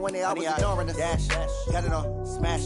when they always ignoring us. Dash, got it on smash,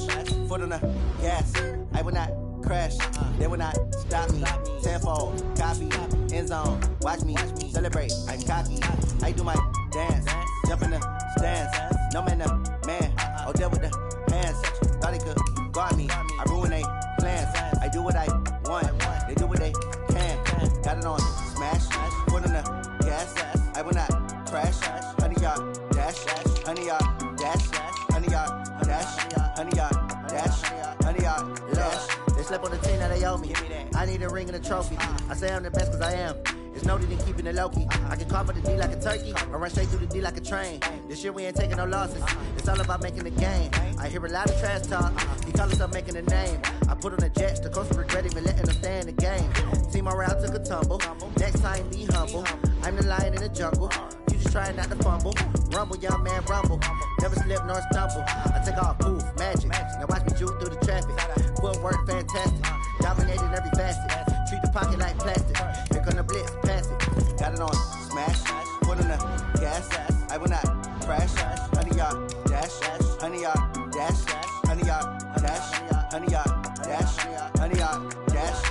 foot on the gas. I will not crash, they will not stop me. Tenfold, copy, end zone, watch me celebrate. I'm cocky, I do my dance, jump in the stands. No man, man, oh there with the hands. Thought they could guard me, I ruin they plans. I do what I want, they do what they can. Got it on smash, foot on the gas. I will not crash, 100 yard dash, 100 yard dash, 100 yard dash, 100 yard dash, 100 yard dash. They slept on the team that they owe me. I need a ring and a trophy. I say I'm the best cause I am. It's noted in keeping it low-key. I can carve up the D like a turkey, or run straight through the D like a train. This year we ain't taking no losses. It's all about making the game. I hear a lot of trash talk. He call himself making a name. I put on the jets, the coach regret even letting them stay in the game. Team morale took a tumble. Next time be humble. I'm the lion in the jungle. You just trying not to fumble. Rumble, young man, rumble. Never slip nor stumble. I take off, poof, magic. Now watch me juke through the traffic. Footwork fantastic. Dominating every facet. Treat the pocket like plastic. Here come the blitz, pass it. Got it on smash. Foot on the gas. I will not crash. 100 yard dash. 100 yard dash. 100 yard dash. 100 yard dash. 100 yard dash.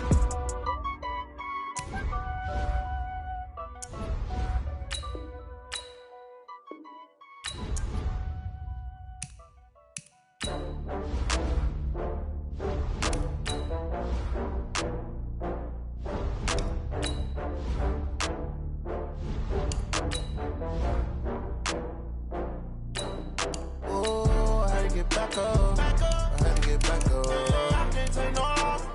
Back up. I had to get back up. I can't take no loss.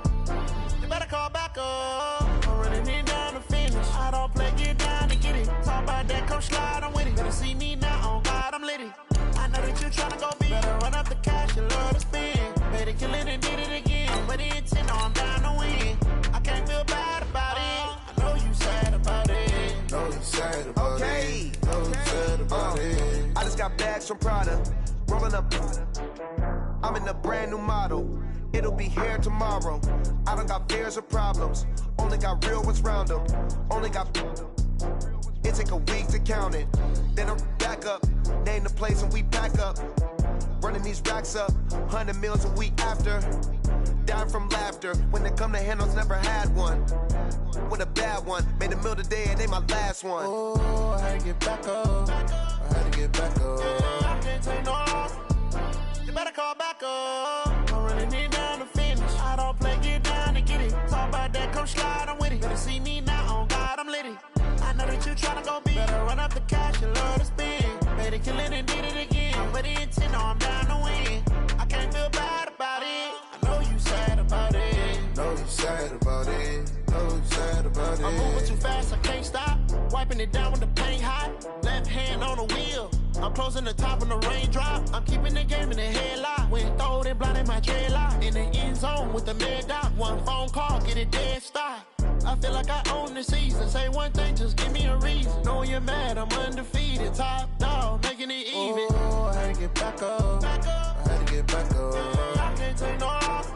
You better call back up. I'm running it down to finish. I don't play, get down to get it. Talk about that, come slide, I'm with it. Better see me now, on God, I'm litty. I know that you tryna go big. Better run up the cash, you love to spend. Better kill it and did it again. But the intent, no, I'm down to win. I can't feel bad about it. I know you sad about it. Know you sad about it. Know you sad about it. I just got bags from Prada. Rolling up, I'm in a brand new model. It'll be here tomorrow. I don't got fears or problems. Only got real ones round them. Only got. It take a week to count it. Then I'm back up. Name the place and we pack up. Running these racks up. 100 meals a week after. Dying from laughter. When they come to handles, never had one. With a bad one. Made a meal today and they my last one. Oh, I had to get back up. I had to get back up. I can't take no loss. You better call back up. I'm running it down to finish. I don't play, get down to get it. Talk about that, come slide, I'm with it. Better see me now, on God, I'm litty. I know that you tryna go big. Better run up the cash, you love to spend. Better kill it and did it again. But the intent, no, I'm down to win. I can't feel bad about it. I know you sad about it. Know you sad about it. Know you sad about it. I'm moving too fast, I can't stop. Wiping it down with the paint hot. Left hand on the wheel. I'm closing the top on the raindrop. I'm keeping the game in the headlock. When throwed and blinded my dreadlock. In the end zone with the mad dot. One phone call, get it dead stop. I feel like I own the season. Say one thing, just give me a reason. Knowing you're mad, I'm undefeated. Top dog, making it even. Oh, I had to get back up. I had to get back up. I can't take no loss.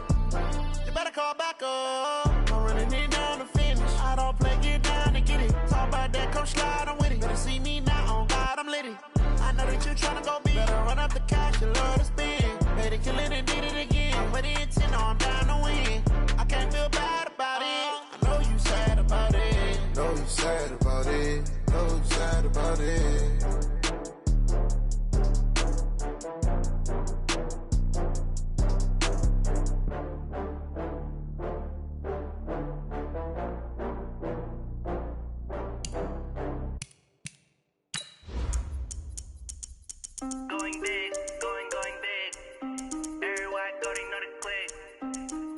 You better call back up. I'm running it down to finish. I don't play, get down to get it. Talk about that, come slide, I'm with it. Better see me now, on God, I'm litty. I know that you tryna go big. Better run up the cash, you love to spend. Better kill it and did it again. But the intent, no, I'm down to win. I can't feel bad about it. I know you sad about it. Know you sad about it. Know you sad about it. Going big, going big. Everywhere I go, they know the click.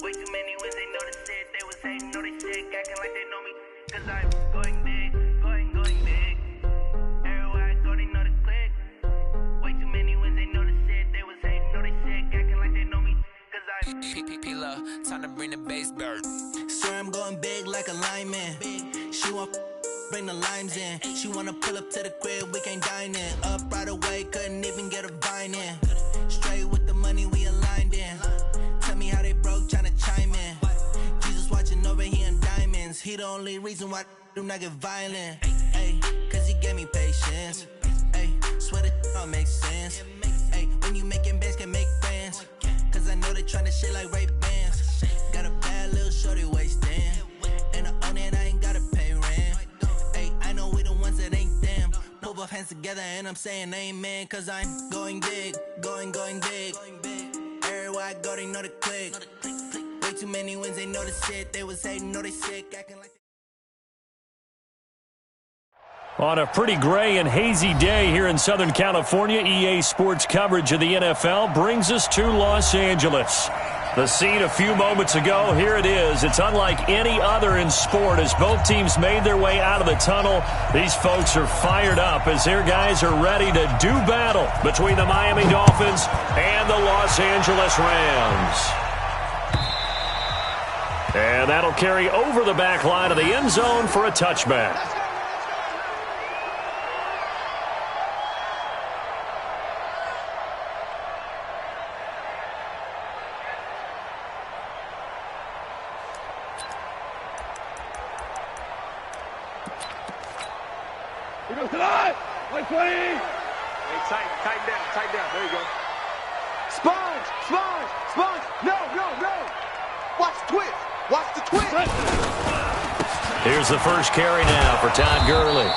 Way too many wins, they know the shit. They was hating, know they shit, acting like they know me. Cause I'm going big, going big. Everywhere I go, they know the click. Way too many wins, they know the shit. They was hating, know they shit, acting like they know me. Cause I'm P-P-P-Love, time to bring the bass bird. Swear I'm going big like a lineman. She want bring the limes in. She wanna pull up to the crib, we can't dine in. Up right away, couldn't even get a vine in. Straight with the money, we aligned in. Tell me how they broke, tryna chime in. Jesus watching over here in diamonds. He the only reason why do not get violent. Ay, cause he gave me patience. Ay, swear that all makes sense. Ay, shit like Ray-Bans. Got a bad little shorty wasting. And I own it, I ain't gotta pay rent. Hey, I know we the ones that ain't them. Put both hands together and I'm saying amen. Cause I'm going big, going big. Everywhere I go, they know the click. Way too many wins, they know the shit. They was hating, know they sick, acting like. On a pretty gray and hazy day here in Southern California, EA Sports coverage of the NFL brings us to Los Angeles. The scene a few moments ago, here it is. It's unlike any other in sport as both teams made their way out of the tunnel. These folks are fired up as their guys are ready to do battle between the Miami Dolphins and the Los Angeles Rams. And that'll carry over the back line of the end zone for a touchback. Here goes tonight. 120. Hey, tighten down. There you go. Sponge. No. Watch the twist. Here's the first carry now for Todd Gurley.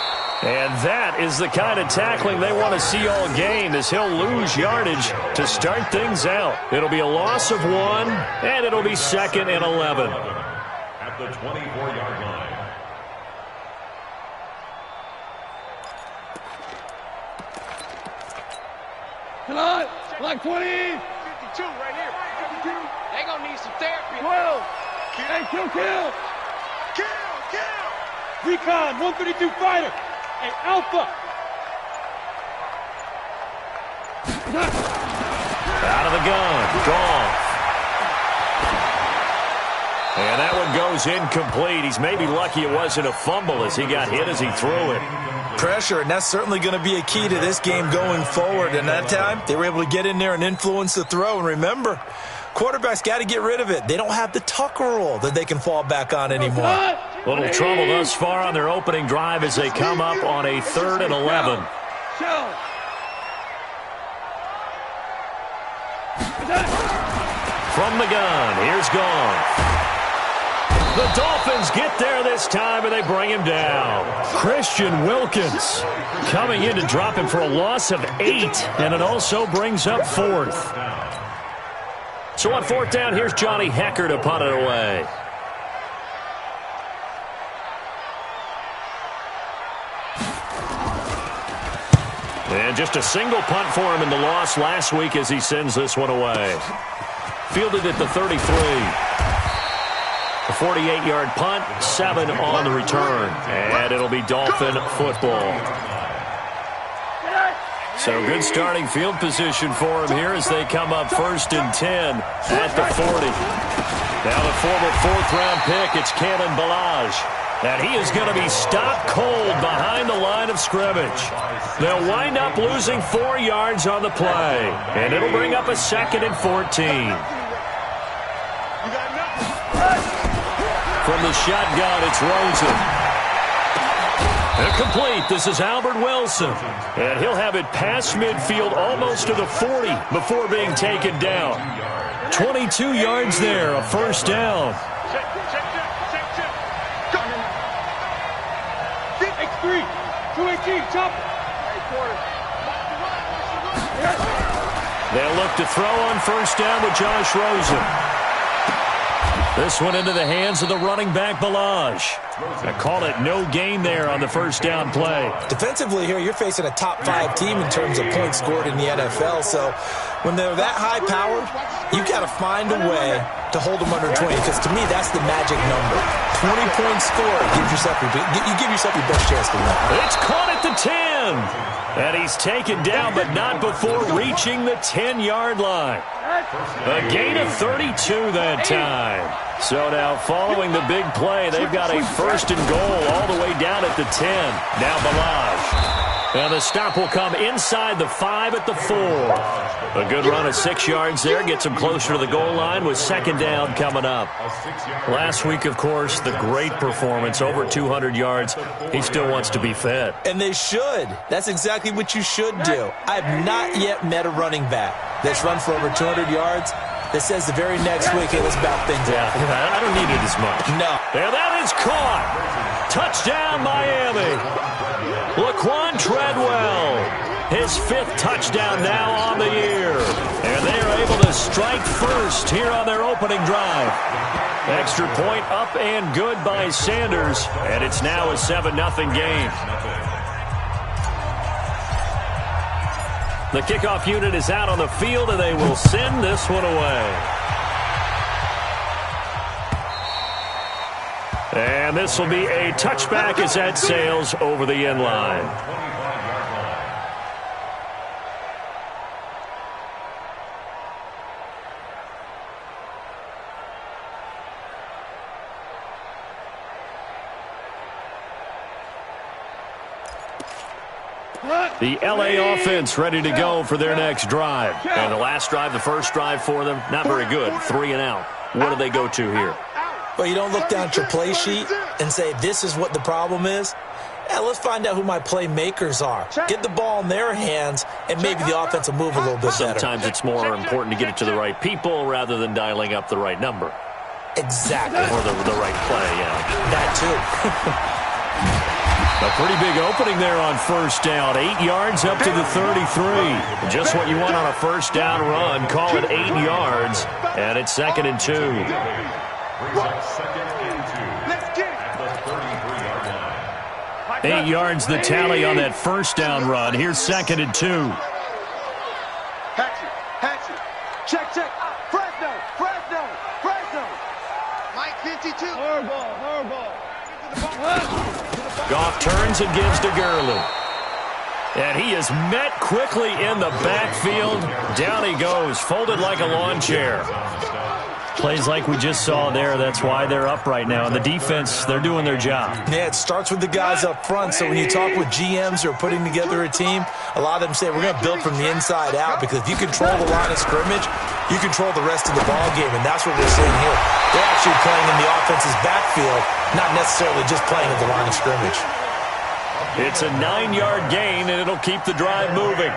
And that is the kind of tackling they want to see all game as he'll lose yardage to start things out. It'll be a loss of 1, and it'll be 2nd and 11. At the 24-yard line. Come on. Like 20. 52 right here. 52. They gonna need some therapy. 12. Hey, kill. Recon, 132 fighter. Hey, Alpha. Out of the gun. Goff. And that one goes incomplete. He's maybe lucky it wasn't a fumble as he got hit as he threw it. Pressure, and that's certainly going to be a key to this game going forward. And that time, they were able to get in there and influence the throw. And remember, quarterbacks got to get rid of it. They don't have the Tucker rule that they can fall back on anymore. Little trouble thus far on their opening drive as they come up on a 3rd and 11. From the gun, here's Goff. The Dolphins get there this time, and they bring him down. Christian Wilkins coming in to drop him for a loss of 8, and it also brings up 4th. So on 4th down, here's Johnny Hecker to punt it away. And just a single punt for him in the loss last week as he sends this one away. Fielded at the 33. A 48-yard punt, 7 on the return. And it'll be Dolphin football. So good starting field position for him here as they come up 1st and 10 at the 40. Now the former 4th-round pick, it's Kalen Ballage. And he is going to be stopped cold behind the line of scrimmage. They'll wind up losing 4 yards on the play. And it'll bring up a 2nd and 14. From the shotgun, it's Rosen. Incomplete. This is Albert Wilson. And he'll have it past midfield almost to the 40 before being taken down. 22 yards there, a 1st down. X3, 218, chop. They'll look to throw on 1st down with Josh Rosen. This one into the hands of the running back, Ballage. I call it no gain there on the 1st down play. Defensively here, you're facing a top 5 team in terms of points scored in the NFL. So when they're that high-powered, you've got to find a way to hold them under 20. Because to me, that's the magic number. 20-point score. You give yourself your best chance to win. It's caught at the 10. And he's taken down, but not before reaching the 10-yard line. A gain of 32 that time. So now following the big play, they've got a 1st and goal all the way down at the 10. Now Ballage. And the stop will come inside the 5 at the 4. A good run of 6 yards there. Gets him closer to the goal line with 2nd down coming up. Last week, of course, the great performance, over 200 yards. He still wants to be fed. And they should. That's exactly what you should do. I've not yet met a running back that's run for over 200 yards that says the very next week, hey, let's bounce things out. I don't need it as much. No. And that is caught. Touchdown, Miami. Laquan Treadwell, his 5th touchdown now on the year. And they are able to strike first here on their opening drive. Extra point up and good by Sanders. And it's now a 7-0 game. The kickoff unit is out on the field, and they will send this one away. And this will be a touchback as that sails over the end line. The LA offense ready to go for their next drive. And the last drive, the first drive for them, not very good. 3 and out. What do they go to here? Well, you don't look down at your play sheet and say, this is what the problem is. Yeah, let's find out who my playmakers are. Get the ball in their hands, and maybe the offense will move a little bit better. Sometimes it's more important to get it to the right people rather than dialing up the right number. Exactly. Or the right play, yeah. That too. A pretty big opening there on first down. 8 yards up to the 33. Just what you want on a first down run. Call it 8 yards. And it's 2nd and 2. Second and 2 at the 33-yard line. 8 yards the tally on that first down run. Here's 2nd and 2. Hatchet. Check. Fresno. Mike 52. Horrible. Goff turns and gives to Gurley. And he is met quickly in the backfield. Down he goes, folded like a lawn chair. Plays like we just saw there. That's why they're up right now. And the defense, they're doing their job. Yeah, it starts with the guys up front. So when you talk with GMs who are putting together a team, a lot of them say we're going to build from the inside out, because if you control the line of scrimmage, you control the rest of the ball game, and that's what we're seeing here. They're actually playing in the offense's backfield, not necessarily just playing at the line of scrimmage. It's a 9-yard gain, and it'll keep the drive moving.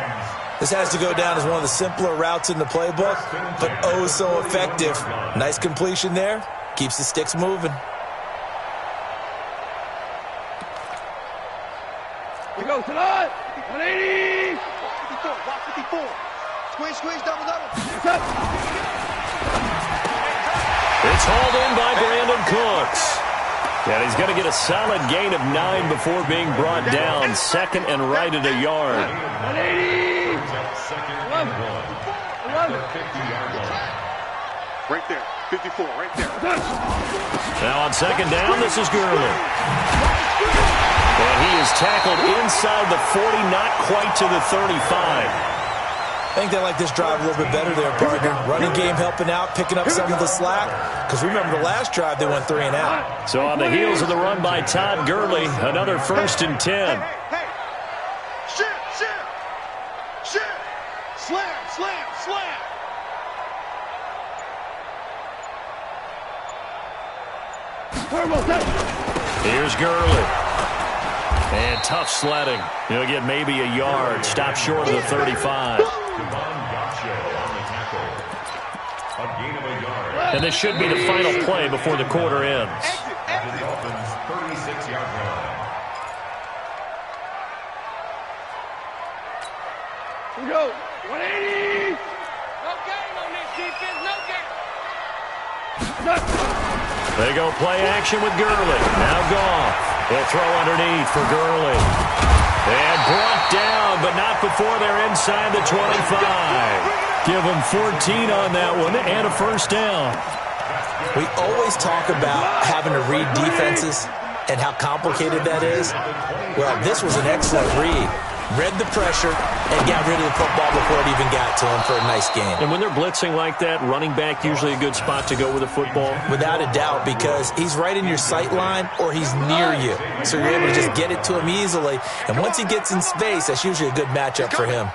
This has to go down as one of the simpler routes in the playbook, but oh so effective. Nice completion there. Keeps the sticks moving. We go tonight. 180. 54. Squeeze, double. It's hauled in by Brandon Cooks. And he's going to get a solid gain of 9 before being brought down. 2nd and right at a yard. 180. Second and 1 at the 50-yard line. Right there. 54, right there. Now on 2nd down, this is Gurley. And he is tackled inside the 40, not quite to the 35. I think they like this drive a little bit better there, partner. Running game helping out, picking up some of the slack. Because remember the last drive, they went 3 and out. So on the heels of the run by Todd Gurley, another 1st and 10. Hey. Shit. Slam. Here's Gurley. And tough sledding. He'll get maybe a yard. Stop short of the 35. And this should be the final play before the quarter ends. To the offense, 36-yard line. Here we go. 180. No game on this defense. No game. They go play action with Gurley. Now Goff. He'll throw underneath for Gurley. And brought down, but not before they're inside the 25. Give them 14 on that one and a 1st down. We always talk about having to read defenses and how complicated that is. Well, this was an excellent read. Read the pressure and got rid of the football before it even got to him for a nice game. And when they're blitzing like that, running back usually a good spot to go with a football? Without a doubt, because he's right in your sight line or he's near you. So you're able to just get it to him easily. And once he gets in space, that's usually a good matchup for him.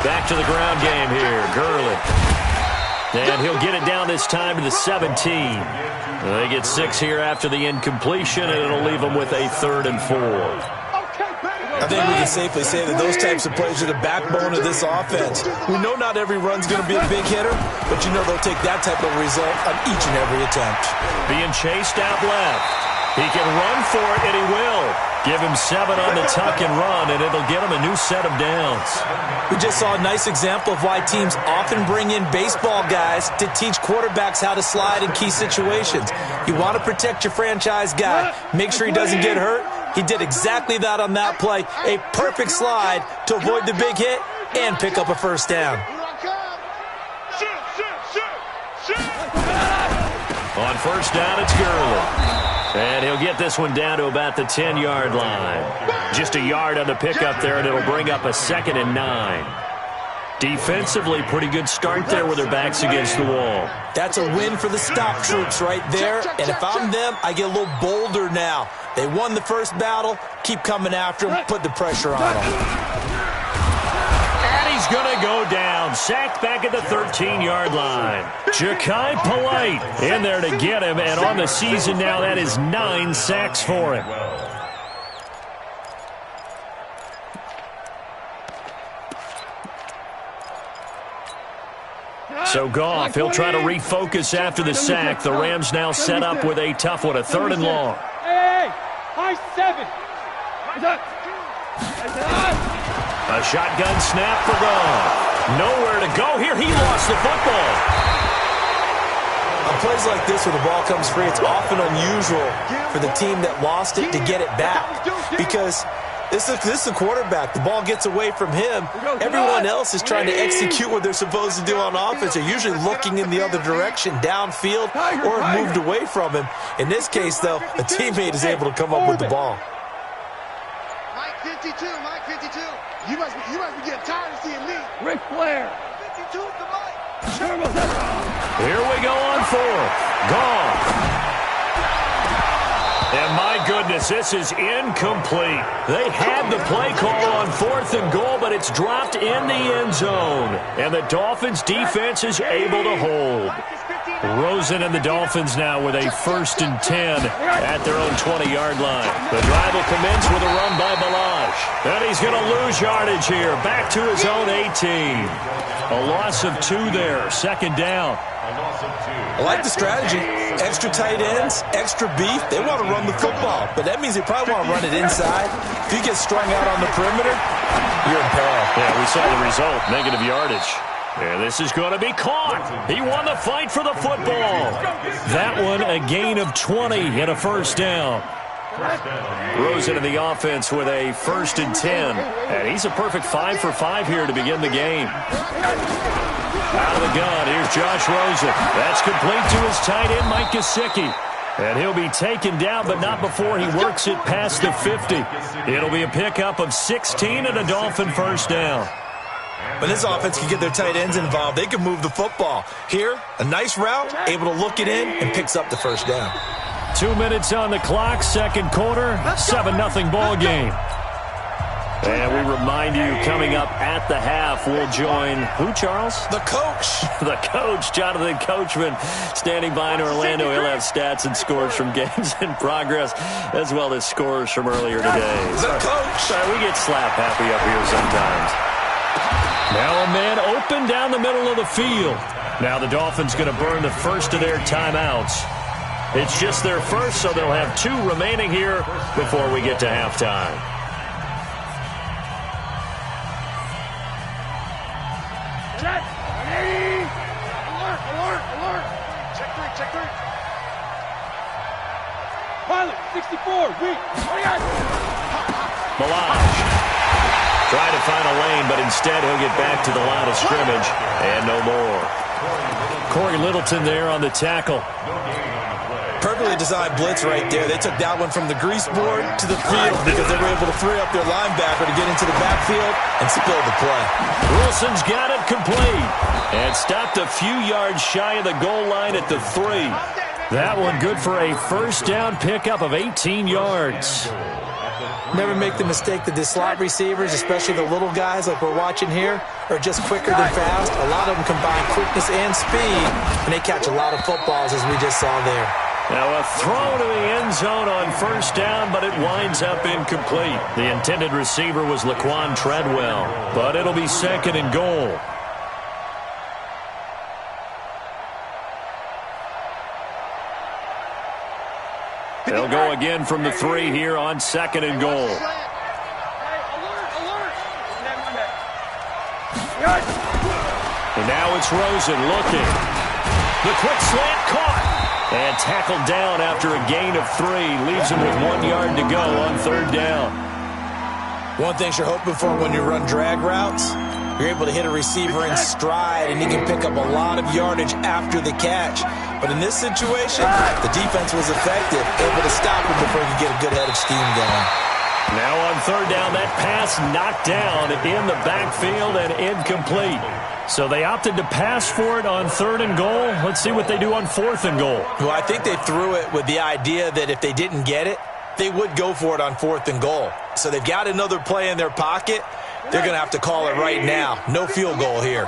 Back to the ground game here. Gurley. And he'll get it down this time to the 17. They get 6 here after the incompletion, and it'll leave them with a 3rd and 4. I think we can safely say that those types of plays are the backbone of this offense. We know not every run's going to be a big hitter, but you know they'll take that type of result on each and every attempt. Being chased out left. He can run for it, and he will. Give him 7 on the tuck and run, and it'll get him a new set of downs. We just saw a nice example of why teams often bring in baseball guys to teach quarterbacks how to slide in key situations. You want to protect your franchise guy. Make sure he doesn't get hurt. He did exactly that on that play. A perfect slide to avoid the big hit and pick up a first down. On first down, it's Gurley. And he'll get this one down to about the 10-yard line. Just a yard on the pickup there, and it'll bring up a 2nd and 9. Defensively, pretty good start there with their backs against the wall. That's a win for the stop troops right there. And if I'm them, I get a little bolder now. They won the first battle. Keep coming after them. Put the pressure on them. He's going to go down. Sacked back at the 13-yard line. Ja'Kai Polite in there to get him. And on the season now, that is 9 sacks for him. So Goff, he'll try to refocus after the sack. The Rams now set up with a tough one, a 3rd and long. Hey, high 7. A shotgun snap for Goff. Nowhere to go here. He lost the football. On plays like this, when the ball comes free, it's often unusual for the team that lost it to get it back. Because this is the quarterback. The ball gets away from him. Everyone else is trying to execute what they're supposed to do on offense. They're usually looking in the other direction, downfield, or have moved away from him. In this case, though, a teammate is able to come up with the ball. Mike 52. You must be getting tired of seeing me. Ric Flair. 52 to Mike. Here we go on 4th. Gone. And my goodness, this is incomplete. They had the play call on 4th and goal, but it's dropped in the end zone. And the Dolphins defense is able to hold. Rosen and the Dolphins now with a 1st and 10 at their own 20-yard line. The drive will commence with a run by Balazs. And he's going to lose yardage here. Back to his own 18. A loss of 2 there. 2nd down. I like the strategy. Extra tight ends, extra beef. They want to run the football, but that means they probably want to run it inside. If you get strung out on the perimeter, you're in peril. Yeah, we saw the result. Negative yardage. And this is going to be caught. He won the fight for the football. That one, a gain of 20 and a 1st down. Rosen in the offense with a 1st and 10. And he's a perfect 5 for 5 here to begin the game. Out of the gun, here's Josh Rosen. That's complete to his tight end, Mike Gesicki. And he'll be taken down, but not before he works it past the 50. It'll be a pickup of 16 and a Dolphin 1st down. When this offense can get their tight ends involved, they can move the football. Here, a nice route, able to look it in, and picks up the 1st down. 2 minutes on the clock, 2nd quarter, 7-0 ball game. And we remind you, coming up at the half, we'll join who, Charles? The coach. The coach, Jonathan Coachman, standing by in Orlando. He'll have stats and scores from games in progress, as well as scores from earlier today. The coach. Sorry, we get slap happy up here sometimes. Now a man open down the middle of the field. Now the Dolphins going to burn the first of their timeouts. It's just their first, so they'll have 2 remaining here before we get to halftime. Alert. Check 3. Pilot, 64, weak. Balazs trying to find a lane, but instead he'll get back to the line of scrimmage, and no more. Corey Littleton there on the tackle. Perfectly designed blitz right there. They took that one from the grease board to the field because they were able to free up their linebacker to get into the backfield and spill the play. Wilson's got it complete and stopped a few yards shy of the goal line at the 3. That one good for a 1st down pickup of 18 yards. Never make the mistake that the slot receivers, especially the little guys like we're watching here, are just quicker than fast. A lot of them combine quickness and speed, and they catch a lot of footballs as we just saw there. Now a throw to the end zone on first down, but it winds up incomplete. The intended receiver was Laquan Treadwell, but it'll be 2nd and goal. They'll go again from the 3 here on 2nd and goal. And now it's Rosen looking. The quick slant caught. And tackled down after a gain of 3. Leaves him with 1 yard to go on 3rd down. One thing you're hoping for when you run drag routes, you're able to hit a receiver in stride, and he can pick up a lot of yardage after the catch. But in this situation, the defense was effective, able to stop him before he could get a good head of steam going. Now on 3rd down, that pass knocked down in the backfield and incomplete. So they opted to pass for it on 3rd and goal. Let's see what they do on 4th and goal. Well, I think they threw it with the idea that if they didn't get it, they would go for it on 4th and goal. So they've got another play in their pocket. They're going to have to call it right now. No field goal here.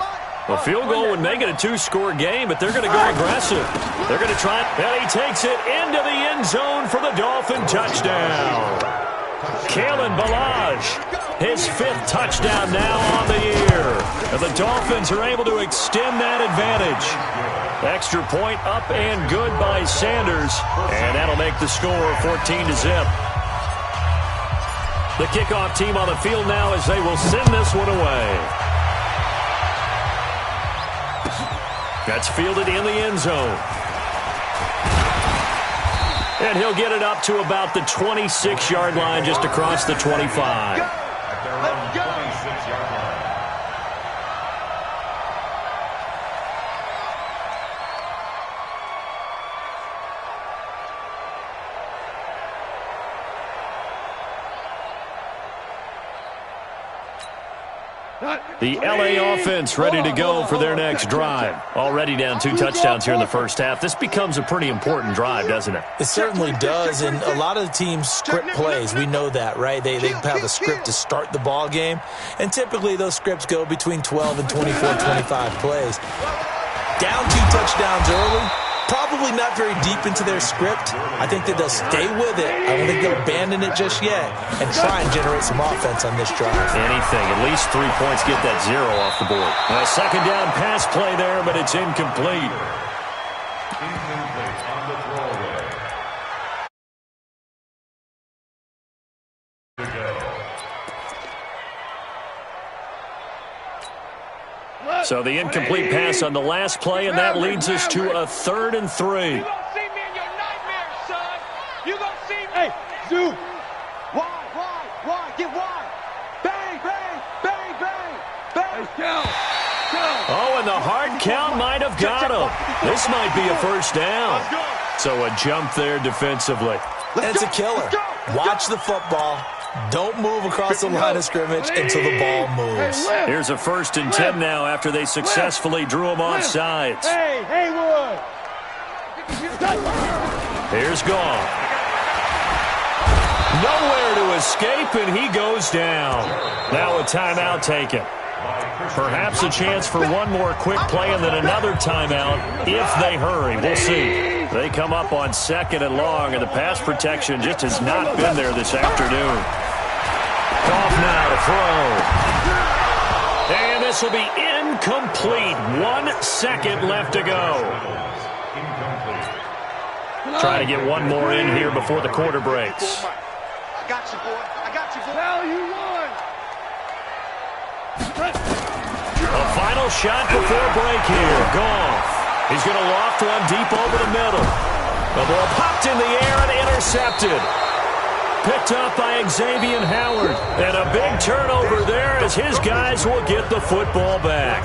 Well, field goal would make it a 2-score game, but they're going to go aggressive. They're going to try, and he takes it into the end zone for the Dolphin touchdown. Kalen Ballage, his 5th touchdown now on the year. And the Dolphins are able to extend that advantage. Extra point up and good by Sanders, and that'll make the score 14-0. The kickoff team on the field now as they will send this one away. That's fielded in the end zone. And he'll get it up to about the 26-yard line, just across the 25. At their own 26-yard line. The LA offense ready to go for their next drive. Already down 2 touchdowns here in the first half. This becomes a pretty important drive, doesn't it? It certainly does, and a lot of the teams script plays. We know that, right? They have a script to start the ball game, and typically those scripts go between 12 and 24, 25 plays. Down 2 touchdowns early, probably not very deep into their script. I think that they'll stay with it. I don't think they'll abandon it just yet and try and generate some offense on this drive. Anything. At least 3 points, get that 0 off the board. A 2nd down pass play there, but it's incomplete. Incomplete on the throwaway. To go. So the incomplete pass on the last play, and that leads us to a 3rd and 3. You gonna see me in your nightmares, son. You gonna see me. Hey, Zoo. Why? Get wide. Bang, bang, bang, bang, bang. Go. Oh, and the hard count might have got him. This might be a first down. So a jump there defensively. It's a killer. Watch the football. Don't move across the line of scrimmage until the ball moves. Here's a 1st and 10 now after they successfully drew him off sides. Hey, Haywood. Here's Goff. Nowhere to escape, and he goes down. Now a timeout taken. Perhaps a chance for one more quick play and then another timeout if they hurry. We'll see. They come up on 2nd and long, and the pass protection just has not been there this afternoon. Goff now to throw. And this will be incomplete. 1 second left to go. Trying to get one more in here before the quarter breaks. I got you, boy. Hell, you won. A final shot before break here. Goff. He's going to loft one deep over the middle. The ball popped in the air and intercepted. Picked up by Xavier Howard. And a big turnover there as his guys will get the football back.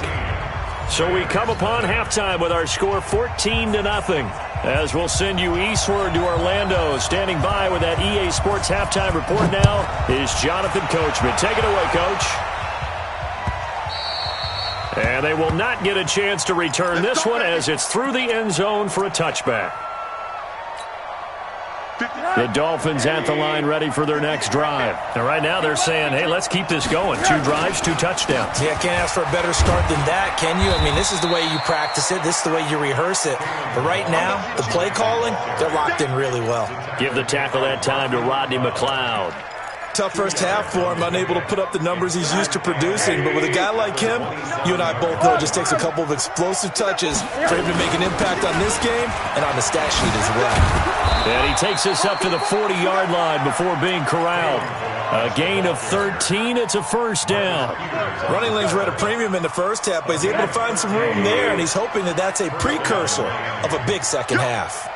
So we come upon halftime with our score 14-0. As we'll send you eastward to Orlando. Standing by with that EA Sports halftime report now is Jonathan Coachman. Take it away, Coach. And they will not get a chance to return this one as it's through the end zone for a touchback. 59. The Dolphins at the line ready for their next drive. And right now they're saying, hey, let's keep this going. 2 drives, 2 touchdowns. Yeah, can't ask for a better start than that, can you? I mean, this is the way you practice it. This is the way you rehearse it. But right now, the play calling, they're locked in really well. Give the tackle that time to Rodney McLeod. Tough first half for him, unable to put up the numbers he's used to producing. But with a guy like him, you and I both know it just takes a couple of explosive touches for him to make an impact on this game and on the stat sheet as well. And he takes us up to the 40-yard line before being corralled. A gain of 13. It's a first down. Running lanes were at a premium in the first half, but he's able to find some room there, and he's hoping that that's a precursor of a big second half.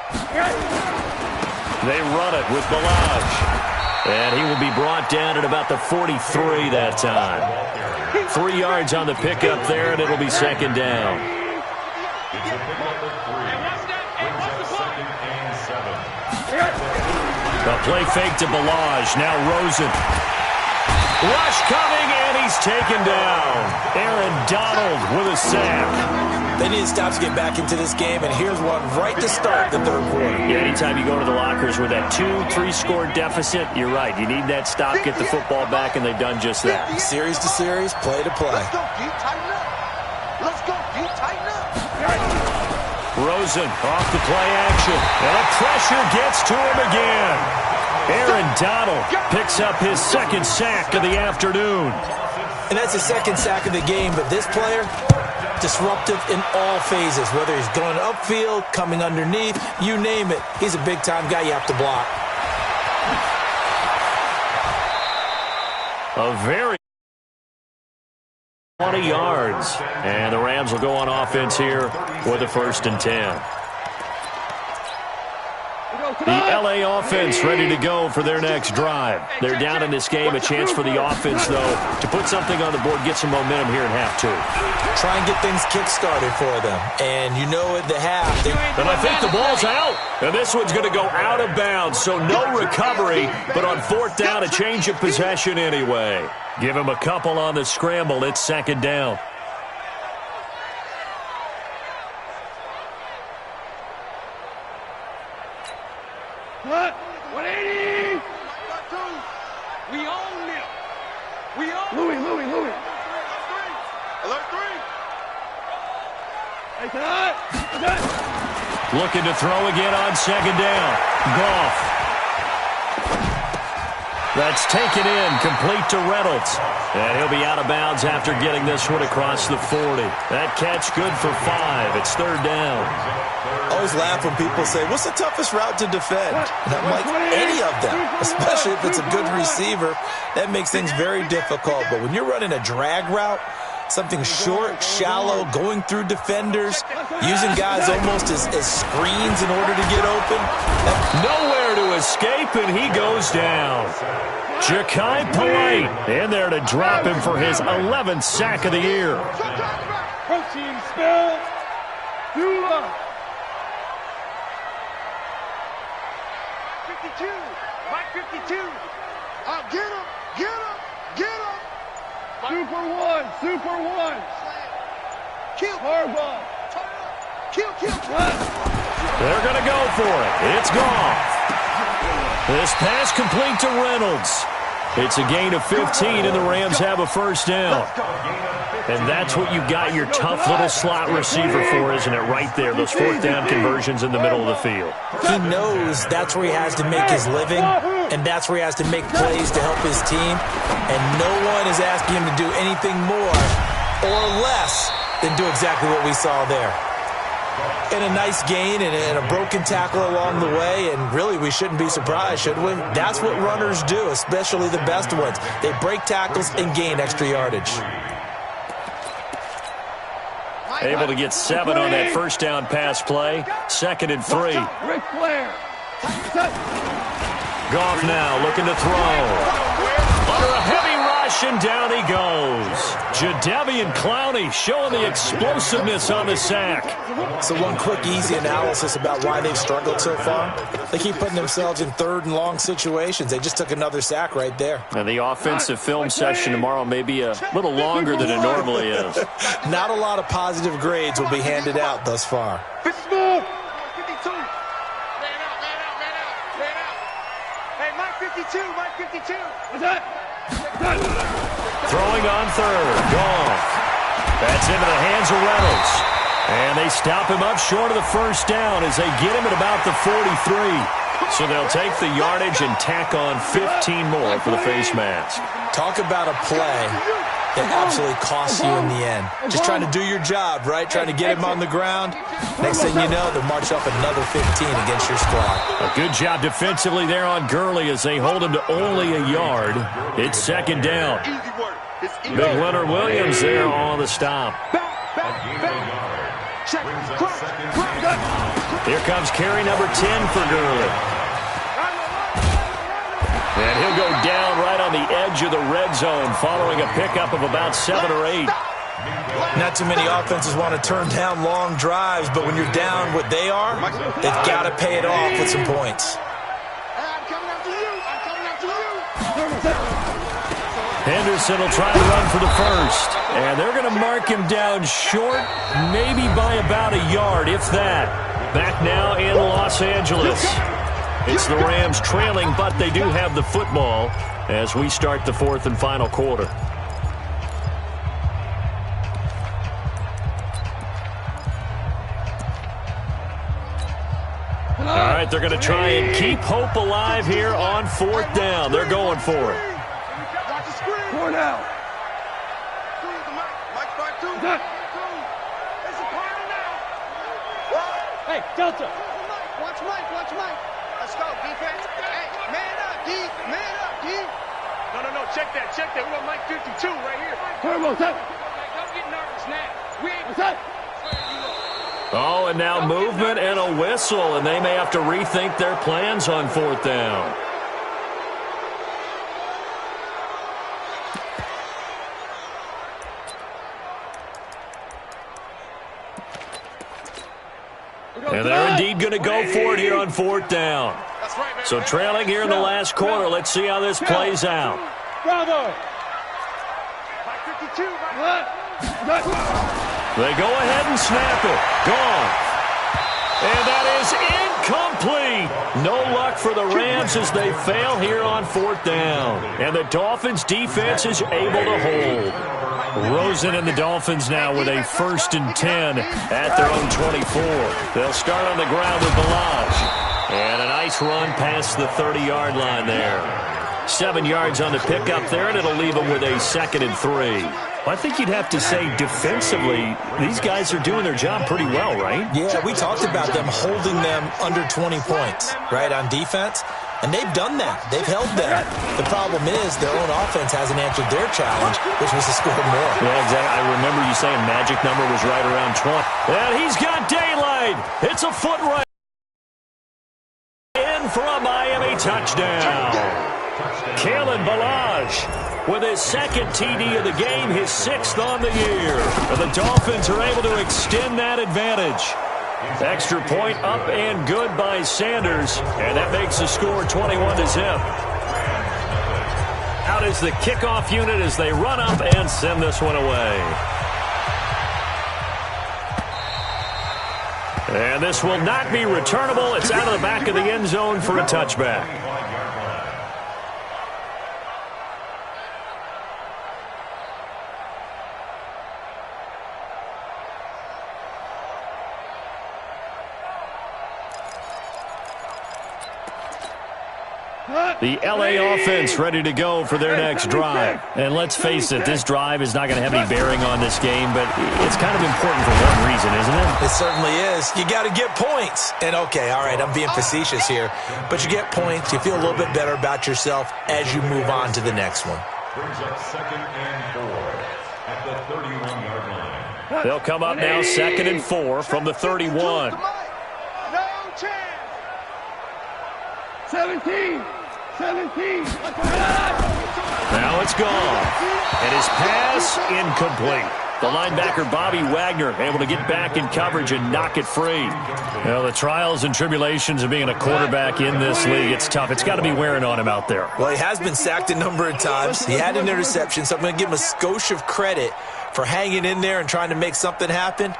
They run it with Balaj. And he will be brought down at about the 43 that time. 3 yards on the pickup there, and it'll be second down. A play fake to Balaj. Now Rosen. Rush coming, and he's taken down. Aaron Donald with a sack. They need to stop to get back into this game, and here's one right to start the third quarter. Yeah, anytime you go to the lockers with that 2-3 score deficit, you're right. You need that stop, get the football back, and they've done just that. Series to series, play to play. Let's go, D, tighten up. Let's go, D, tighten up. Rosen off the play action, and the pressure gets to him again. Aaron Donald picks up his second sack of the afternoon. And that's his second sack of the game, but this player, disruptive in all phases, whether he's going upfield, coming underneath, you name it. He's a big-time guy you have to block. A very 20 yards. And the Rams will go on offense here with a 1st and 10. The L.A. offense ready to go for their next drive. They're down in this game. A chance for the offense, though, to put something on the board, get some momentum here in half 2. Try and get things kick-started for them. And you know at the half. And I think the ball's out. And this one's going to go out of bounds, so no recovery. But on 4th down, a change of possession anyway. Give him a couple on the scramble. It's second down. What? 180! We own it. We own Louis. Alert 3. Hey, tonight. Looking to throw again on second down. Goff. That's taken in, complete to Reynolds. And he'll be out of bounds after getting this one across the 40. That catch good for 5. It's 3rd down. I always laugh when people say, what's the toughest route to defend? And I'm like, any of them, especially if it's a good receiver. That makes things very difficult. But when you're running a drag route, something short, shallow, going through defenders, using guys almost as screens in order to get open. Nowhere to escape, and he goes down. Ja'Kai Polite in there to drop him for his 11th sack of the year. Protein spill. Dula. 52. Mike 52. Get him. Super one. Kill. Harbaugh. Kill. They're going to go for it. It's gone. This pass complete to Reynolds. It's a gain of 15, and the Rams have a 1st down. And that's what you got your tough little slot receiver for, isn't it? Right there, those 4th down conversions in the middle of the field. He knows that's where he has to make his living, and that's where he has to make plays to help his team. And no one is asking him to do anything more or less than do exactly what we saw there. And a nice gain and a broken tackle along the way, and really we shouldn't be surprised, should we? That's what runners do, especially the best ones. They break tackles and gain extra yardage. Able to get 7 on that 1st down pass play. 2nd and 3. Ric Flair. Goff now looking to throw. Under a heavy rush, and down he goes. Jadeveon Clowney showing the explosiveness on the sack. So one quick, easy analysis about why they've struggled so far. They keep putting themselves in 3rd and long situations. They just took another sack right there. And the offensive film session tomorrow may be a little longer than it normally is. Not a lot of positive grades will be handed out thus far. 52, Mike 52. What's that? Throwing on third. Gone. That's into the hands of Reynolds. And they stop him up short of the first down as they get him at about the 43. So they'll take the yardage and tack on 15 more for the face mask. Talk about a play that absolutely costs you in the end. Just trying to do your job, right? Trying to get him on the ground. Next thing you know, they'll march up another 15 against your squad. A good job defensively there on Gurley as they hold him to only a yard. It's second down. Big Leonard Williams there on the stop. Here comes carry number 10 for Gurley. And he'll go down right on the edge of the red zone following a pickup of about 7 or 8. Not too many offenses want to turn down long drives, but when you're down what they are, they've got to pay it off with some points. Henderson will try to run for the first. And they're going to mark him down short, maybe by about a yard, if that. Back now in Los Angeles. It's the Rams trailing, but they do have the football as we start the fourth and final quarter. All right, they're going to try and keep hope alive here on fourth down. They're going for it. Four now. Hey, Delta. Watch Mike, watch Mike. Let's go, defense. Hey, man up, D. Man up, D. No, check that. We want Mike 52 right here. Turbo, don't get nervous now. We ain't... What's that? Oh, and now movement and a whistle, and they may have to rethink their plans on fourth down. And they're indeed going to go for it here on fourth down. So trailing here in the last quarter. Let's see how this plays out. Bravo. They go ahead and snap it. Gone. And that is incomplete. No luck for the Rams as they fail here on fourth down. And the Dolphins defense is able to hold. Rosen and the Dolphins now with a 1st and 10 at their own 24. They'll start on the ground with Balaj. And a nice run past the 30-yard line there. 7 yards on the pickup there, and it'll leave them with a 2nd and 3. Well, I think you'd have to say defensively, these guys are doing their job pretty well, right? Yeah, we talked about them holding them under 20 points, right, on defense. And they've done that. They've held them. The problem is their own offense hasn't answered their challenge, which was to score more. Yeah, exactly. I remember you saying magic number was right around 20. And he's got daylight. It's a foot right in for a Miami touchdown. Kalen Balaj with his 2nd TD of the game, his 6th on the year. And the Dolphins are able to extend that advantage. Extra point up and good by Sanders, and that makes the score 21-0. Out is the kickoff unit as they run up and send this one away. And this will not be returnable. It's out of the back of the end zone for a touchback. The LA offense ready to go for their next drive. And let's face it, this drive is not going to have any bearing on this game, but it's kind of important for one reason, isn't it? It certainly is. You got to get points. And, okay, all right, I'm being facetious here, but you get points. You feel a little bit better about yourself as you move on to the next one. Brings up 2nd and 4 at the 31-yard line. They'll come up now 2nd and 4 from the 31. No chance. 17. Now it's gone. And his pass incomplete. The linebacker, Bobby Wagner, able to get back in coverage and knock it free. Well, the trials and tribulations of being a quarterback in this league, it's tough. It's got to be wearing on him out there. Well, he has been sacked a number of times. He had an interception, so I'm going to give him a skosh of credit for hanging in there and trying to make something happen,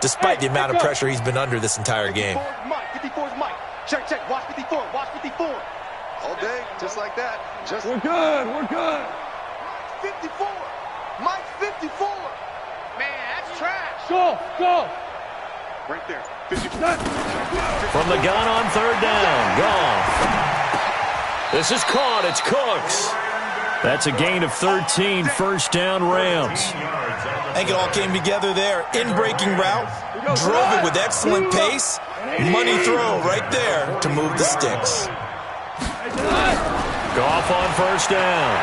despite the amount of pressure he's been under this entire game. 54's Mike. Check. Watch 54. All day, just like that. We're good. We're good. 54. Mike 54. Man, that's trash. Go. Right there. 54. From the gun on third down. Goff. This is caught. It's Cooks. That's a gain of 13, first down Rams. I think it all came together there. In-breaking route, drove it with excellent pace. Money throw right there to move the sticks. Goff on first down.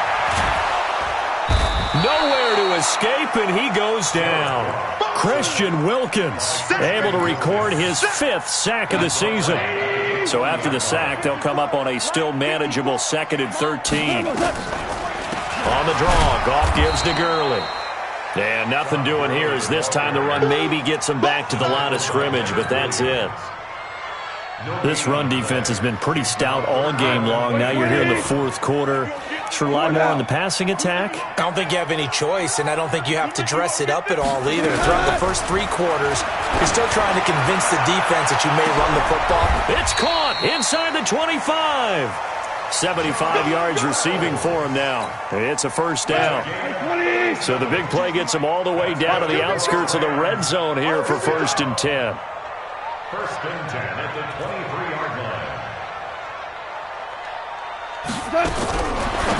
Nowhere to escape, and he goes down. Christian Wilkins able to record his 5th sack of the season. So after the sack, they'll come up on a still manageable 2nd and 13. On the draw, Goff gives to Gurley. And nothing doing here as this time the run maybe gets him back to the line of scrimmage, but that's it. This run defense has been pretty stout all game long. Now you're here in the 4th quarter. Should rely more on the passing attack? I don't think you have any choice, and I don't think you have to dress it up at all either. Throughout the first 3 quarters, you're still trying to convince the defense that you may run the football. It's caught inside the 25. 75 yards receiving for him now. It's a first down. So the big play gets him all the way down to the outskirts of the red zone here for 1st and 10. 1st and 10 at the 23-yard line.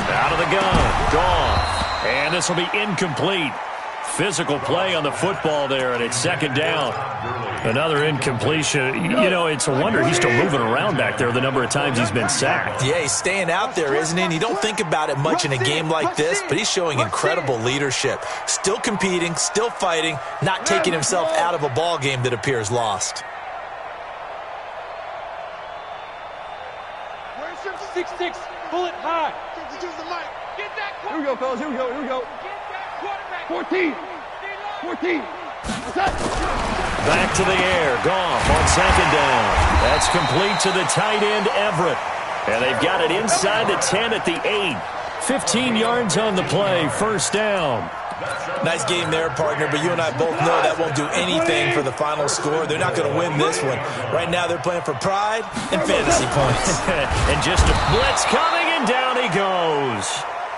Out of the gun. Gone. And this will be incomplete. Physical play on the football there, and it's 2nd down. Another incompletion. You know, it's a wonder he's still moving around back there the number of times he's been sacked. Yeah, he's staying out there, isn't he? And you don't think about it much in a game like this, but he's showing incredible leadership. Still competing, still fighting, not taking himself out of a ball game that appears lost. 6-6, bullet high. Get that Here we go, fellas. Here we go. 14. Back to the air. Goff on 2nd down. That's complete to the tight end, Everett. And they've got it inside the 10 at the 8. 15 yards on the play. First down. Nice game there, partner, but you and I both know that won't do anything for the final score. They're not going to win this one. Right now they're playing for pride and fantasy points. And just a blitz coming, and down he goes.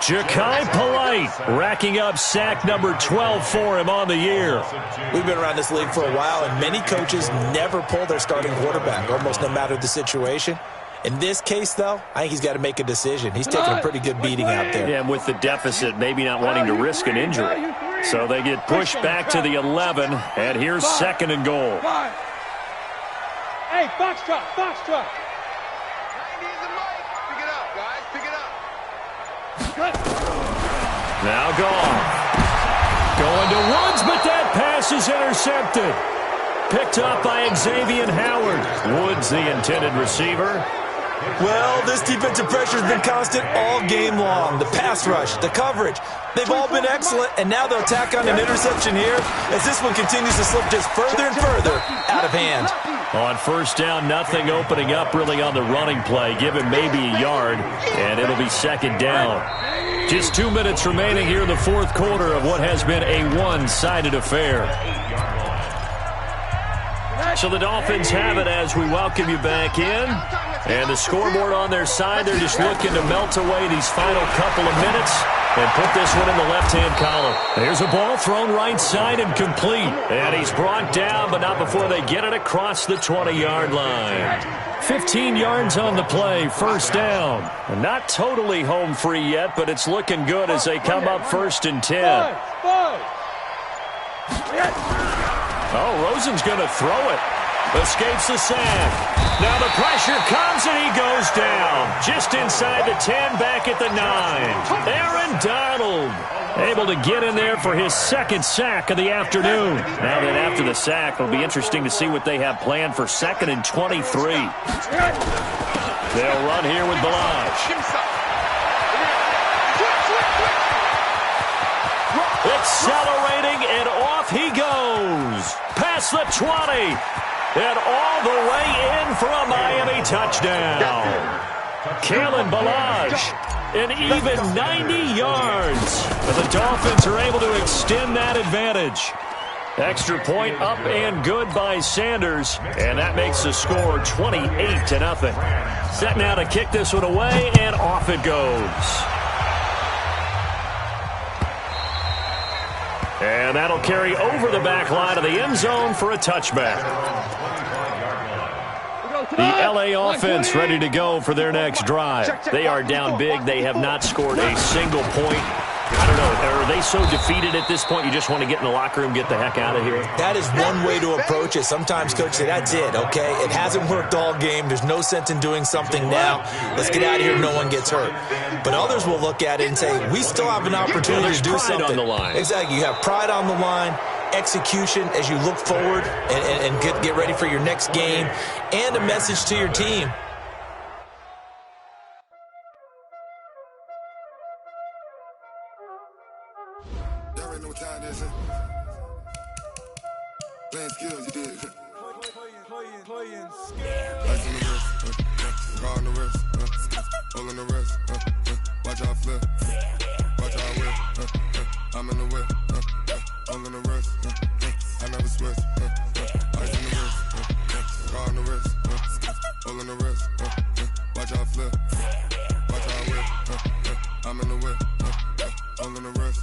Ja'Kai Polite racking up sack number 12 for him on the year. We've been around this league for a while, and many coaches never pull their starting quarterback, almost no matter the situation. In this case, though, I think he's got to make a decision. He's taking a pretty good beating out there. Yeah, and with the deficit, maybe not wanting to risk an injury. So they get pushed back to the 11, and here's 2nd and goal. Hey, foxtrot. Now Goff. Going to Woods, but that pass is intercepted. Picked up by Xavier Howard. Woods, the intended receiver. Well, this defensive pressure has been constant all game long. The pass rush, the coverage, they've all been excellent, and now they'll tack on an interception here as this one continues to slip just further and further out of hand. On first down, nothing opening up really on the running play. Give him maybe a yard, and it'll be 2nd down. Just 2 minutes remaining here in the 4th quarter of what has been a one-sided affair. So the Dolphins have it as we welcome you back in. And the scoreboard on their side, they're just looking to melt away these final couple of minutes and put this one in the left-hand column. There's a ball thrown right side and complete. And he's brought down, but not before they get it across the 20-yard line. 15 yards on the play, first down. Not totally home free yet, but it's looking good as they come up 1st and 10. Oh, Rosen's going to throw it. Escapes the sack. Now the pressure comes and he goes down. Just inside the 10, back at the 9. Aaron Donald able to get in there for his 2nd sack of the afternoon. Now that after the sack, it'll be interesting to see what they have planned for 2nd and 23. They'll run here with Balaj. Accelerating, and off he goes. Past the 20. And all the way in for a Miami touchdown. Kalen Balaj, an even 90 yards. But the Dolphins are able to extend that advantage. Extra point up and good by Sanders, and that makes the score 28-0. Set now to kick this one away, and off it goes. And that'll carry over the back line of the end zone for a touchback. The LA offense ready to go for their next drive. They are down big. They have not scored a single point. I don't know. Are they so defeated at this point you just want to get in the locker room, get the heck out of here? That is one way to approach it. Sometimes coaches say, that's it, okay? It hasn't worked all game. There's no sense in doing something now. Let's get out of here. No one gets hurt. But others will look at it and say, we still have an opportunity to do something. On the line. Exactly. You have pride on the line, execution as you look forward and get ready for your next game, and a message to your team. Playing skills, you did. Playing skills. Ice on the wrist, car on the wrist, hole in the wrist, watch out flip, watch out whip, I'm in the whip, hole in the wrist, I never switch, ice on the wrist, car on the wrist, hole in the wrist, watch out flip, watch out whip, I'm in the whip, hole in the wrist,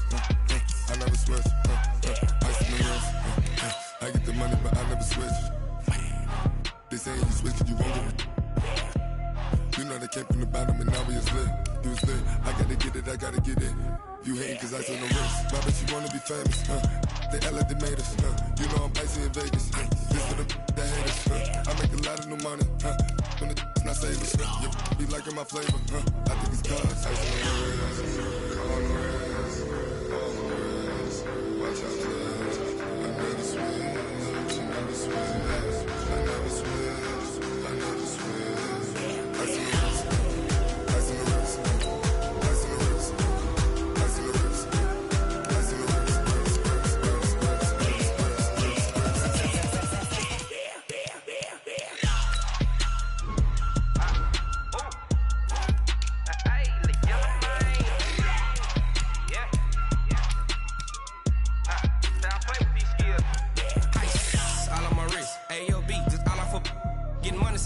I never switch, ice on the wrist. I get the money, but I never switch. They say you switch and you won't get it. You know they came from the bottom and now we is lit. You was lit. I gotta get it, I gotta get it. You hating cause ice on the wrist. Why bet you wanna be famous? They act like they made us. You know I'm icy in Vegas. This for the that hate us. I make a lot of new money. When the not save us. You be liking my flavor. I think it's cause ice on the wrist. On the wrist. On the wrist. Watch out for this. I never switch.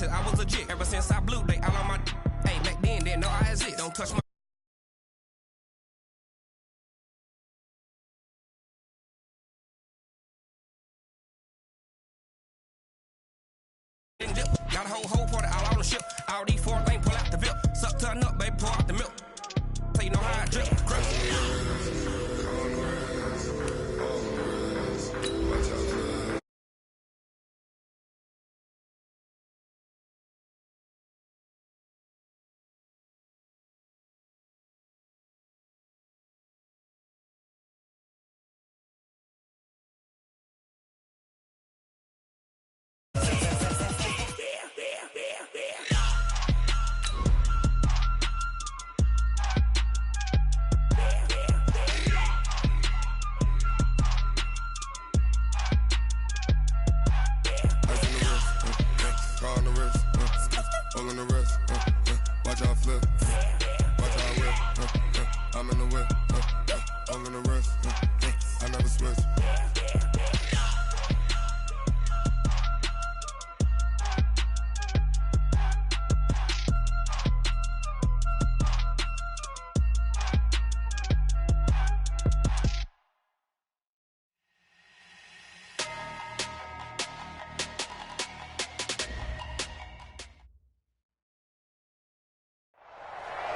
I was legit ever since I blew. They all on my. Hey, back then, didn't know I exist. Don't touch my. Got a whole party all on the ship. All these 4 lanes pull out the VIP. Suck to a nut, baby, pour out the milk. So you know how I drip.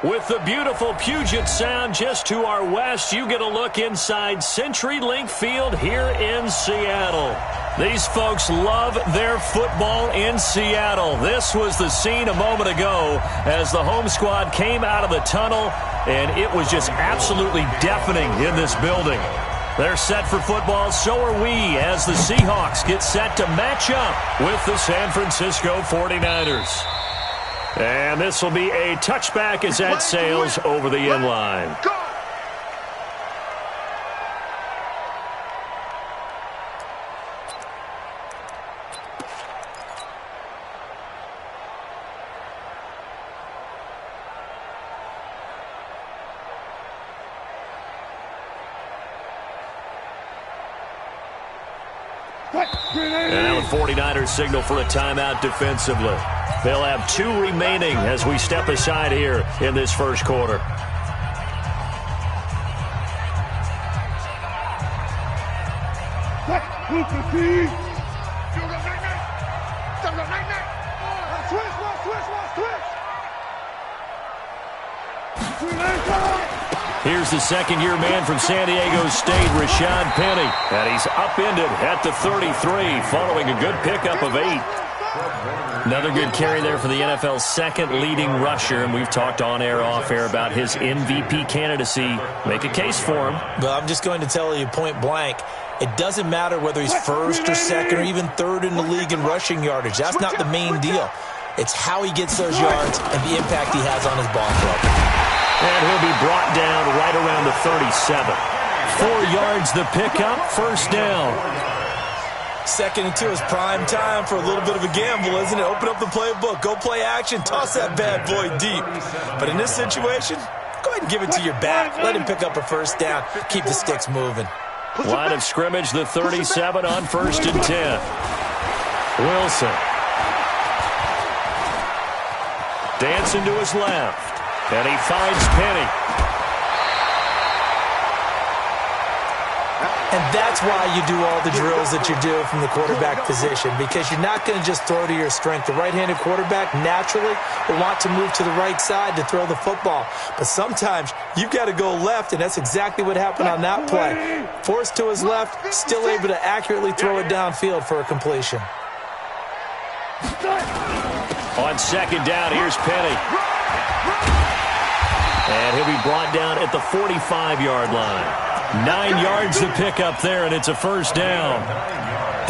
With the beautiful Puget Sound just to our west, you get a look inside CenturyLink Field here in Seattle. These folks love their football in Seattle. This was the scene a moment ago as the home squad came out of the tunnel, and it was just absolutely deafening in this building. They're set for football, so are we, as the Seahawks get set to match up with the San Francisco 49ers. And this will be a touchback as that sails over the end line. And now the 49ers signal for a timeout defensively. They'll have 2 remaining as we step aside here in this first quarter. Here's the second-year man from San Diego State, Rashad Penny. And he's upended at the 33 following a good pickup of 8. Another good carry there for the NFL's second leading rusher, and we've talked on air, off air about his MVP candidacy. Make a case for him. But I'm just going to tell you point blank, it doesn't matter whether he's first or second or even third in the league in rushing yardage. That's not the main deal. It's how he gets those yards and the impact he has on his ball club. And he'll be brought down right around the 37. 4 yards the pickup, first down. Second and 2 is prime time for a little bit of a gamble, isn't it? Open up the playbook, go play action, toss that bad boy deep. But in this situation, go ahead and give it to your back. Let him pick up a first down, keep the sticks moving. Line of scrimmage, the 37 on 1st and 10. Wilson. Dancing to his left. And he finds Penny. And that's why you do all the drills that you do from the quarterback position, because you're not going to just throw to your strength. The right-handed quarterback naturally will want to move to the right side to throw the football. But sometimes you've got to go left, and that's exactly what happened on that play. Forced to his left, still able to accurately throw it downfield for a completion. On second down, here's Penny. And he'll be brought down at the 45-yard line. 9 yards to pick up there, and it's a first down.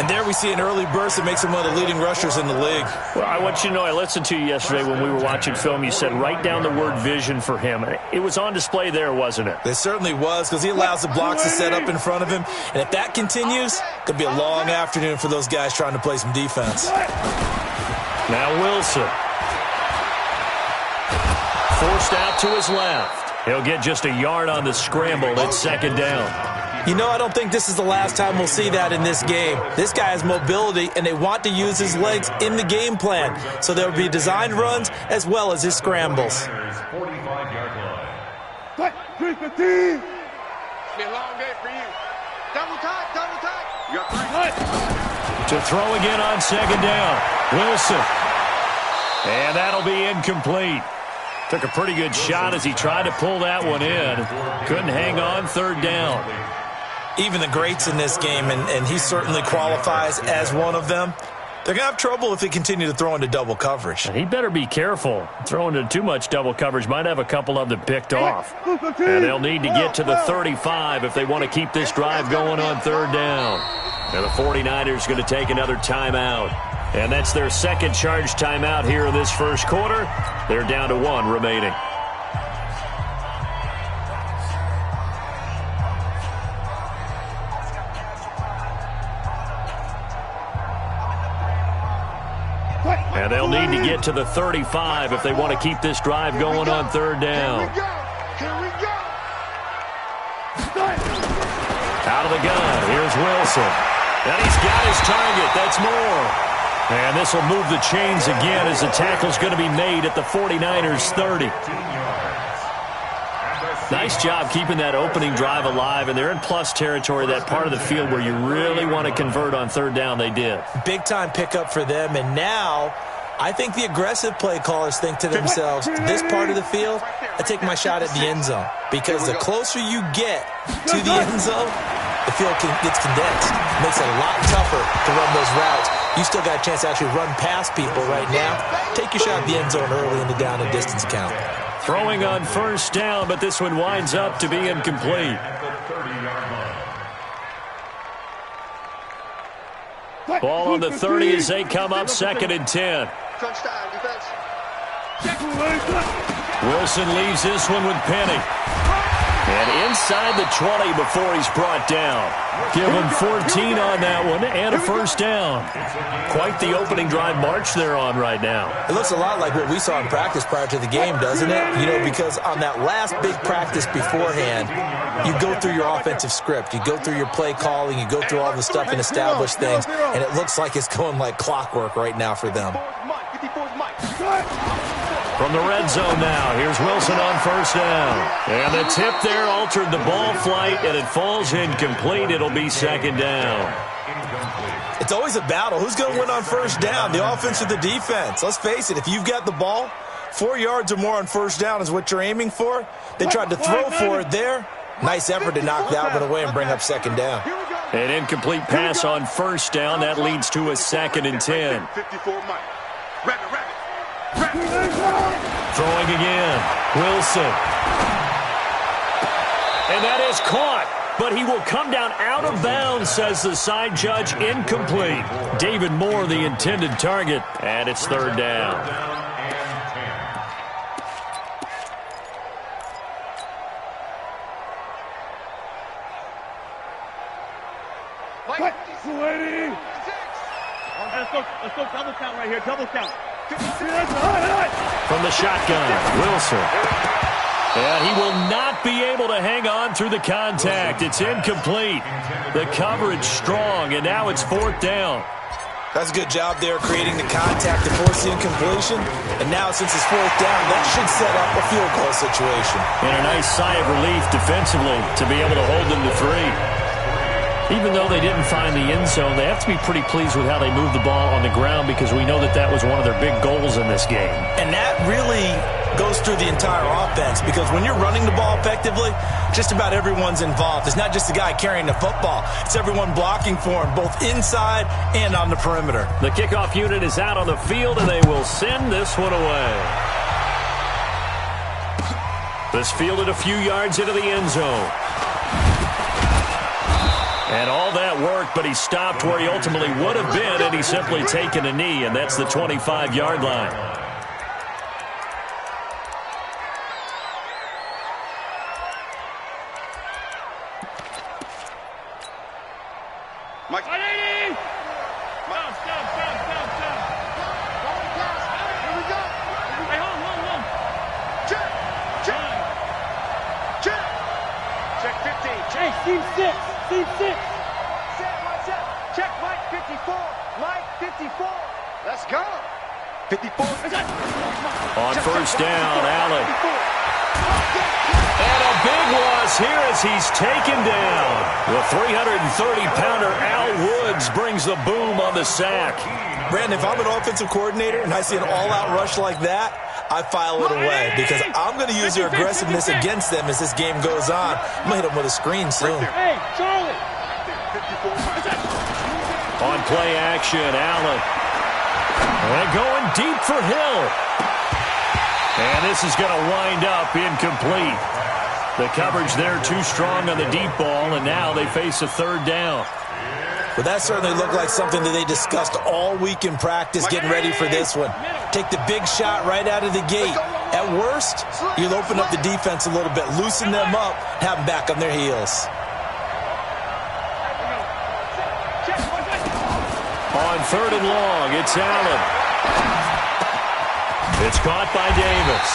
And there we see an early burst that makes him one of the leading rushers in the league. Well, I want you to know, I listened to you yesterday when we were watching film. You said write down the word vision for him. It was on display there, wasn't it? It certainly was, because he allows the blocks to set up in front of him. And if that continues, it's going to be a long afternoon for those guys trying to play some defense. Now Wilson. Forced out to his left. He'll get just a yard on the scramble. It's second down. You know, I don't think this is the last time we'll see that in this game. This guy has mobility, and they want to use his legs in the game plan. So there will be designed runs as well as his scrambles. 45-yard line. Be a long day for you. Double tight. You got 3. To throw again on second down. Wilson. And that'll be incomplete. Took a pretty good shot as he tried to pull that one in. Couldn't hang on, third down. Even the greats in this game, and he certainly qualifies as one of them, they're going to have trouble if they continue to throw into double coverage. He better be careful. Throwing into too much double coverage might have a couple of them picked off. And they'll need to get to the 35 if they want to keep this drive going on third down. And the 49ers going to take another timeout. And that's their second charge timeout here in this first quarter. They're down to 1 remaining. And they'll need to get to the 35 if they want to keep this drive going on third down. Out of the gun, here's Wilson. And he's got his target, that's more. And this will move the chains again as the tackle's going to be made at the 49ers 30. Nice job keeping that opening drive alive, and they're in plus territory, that part of the field where you really want to convert on third down. They did. Big-time pickup for them, and now I think the aggressive play callers think to themselves, this part of the field, I take my shot at the end zone, because the closer you get to the end zone, the field gets condensed. It makes it a lot tougher to run those routes. You still got a chance to actually run past people right now. Take your shot at the end zone early in the down and distance count. Throwing on first down, but this one winds up to be incomplete. Ball on the 30 as they come up, second and 10. Wilson leaves this one with Penny. And inside the 20 before he's brought down. Give him 14 on that one and a first down. Quite the opening drive march they're on right now. It looks a lot like what we saw in practice prior to the game, doesn't it? You know, because on that last big practice beforehand, you go through your offensive script. You go through your play calling. You go through all the stuff and establish things. And it looks like it's going like clockwork right now for them. From the red zone now, here's Wilson on first down. And the tip there altered the ball flight, and it falls incomplete. It'll be second down. It's always a battle. Who's going to win on first down, the offense or the defense? Let's face it, if you've got the ball, 4 yards or more on first down is what you're aiming for. They tried to throw for it there. Nice effort to knock that one away and bring up second down. An incomplete pass on first down. That leads to a 2nd and 10. Throwing again. Wilson. And that is caught. But he will come down out of bounds, says the side judge. Incomplete. David Moore, the intended target. And it's third down. Let's go double count right here. Double count. From the shotgun, Wilson. And he will not be able to hang on through the contact. It's incomplete. The coverage strong, and now it's fourth down. That's a good job there creating the contact to force the incompletion. And now since it's fourth down, that should set up a field goal situation. And a nice sigh of relief defensively to be able to hold them to 3. Even though they didn't find the end zone, they have to be pretty pleased with how they moved the ball on the ground because we know that that was one of their big goals in this game. And that really goes through the entire offense because when you're running the ball effectively, just about everyone's involved. It's not just the guy carrying the football. It's everyone blocking for him, both inside and on the perimeter. The kickoff unit is out on the field, and they will send this one away. This fielded a few yards into the end zone. And all that worked, but he stopped where he ultimately would have been, and he's simply taken a knee, and that's the 25-yard line. Mike. Stop. Here we go. Hey, hold. Check. Check 15. Hey, Steve 6. Check Mike 54. Mike 54. Let's go. 54. On first down, Allen. And a big loss here as he's taken down. The 330-pounder Al Woods brings the boom on the sack. Brandon, if I'm an offensive coordinator and I see an all-out rush like that, I file it away because I'm going to use their aggressiveness against them as this game goes on. I'm going to hit them with a screen soon. Hey, Charlie. On play action, Allen. And going deep for Hill. And this is going to wind up incomplete. The coverage there too strong on the deep ball, and now they face a third down. Well, that certainly looked like something that they discussed all week in practice getting ready for this one. Take the big shot right out of the gate. At worst, you'll open up the defense a little bit, loosen them up, have them back on their heels. On third and long, it's Allen. It's caught by Davis.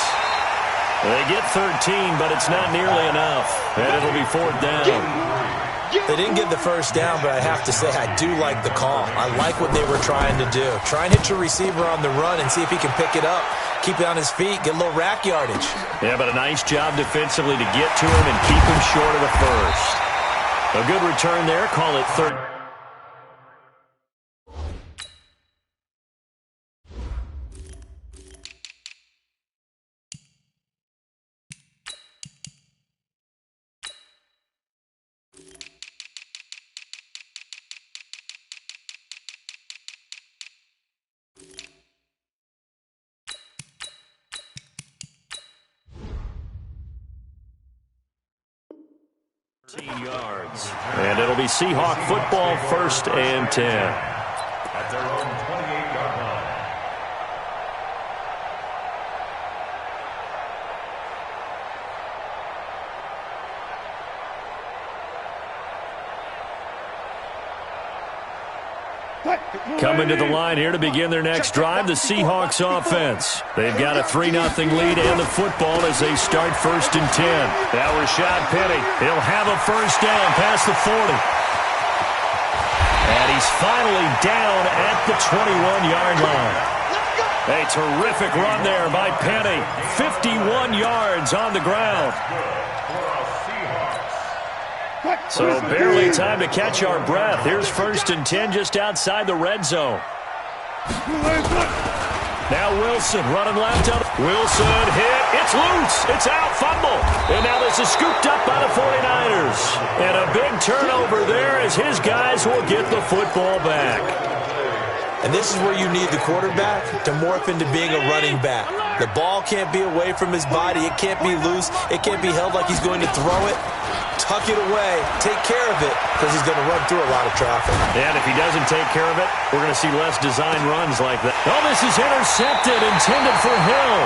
They get 13, but it's not nearly enough. And it'll be fourth down. They didn't get the first down, but I have to say I do like the call. I like what they were trying to do. Try and hit your receiver on the run and see if he can pick it up. Keep it on his feet, get a little rack yardage. Yeah, but a nice job defensively to get to him and keep him short of the first. A good return there. Call it third. Yards. And it'll be Seahawk football, 1st and 10. At their own 28-yard line. Coming to the line here to begin their next drive, the Seahawks offense. They've got a 3-0 lead and the football as they start 1st and 10. Now Rashad Penny, he'll have a first down past the 40. And he's finally down at the 21-yard line. A terrific run there by Penny. 51 yards on the ground. So barely time to catch our breath. Here's 1st and 10 just outside the red zone. Now Wilson running left up. Wilson hit. It's loose. It's out. Fumble. And now this is scooped up by the 49ers. And a big turnover there as his guys will get the football back. And this is where you need the quarterback to morph into being a running back. The ball can't be away from his body. It can't be loose. It can't be held like he's going to throw it. Tuck it away. Take care of it because he's going to run through a lot of traffic. And if he doesn't take care of it, we're going to see less design runs like that. Oh, this is intercepted, intended for Hill.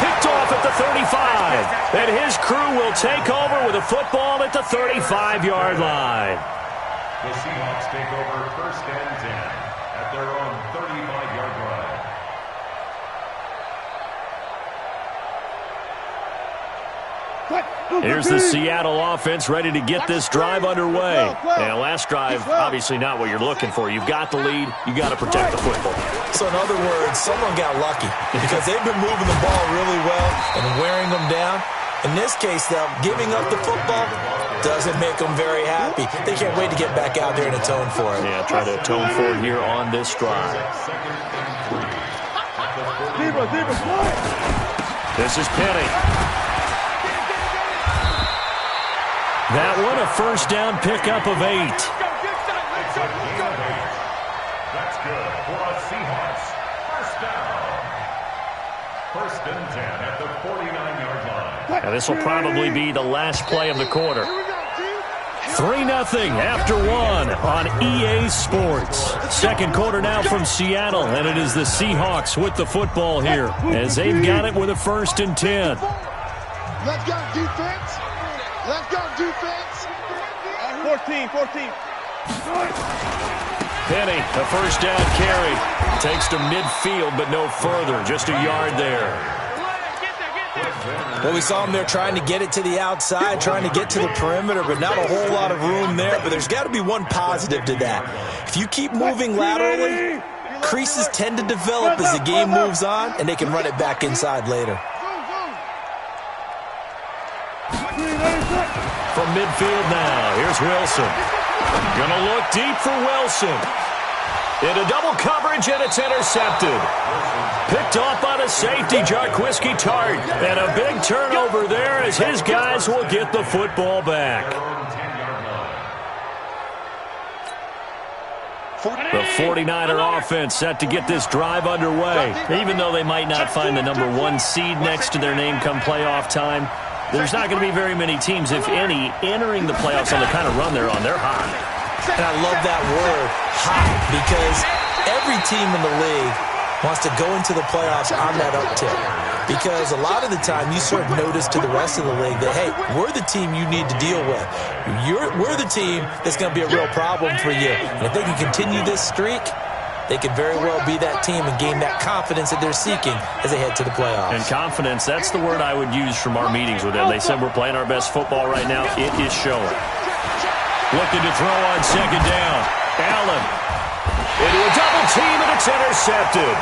Picked off at the 35. And his crew will take over with a football at the 35-yard line. The Seahawks take over 1st and 10 at their own 35-yard line. Here's the Seattle offense ready to get this drive underway. Now, last drive, obviously not what you're looking for. You've got the lead. You got to protect the football. So, in other words, someone got lucky because they've been moving the ball really well and wearing them down. In this case, though, giving up the football doesn't make them very happy. They can't wait to get back out there and atone for it. Yeah, try to atone for it here on this drive. This is Penny. That one a first down pickup of 8. That's good for the Seahawks. First down. 1st and 10 at the 49-yard line. Now this will probably be the last play of the quarter. 3-0 after 1 on EA Sports. Second quarter now from Seattle, and it is the Seahawks with the football here as they've got it with a 1st and 10. Let's go, defense. Let's go, defense. 14. Penny, a first down carry. Takes to midfield, but no further. Just a yard there. Well, we saw him there trying to get it to the outside, trying to get to the perimeter, but not a whole lot of room there. But there's got to be one positive to that. If you keep moving laterally, creases tend to develop as the game moves on, and they can run it back inside later. From midfield now, here's Wilson. Gonna look deep for Wilson. Into double coverage, and it's intercepted. Picked off by the safety, Jarquiski Tart. And a big turnover there as his guys will get the football back. The 49er offense set to get this drive underway. Even though they might not find the number 1 seed next to their name come playoff time, there's not going to be very many teams, if any, entering the playoffs on the kind of run they're on. They're hot. And I love that word, hot, because every team in the league wants to go into the playoffs on that uptick. Because a lot of the time you serve notice to the rest of the league that, hey, we're the team you need to deal with. We're the team that's going to be a real problem for you. And if they can continue this streak, they could very well be that team and gain that confidence that they're seeking as they head to the playoffs. And confidence, that's the word I would use from our meetings with them. They said we're playing our best football right now. It is showing. Looking to throw on second down. Allen into a double team, and it's intercepted.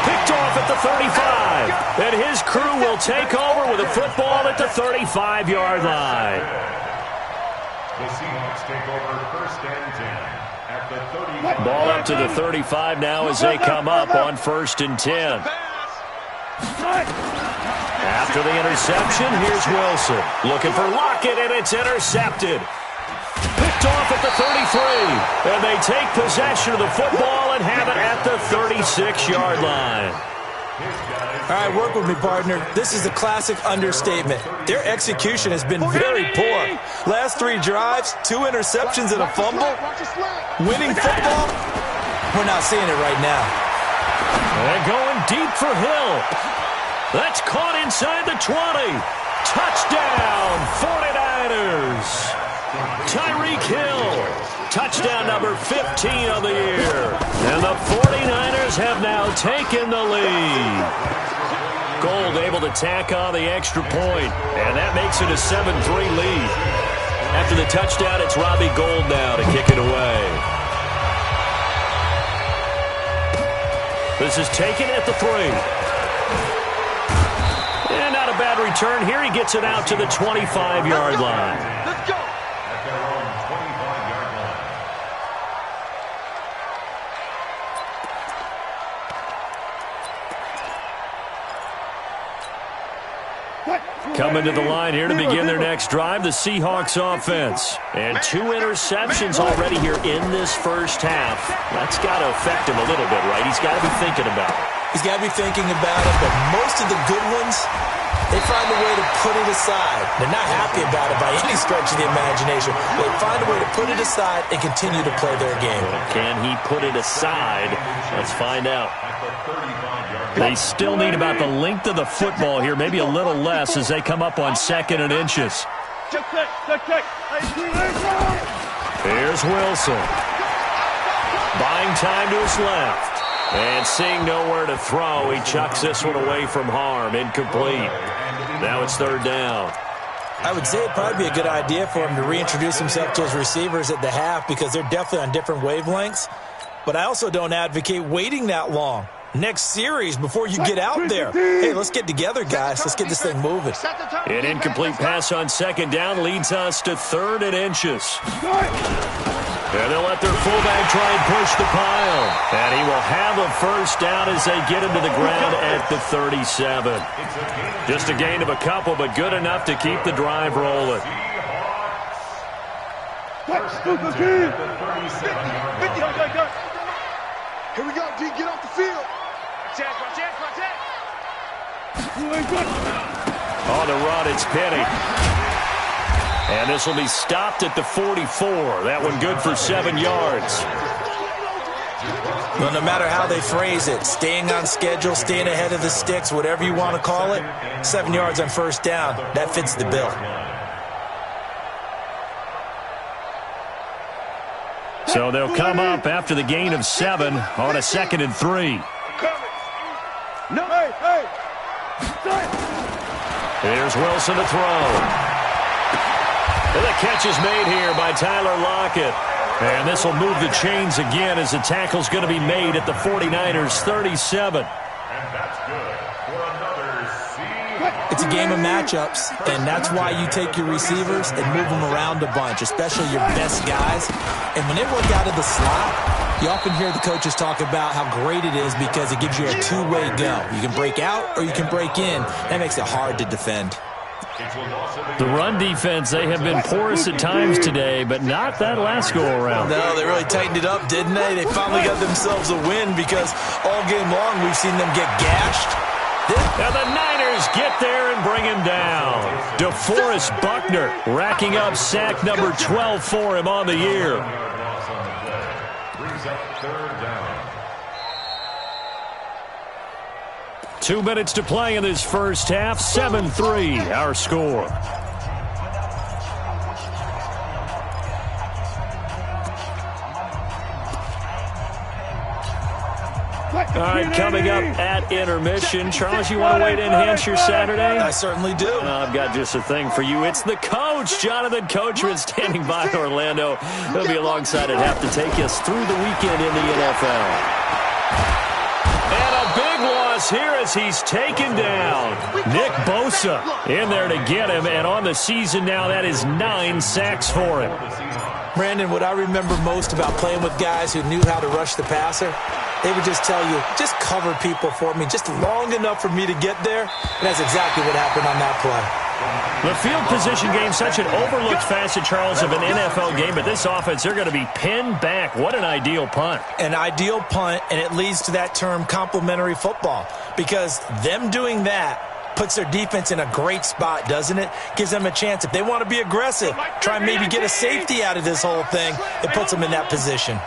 Picked off at the 35. And his crew will take over with a football at the 35-yard line. The Seahawks take over 1st and 10. At the 35. Ball up to the 35 now as they come up on 1st and 10. After the interception, here's Wilson. Looking for Lockett, and it's intercepted. Picked off at the 33. And they take possession of the football and have it at the 36-yard line. All right, work with me, partner. This is a classic understatement. Their execution has been very poor. Last 3 drives, 2 interceptions and a fumble. Winning football? We're not seeing it right now. And going deep for Hill. That's caught inside the 20. Touchdown, 49ers. Tyreek Hill. Touchdown number 15 of the year. And the 49ers have now taken the lead. Gold able to tack on the extra point, and that makes it a 7-3 lead. After the touchdown, it's Robbie Gould now to kick it away. This is taken at the 3. And not a bad return here. He gets it out to the 25-yard line. Let's go. At their own 25-yard line. Coming to the line here to begin their next drive, the Seahawks offense. And 2 interceptions already here in this first half. That's got to affect him a little bit, right? He's got to be thinking about it. He's got to be thinking about it, but most of the good ones, they find a way to put it aside. They're not happy about it by any stretch of the imagination. They find a way to put it aside and continue to play their game. Can he put it aside? Let's find out. They still need about the length of the football here, maybe a little less as they come up on 2nd and inches. Here's Wilson. Buying time to his left. And seeing nowhere to throw, he chucks this one away from harm. Incomplete. Now it's 3rd down. I would say it'd probably be a good idea for him to reintroduce himself to his receivers at the half because they're definitely on different wavelengths. But I also don't advocate waiting that long. Next series before you get out there. Hey, let's get together, guys. Let's get this thing moving. An incomplete pass on 2nd down leads us to 3rd and inches. And they'll let their fullback try and push the pile. And he will have a 1st down as they get him to the ground at the 37. Just a gain of a couple, but good enough to keep the drive rolling. Here we go, D. Get off the field. On the run, it's Penny. And this will be stopped at the 44. That one good for 7 yards. Well, no matter how they phrase it, staying on schedule, staying ahead of the sticks, whatever you want to call it, 7 yards on 1st down, that fits the bill. So they'll come up after the gain of 7 on a 2nd and 3. No, hey. Here's Wilson to throw. And the catch is made here by Tyler Lockett. And this will move the chains again as the tackle's going to be made at the 49ers' 37. And that's good for another Seahawks. It's a game of matchups, and that's why you take your receivers and move them around a bunch, especially your best guys. And when they work out of the slot, you often hear the coaches talk about how great it is because it gives you a two-way go. You can break out or you can break in. That makes it hard to defend. The run defense, they have been porous at times today, but not that last go-around. No, they really tightened it up, didn't they? They finally got themselves a win because all game long we've seen them get gashed. Now the Niners get there and bring him down. DeForest Buckner racking up sack number 12 for him on the year. Brings up 3rd down. 2 minutes to play in this first half. 7-3 our score. All right, coming up at intermission. Charles, you want to wait to enhance your Saturday? I certainly do. I've got just a thing for you. It's the coach, Jonathan Coachman, standing by Orlando. He'll be alongside at half to take us through the weekend in the NFL. And a big loss here as he's taken down. Nick Bosa in there to get him, and on the season now, that is 9 sacks for him. Brandon, what I remember most about playing with guys who knew how to rush the passer, they would just tell you, just cover people for me, just long enough for me to get there. And that's exactly what happened on that play. The field position game, such an overlooked facet, Charles, of an NFL game, but this offense, they're going to be pinned back. What an ideal punt. An ideal punt, and it leads to that term complementary football, because them doing that puts their defense in a great spot, doesn't it? Gives them a chance. If they want to be aggressive, try and maybe get a safety out of this whole thing, it puts them in that position.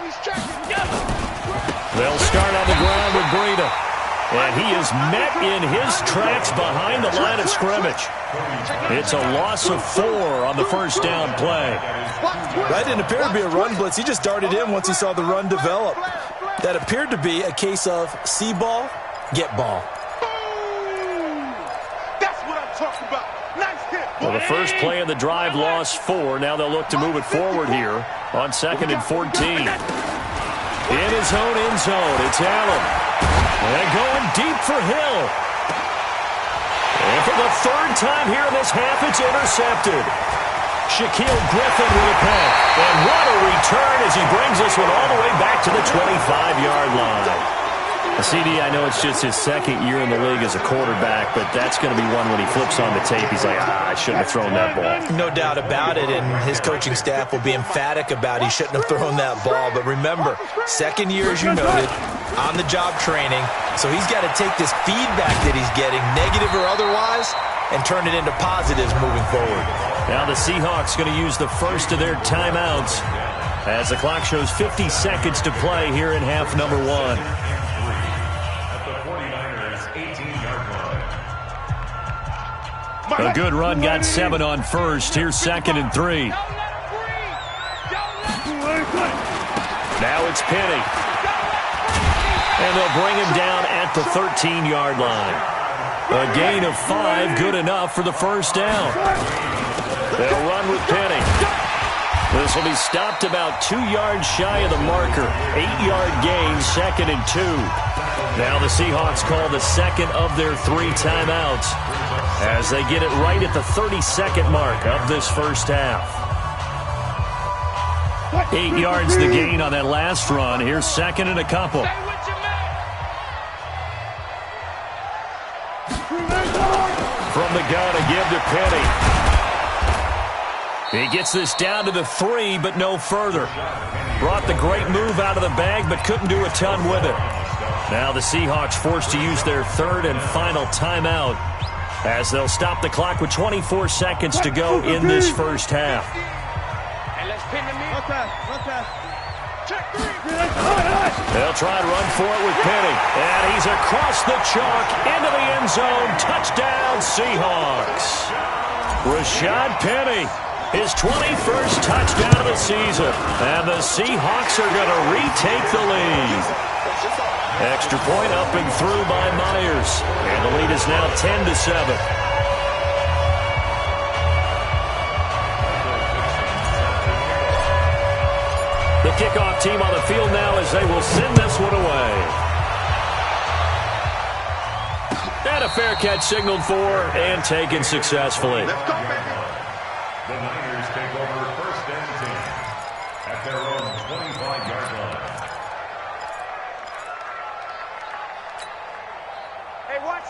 He's checking. They'll start on the ground with Breida. And he is met in his tracks behind the line of scrimmage. It's a loss of 4 on the first down play. That didn't appear to be a run blitz. He just darted in once he saw the run develop. That appeared to be a case of see ball, get ball. That's what I'm talking about. Nice hit. Well, the first play of the drive lost 4. Now they'll look to move it forward here on 2nd and 14. In his own end zone, it's Allen. And going deep for Hill. And for the 3rd time here in this half, it's intercepted. Shaquille Griffin with a pick. And what a return as he brings this one all the way back to the 25-yard line. CD, I know it's just his 2nd year in the league as a quarterback, but that's going to be one when he flips on the tape. He's like, I shouldn't have thrown that ball. No doubt about it, and his coaching staff will be emphatic about he shouldn't have thrown that ball. But remember, 2nd year, as you noted, on-the-job training, so he's got to take this feedback that he's getting, negative or otherwise, and turn it into positives moving forward. Now the Seahawks going to use the first of their timeouts as the clock shows 50 seconds to play here in half number 1. A good run got 7 on first. Here's 2nd and 3. Now it's Penny. And they'll bring him down at the 13-yard line. A gain of 5, good enough for the first down. They'll run with Penny. This will be stopped about 2 yards shy of the marker. 8-yard gain, 2nd and 2. Now the Seahawks call the 2nd of their 3 timeouts as they get it right at the 32nd mark of this first half. 8 yards the gain on that last run. Here's 2nd and a couple. From the gun, a give to Penny. He gets this down to the 3, but no further. Brought the great move out of the bag, but couldn't do a ton with it. Now the Seahawks forced to use their 3rd and final timeout as they'll stop the clock with 24 seconds to go in this first half. They'll try and run for it with Penny. And he's across the chalk into the end zone. Touchdown, Seahawks. Rashad Penny, his 21st touchdown of the season. And the Seahawks are going to retake the lead. Extra point up and through by Myers. And the lead is now 10-7. The kickoff team on the field now as they will send this one away. And a fair catch signaled for and taken successfully. The Niners take over 1st and 10 at their own 25-yard line.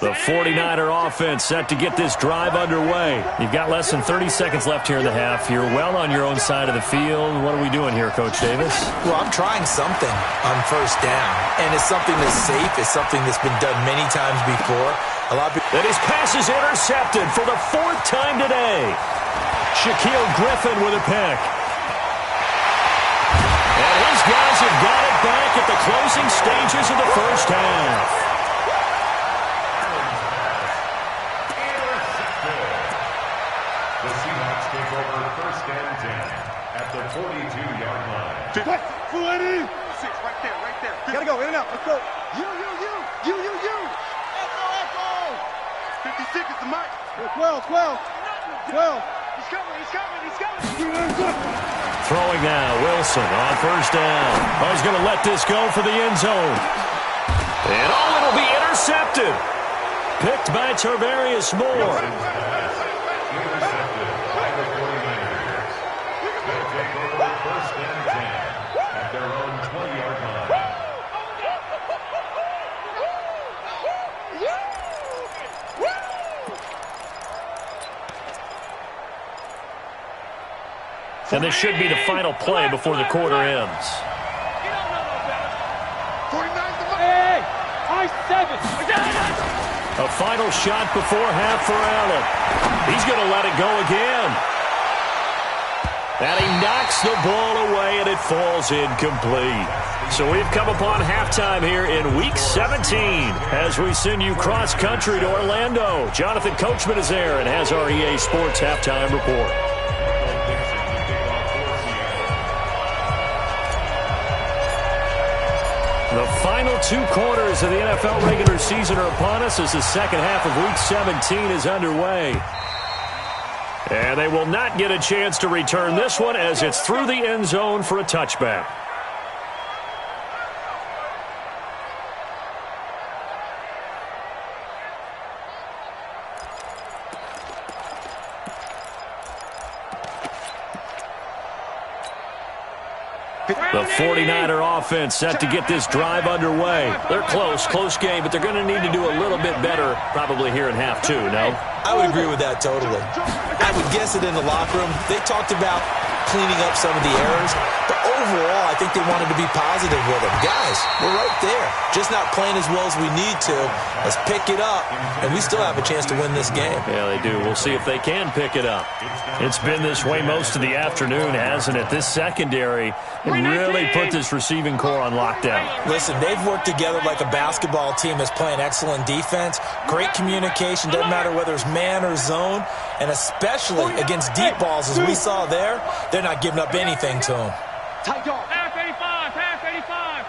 The 49er offense set to get this drive underway. You've got less than 30 seconds left here in the half. You're well on your own side of the field. What are we doing here, Coach Davis? Well, I'm trying something on first down, and it's something that's safe. It's something that's been done many times before. A lot of people. And his pass is intercepted for the 4th time today. Shaquille Griffin with a pick. And his guys have got it back at the closing stages of the first half. The Seahawks take over 1st and 10 at the 42-yard line. Right there. Gotta go, in and out. Let's go. You. Echo. 50 seconds to Mike. 12. He's coming. Throwing now, Wilson on first down. Oh, he's going to let this go for the end zone. And it'll be intercepted. Picked by Tarvarius Moore. Intercepted by the 49ers. They'll take over 1st and 10 at their own 20-yard line. And this should be the final play before the quarter ends. A final shot before half for Allen. He's going to let it go again. And he knocks the ball away, and it falls incomplete. So we've come upon halftime here in Week 17 as we send you cross-country to Orlando. Jonathan Coachman is there and has our EA Sports Halftime Report. The final 2 quarters of the NFL regular season are upon us as the second half of Week 17 is underway. And they will not get a chance to return this one as it's through the end zone for a touchback. The 49er offense set to get this drive underway. They're close game, but they're going to need to do a little bit better probably here in half 2, no? I would agree with that totally. I would guess it in the locker room. They talked about cleaning up some of the errors, but overall, I think they wanted to be positive with them. Guys, we're right there. Just not playing as well as we need to. Let's pick it up, and we still have a chance to win this game. Yeah, they do. We'll see if they can pick it up. It's been this way most of the afternoon, hasn't it? This secondary really put this receiving core on lockdown. Listen, they've worked together like a basketball team that's playing excellent defense, great communication, doesn't matter whether it's man or zone, and especially against deep balls, as we saw there, they're not giving up anything to them. Tight dog. Half 85, half 85.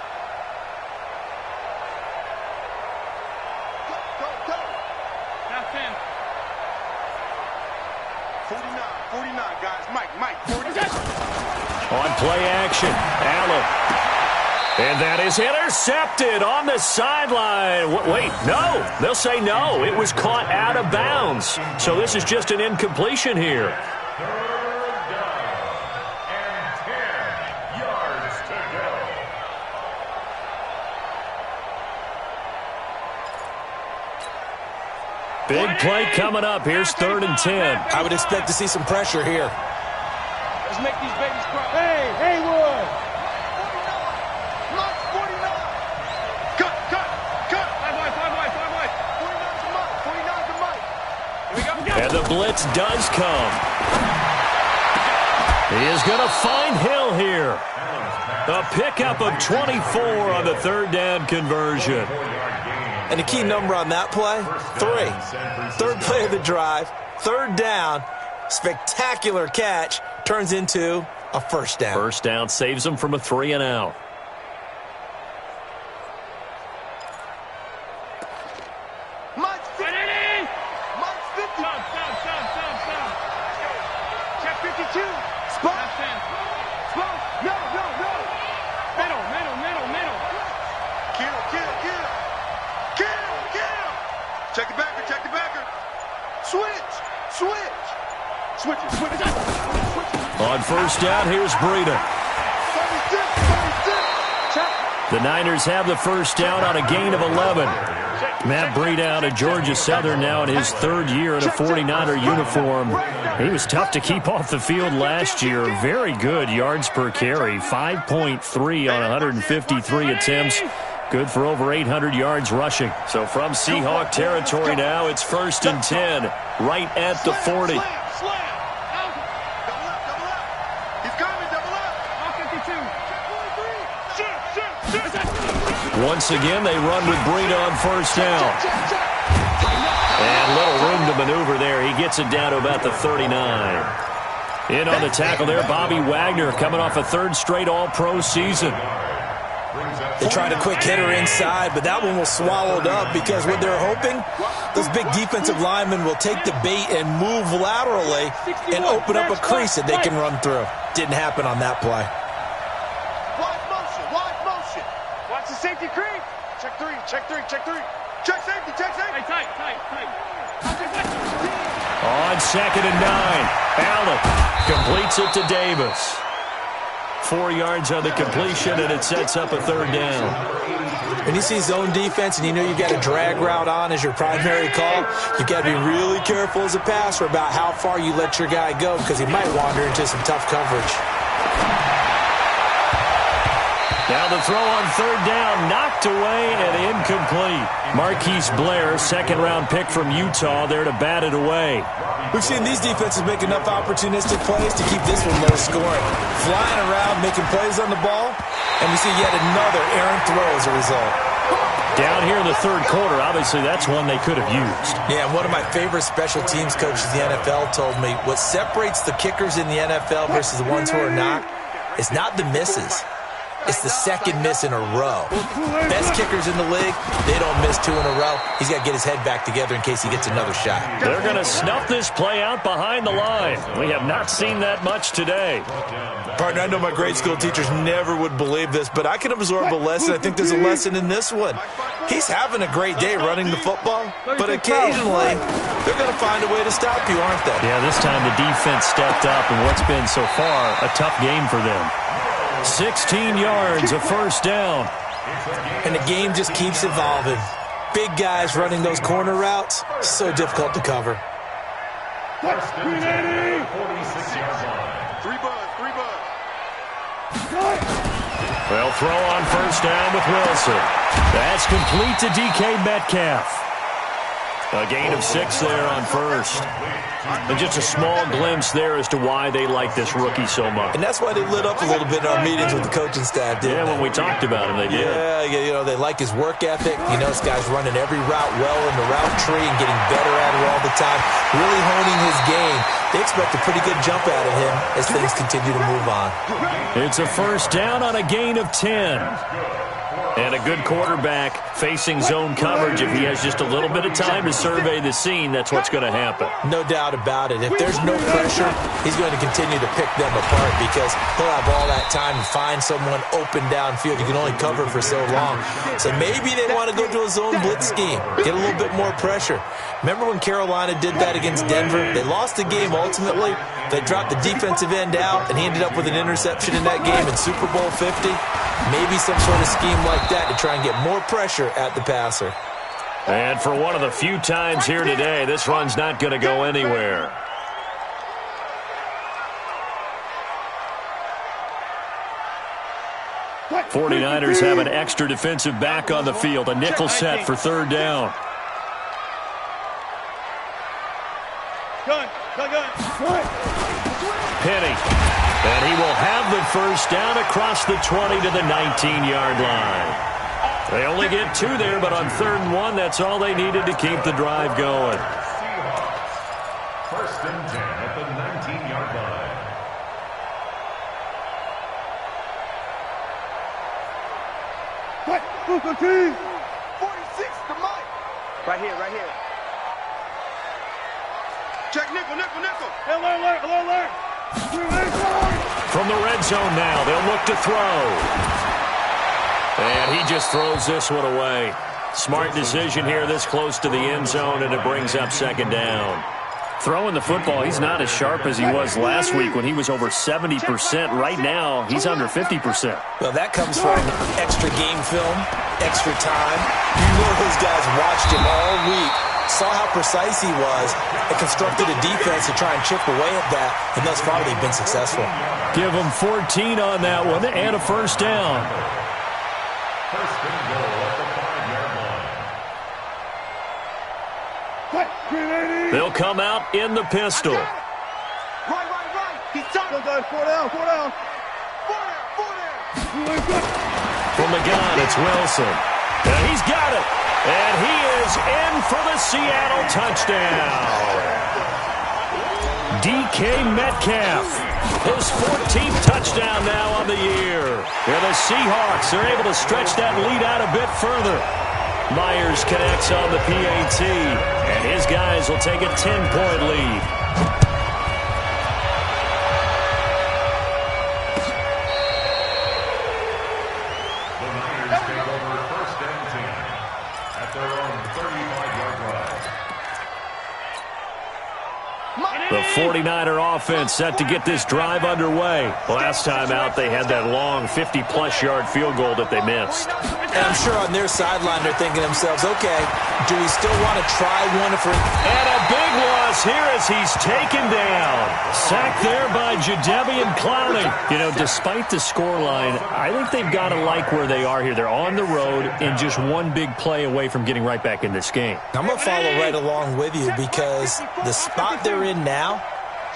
Go. Half 10. 49, guys. Mike, 49. On play action, Allen. And that is intercepted on the sideline. Wait, no. They'll say no. It was caught out of bounds. So this is just an incompletion here. Big play coming up. Here's 3rd and 10. I would expect to see some pressure here. Let's make these babies cry. Hey, Haywood. 49. Cut. 5 wide. 49 to Mike. Here we go. And the blitz does come. He is going to find Hill here. A pickup of 24 on the 3rd down conversion. And the key number on that play, 3. 3rd play of the drive, 3rd down, spectacular catch, turns into a 1st down. 1st down saves them from a 3 and out. Mike's 50. Mike's 50. Stop. Check 52. Spot. No. Middle. Kill. Check the backer. Switch. On 1st down, here's Breida. The Niners have the 1st down on a gain of 11. Matt Breida out of Georgia Southern now in his 3rd year in a 49er uniform. He was tough to keep off the field last year. Very good yards per carry, 5.3 on 153 attempts. Good for over 800 yards rushing. So from Seahawk territory now, it's 1st and 10, right at the 40. Once again, they run with Breida on 1st down. And little room to maneuver there. He gets it down to about the 39. In on the tackle there, Bobby Wagner coming off a 3rd straight All-Pro season. They tried a quick hitter inside, but that one was swallowed up because what they're hoping, those big defensive linemen will take the bait and move laterally and open up a crease that they can run through. Didn't happen on that play. Wide motion. Watch the safety creep. Check three. Check safety. Hey, tight. On 2nd and 9, Allen completes it to Davis. 4 yards on the completion, and it sets up a 3rd down. When you see zone defense and you know you've got a drag route on as your primary call, you've got to be really careful as a passer about how far you let your guy go because he might wander into some tough coverage. Now the throw on third down, knocked away and incomplete. Marquise Blair, second-round pick from Utah, there to bat it away. We've seen these defenses make enough opportunistic plays to keep this one low scoring. Flying around, making plays on the ball, and we see yet another errant throw as a result. Down here in the third quarter, obviously that's one they could have used. Yeah, one of my favorite special teams coaches in the NFL told me what separates the kickers in the NFL versus the ones who are not is not the misses. It's the second miss in a row. Best kickers in the league, they don't miss two in a row. He's got to get his head back together in case he gets another shot. They're going to snuff this play out behind the line. We have not seen that much today. Partner, I know my grade school teachers never would believe this, but I can absorb a lesson. I think there's a lesson in this one. He's having a great day running the football, but occasionally they're going to find a way to stop you, aren't they? Yeah, this time the defense stepped up in what's been so far a tough game for them. 16 yards, a first down. And the game just keeps evolving. Big guys running those corner routes, so difficult to cover. 46-yard line. Three buds. Well, throw on first down with Wilson. That's complete to DK Metcalf. A gain of 6 there on first. And just a small glimpse there as to why they like this rookie so much. And that's why they lit up a little bit in our meetings with the coaching staff, didn't they? When we talked about him, they did. Yeah, you know, they like his work ethic. You know, this guy's running every route well in the route tree and getting better at it all the time, really honing his game. They expect a pretty good jump out of him as things continue to move on. It's a first down on a gain of 10. And a good quarterback facing zone coverage. If he has just a little bit of time to survey the scene, that's what's going to happen. No doubt about it. If there's no pressure, he's going to continue to pick them apart because he'll have all that time to find someone open downfield. You can only cover for so long. So maybe they want to go to a zone blitz scheme, get a little bit more pressure. Remember when Carolina did that against Denver? They lost the game ultimately. They dropped the defensive end out, and he ended up with an interception in that game in Super Bowl 50. Maybe some sort of scheme like that to try and get more pressure at the passer. And for one of the few times here today, this run's not going to go anywhere. '49ers have an extra defensive back on the field. A nickel set for third down. Penny. And he will have the first down across the 20 to the 19-yard line. They only get 2 there, but on 3rd and 1, that's all they needed to keep the drive going. First and 10 at the 19-yard line. What? 46 to Mike. Right here. Check nickel. Alert. From the red zone now, they'll look to throw. And he just throws this one away. Smart decision here this close to the end zone, and it brings up second down. Throwing the football, he's not as sharp as he was last week when he was over 70%. Right now, he's under 50%. Well, that comes from extra game film, extra time. You know those guys watched him all week, saw how precise he was, and constructed a defense to try and chip away at that, and thus far they've been successful. Give him 14 on that one and a first down. First and goal at the 5-yard line. They'll come out in the pistol. Right. He's done. Four down. From the gun, it's Wilson. And he's got it. And he is in for the Seattle touchdown. DK Metcalf, his 14th touchdown now on the year. Yeah, the Seahawks are able to stretch that lead out a bit further. Myers connects on the PAT, and his guys will take a 10-point lead. The Niners take over first and 10 at their own 35-yard line. The 49er offense set to get this drive underway. Last time out, they had that long 50-plus yard field goal that they missed. And I'm sure on their sideline they're thinking to themselves, okay, do we still want to try one for... And a big loss here as he's taken down. Sacked there by Jadeveon Clowney. You know, despite the scoreline, I think they've got to like where they are here. They're on the road and just one big play away from getting right back in this game. I'm going to follow right along with you because the spot they're in now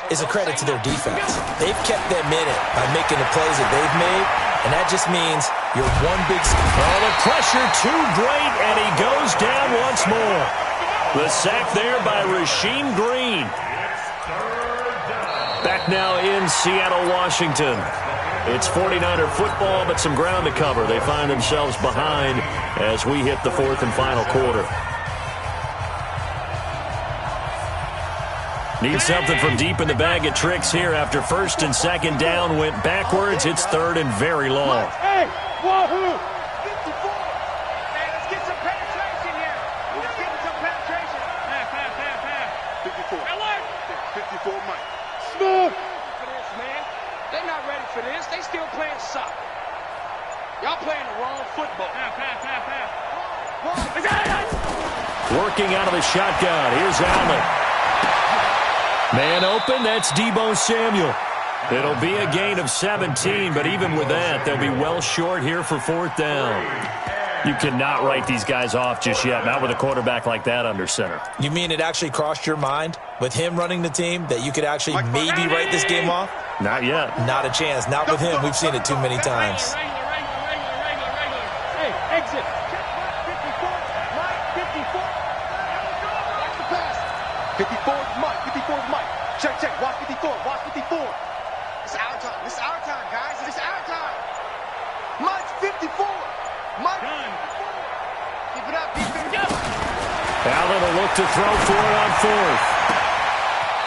is a credit to their defense. They've kept them in it by making the plays that they've made, and that just means you're one big... Oh, the pressure too great, and he goes down once more. The sack there by Rasheem Green. Back now in Seattle, Washington. It's 49er football, but some ground to cover. They find themselves behind as we hit the fourth and final quarter. Need something from deep in the bag of tricks here after first and second down went backwards. It's third and very long. Hey, wahoo! 54. Hey, let's get some penetration here. Let's get some penetration. Pass. 54. Alert! 54, Mike. Smooth. For this, man. They're not ready for this. They still playing soccer. Y'all playing the wrong football. Pass. Working out of the shotgun. Here's Allen. Man open, that's Deebo Samuel. It'll be a gain of 17, but even with that, they'll be well short here for fourth down. You cannot write these guys off just yet, not with a quarterback like that under center. You mean it actually crossed your mind with him running the team that you could actually maybe write this game off? Not yet. Not a chance. Not with him. We've seen it too many times. Hey, exit. 54. Mike, 54. Watch the pass. 54 is Mike. 54 is Mike. Check. Watch 54. Watch 54. It's our time. It's our time, guys. It's our time. Mike's 54. Mike. Keep it up. Allen will look to throw for it on fourth.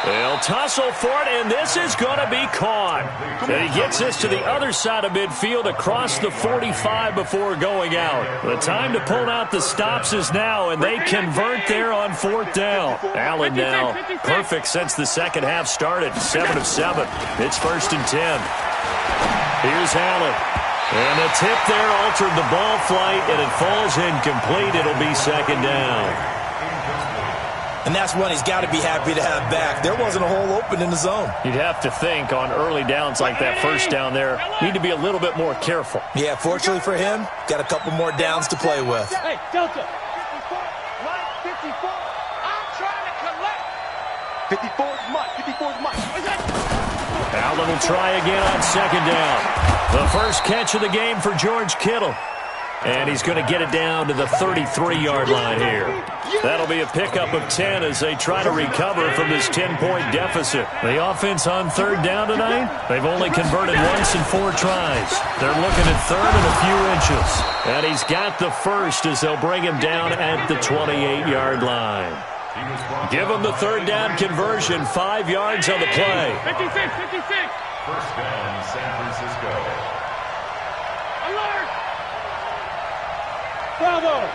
They'll tussle for it, and this is going to be caught. And he gets this to the other side of midfield across the 45 before going out. The time to pull out the stops is now, and they convert there on fourth down. Allen now perfect since the second half started. 7 of 7. It's first and 10. Here's Allen. And the tip there altered the ball flight, and it falls incomplete. It'll be second down. And that's one he's got to be happy to have back. There wasn't a hole open in the zone. You'd have to think on early downs like that first down there, need to be a little bit more careful. Yeah, fortunately for him, got a couple more downs to play with. Hey, Delta. 54. Mike, 54. I'm trying to collect. 54 is Mike. 54 is Mike. Allen will try again on second down. The first catch of the game for George Kittle. And he's going to get it down to the 33-yard line here. That'll be a pickup of 10 as they try to recover from this 10-point deficit. The offense on third down tonight, they've only converted once in 4 tries. They're looking at third and a few inches. And he's got the first as they'll bring him down at the 28-yard line. Give him the third down conversion, 5 yards on the play. 56. First down, San Francisco. Alert! Bravo!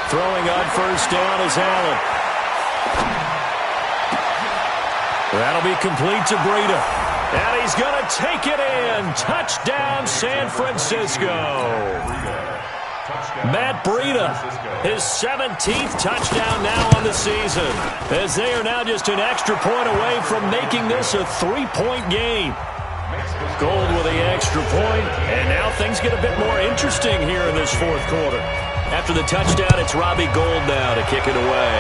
Throwing on first down is Allen. That'll be complete to Breida. And he's going to take it in. Touchdown, San Francisco. Matt Breida, his 17th touchdown now on the season, as they are now just an extra point away from making this a 3-point game. Gold with the extra point, and now things get a bit more interesting here in this fourth quarter. After the touchdown, it's Robbie Gould now to kick it away.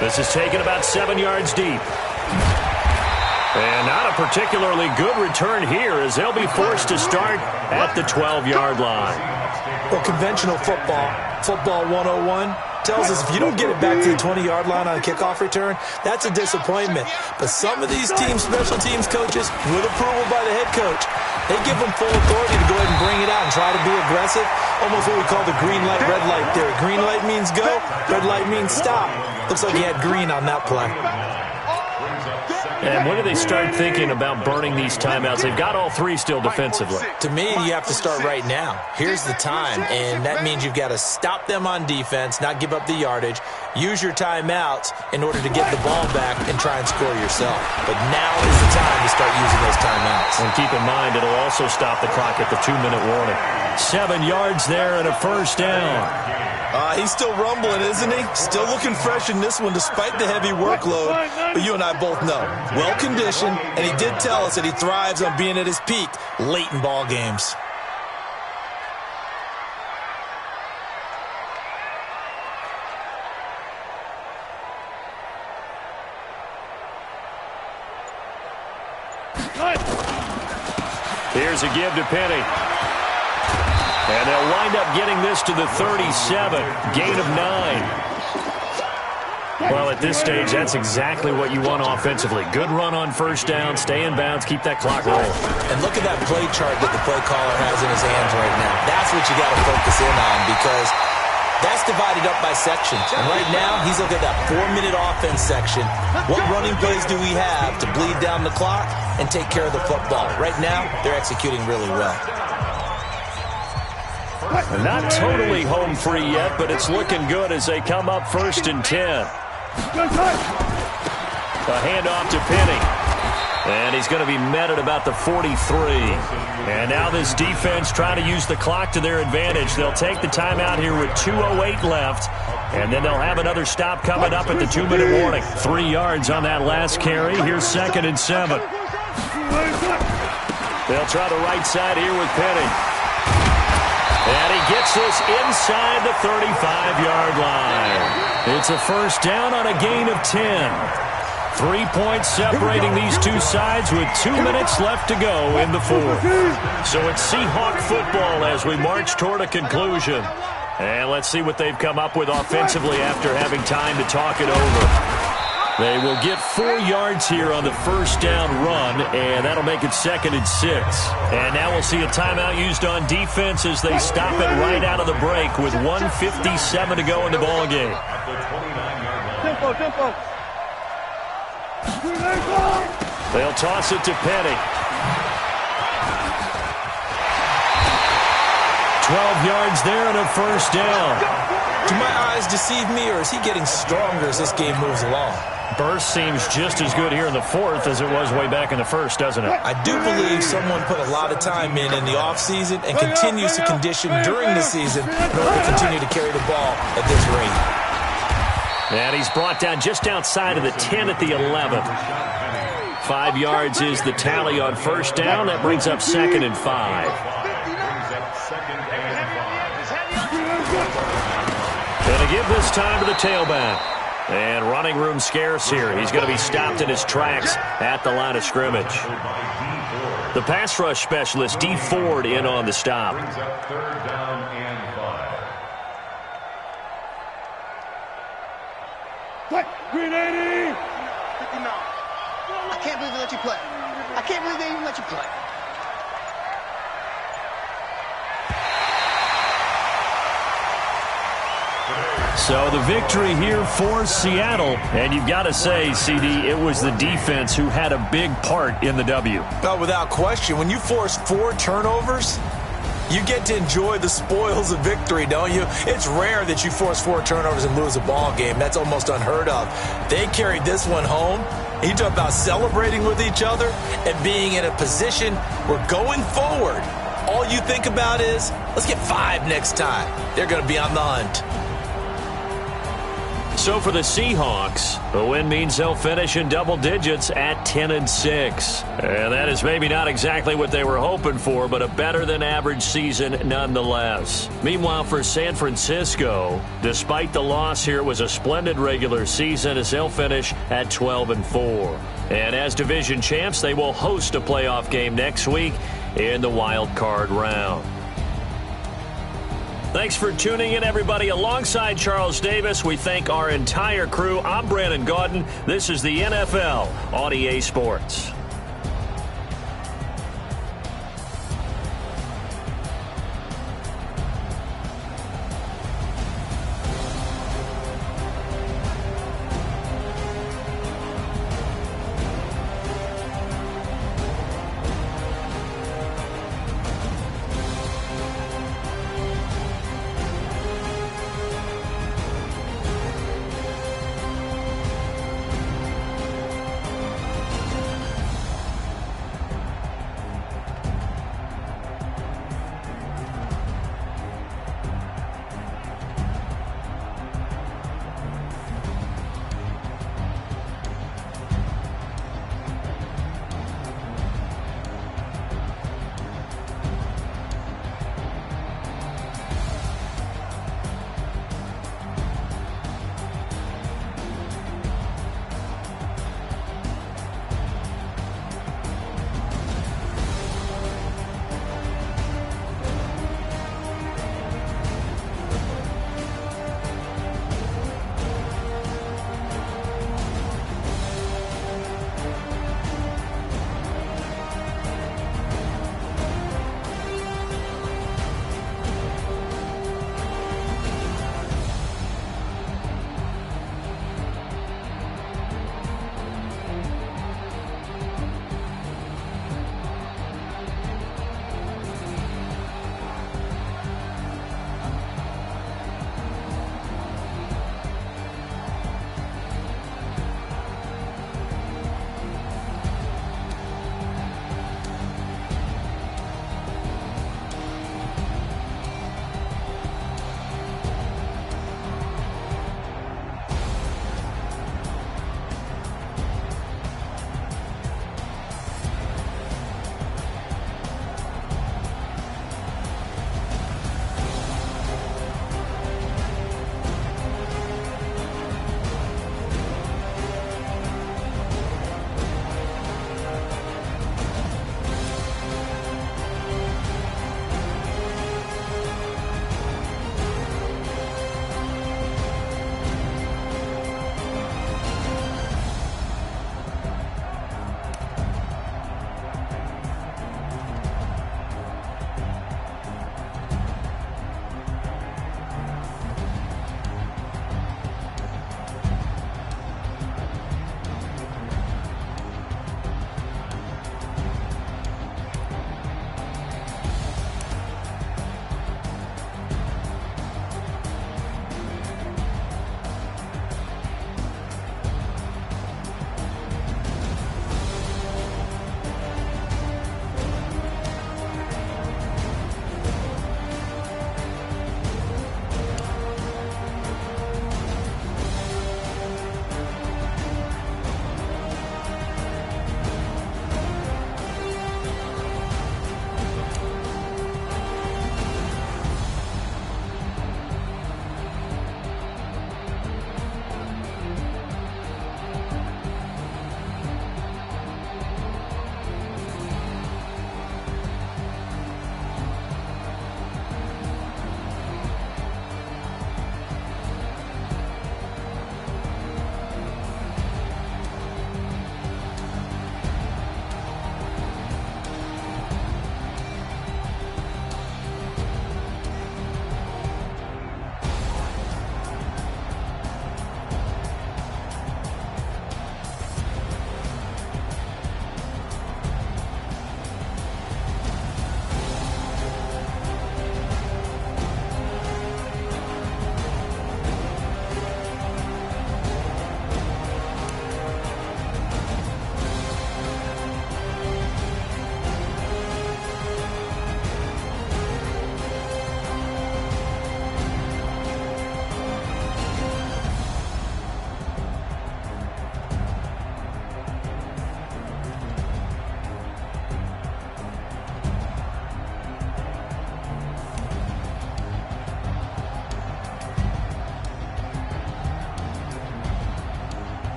This is taken about 7 yards deep. And not a particularly good return here as they'll be forced to start at the 12-yard line. Well, conventional football 101, tells us if you don't get it back to the 20-yard line on a kickoff return, that's a disappointment. But some of these teams, special teams coaches, with approval by the head coach, they give them full authority to go ahead and bring it out and try to be aggressive. Almost what we call the green light, red light theory. Green light means go, red light means stop. Looks like he had green on that play. And when do they start thinking about burning these timeouts? They've got all three still defensively. To me, you have to start right now. Here's the time, and that means you've got to stop them on defense, not give up the yardage, use your timeouts in order to get the ball back and try and score yourself. But now is the time to start using those timeouts. And keep in mind, it'll also stop the clock at the 2-minute warning. 7 yards there and a first down. He's still rumbling, isn't he? Still looking fresh in this one despite the heavy workload. But you and I both know, well-conditioned, and he did tell us that he thrives on being at his peak late in ball games. Here's a give to Penny. And they'll wind up getting this to the 37. Gain of 9. Well, at this stage, that's exactly what you want offensively. Good run on first down, stay in bounds, keep that clock rolling. And look at that play chart that the play caller has in his hands right now. That's what you got to focus in on because that's divided up by sections. And right now, he's looking at that 4-minute offense section. What running plays do we have to bleed down the clock and take care of the football? Right now, they're executing really well. Not totally home free yet, but it's looking good as they come up 1st and 10. A handoff to Penny. And he's going to be met at about the 43. And now this defense trying to use the clock to their advantage. They'll take the timeout here with 2:08 left. And then they'll have another stop coming up at the 2-minute warning. 3 yards on that last carry. Here's 2nd and 7. They'll try the right side here with Penny. And he gets this inside the 35-yard line. It's a first down on a gain of 10. 3 points separating these two sides with 2 minutes left to go in the fourth. So it's Seahawk football as we march toward a conclusion. And let's see what they've come up with offensively after having time to talk it over. They will get 4 yards here on the first down run, and that'll make it 2nd and 6. And now we'll see a timeout used on defense as they stop it right out of the break with 1:57 to go in the ballgame. Tempo. They'll toss it to Penny. 12 yards there and a first down. Do my eyes deceive me, or is he getting stronger as this game moves along? Burst seems just as good here in the fourth as it was way back in the first, doesn't it? I do believe someone put a lot of time in the offseason and continues to condition during the season in order to continue to carry the ball at this rate. And he's brought down just outside of the 10 at the 11. 5 yards is the tally on first down. That brings up 2nd and 5. Going to give this time to the tailback. And running room scarce here. He's going to be stopped in his tracks at the line of scrimmage. The pass rush specialist, D. Ford, in on the stop. Brings up 3rd down and 5. Green 80! 59. I can't believe they let you play. I can't believe they even let you play. So the victory here for Seattle. And you've got to say, CD, it was the defense who had a big part in the W. No, without question. When you force 4 turnovers, you get to enjoy the spoils of victory, don't you? It's rare that you force 4 turnovers and lose a ball game. That's almost unheard of. They carried this one home. You talk about celebrating with each other and being in a position where going forward, all you think about is, let's get 5 next time. They're going to be on the hunt. So for the Seahawks, the win means they'll finish in double digits at 10 and 6. And that is maybe not exactly what they were hoping for, but a better than average season nonetheless. Meanwhile, for San Francisco, despite the loss here, it was a splendid regular season as they'll finish at 12 and 4. And as division champs, they will host a playoff game next week in the wild card round. Thanks for tuning in, everybody. Alongside Charles Davis, we thank our entire crew. I'm Brandon Gaudin. This is the NFL on EA Sports.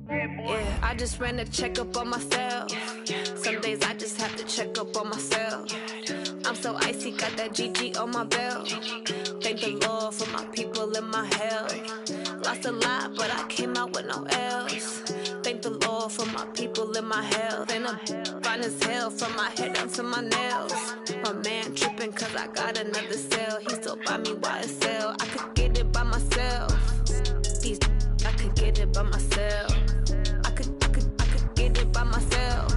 Yeah, I just ran a checkup on myself. Some days I just have to check up on myself. I'm so icy, got that GG on my belt. Thank the Lord for my people in my health. Lost a lot, but I came out with no L's. Thank the Lord for my people in my health. And I'm fine as hell from my head down to my nails. My man tripping cause I got another cell. He still buy me YSL. I could get it by myself. These I could get it by myself. I could get it by myself.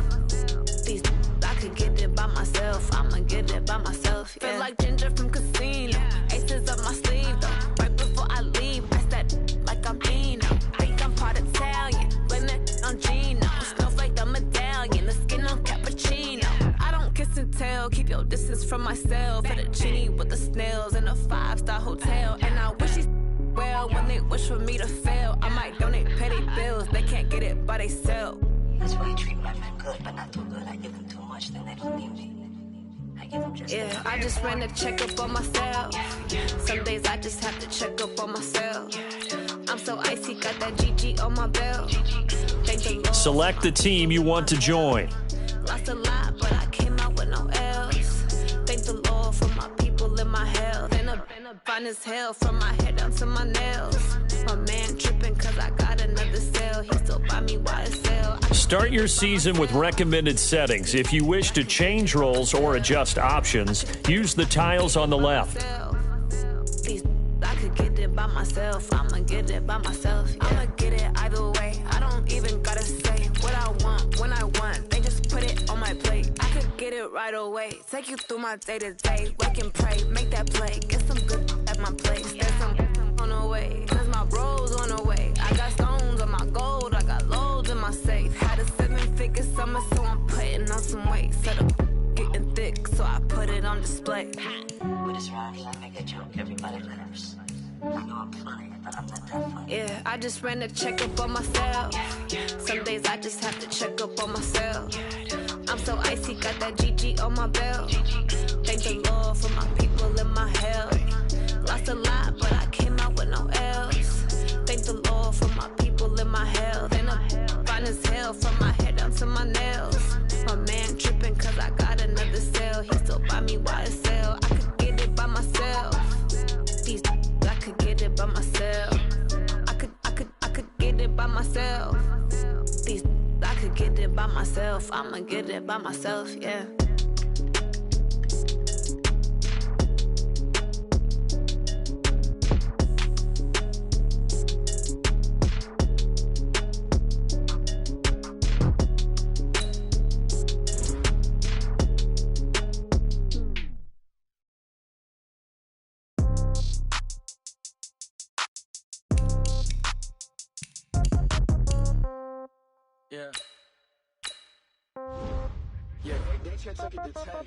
These I could get it by myself. I'ma get it by myself. Yeah. Feel like Ginger from Casino. Aces up my sleeve though. Right before I leave, I that like I'm Dino. Think I'm part Italian. Blame it on Gino. Smells like the medallion. The skin on cappuccino. I don't kiss and tell. Keep your distance from myself. Fettuccine with the snails in a 5-star hotel. And I wish he's well when they wish for me to fail. I might donate petty bills. They can't get it by themselves. That's why I treat my men good, but not too good. I give them too much, then they don't need me. I give them just yeah, I just ran a checkup on myself. Some days I just have to check up on myself. I'm so icy, got that GG on my belt. Thank the Lord. Select the team you want to join. Lost a lot, but I came out with no L's. Thank the Lord for my people in my health. And I'm fine as hell from my head down to my nails. My man tripping cause I got another cell. He still buy me YSL. Start your season with recommended settings. If you wish to change roles or adjust options, use the tiles on the left. I could get it by myself. I'ma get it by myself. Yeah. I'ma get it either way. I don't even gotta say what I want when I want. They just put it on my plate. I could get it right away. Take you through my day to day. Wake and pray, make that play. Get some good at my place. There's some on the way. Cause my bro's on the way. I got stones on my gold. I got loads in my safe. Had a 7-figure summer, so I'm putting on some weight. Set up getting thick, so I put it on display. With this round, I make a joke, everybody laughs. I know I'm funny, but I'm not that funny. Yeah, I just ran a checkup on myself. Some days I just have to check up on myself. I'm so icy, got that GG on my belt. Thank the Lord for my people in my health. Lost a lot, but I came out with no L's. Thank the Lord for my people in my health. And I'm fine as hell from my head down to my nails. My man tripping cause I got another cell. He still buy me YSL. I could get it by myself. These I could get it by myself. I could get it by myself. These I could get it by myself. I'ma get it by myself, yeah. Yeah. Yeah.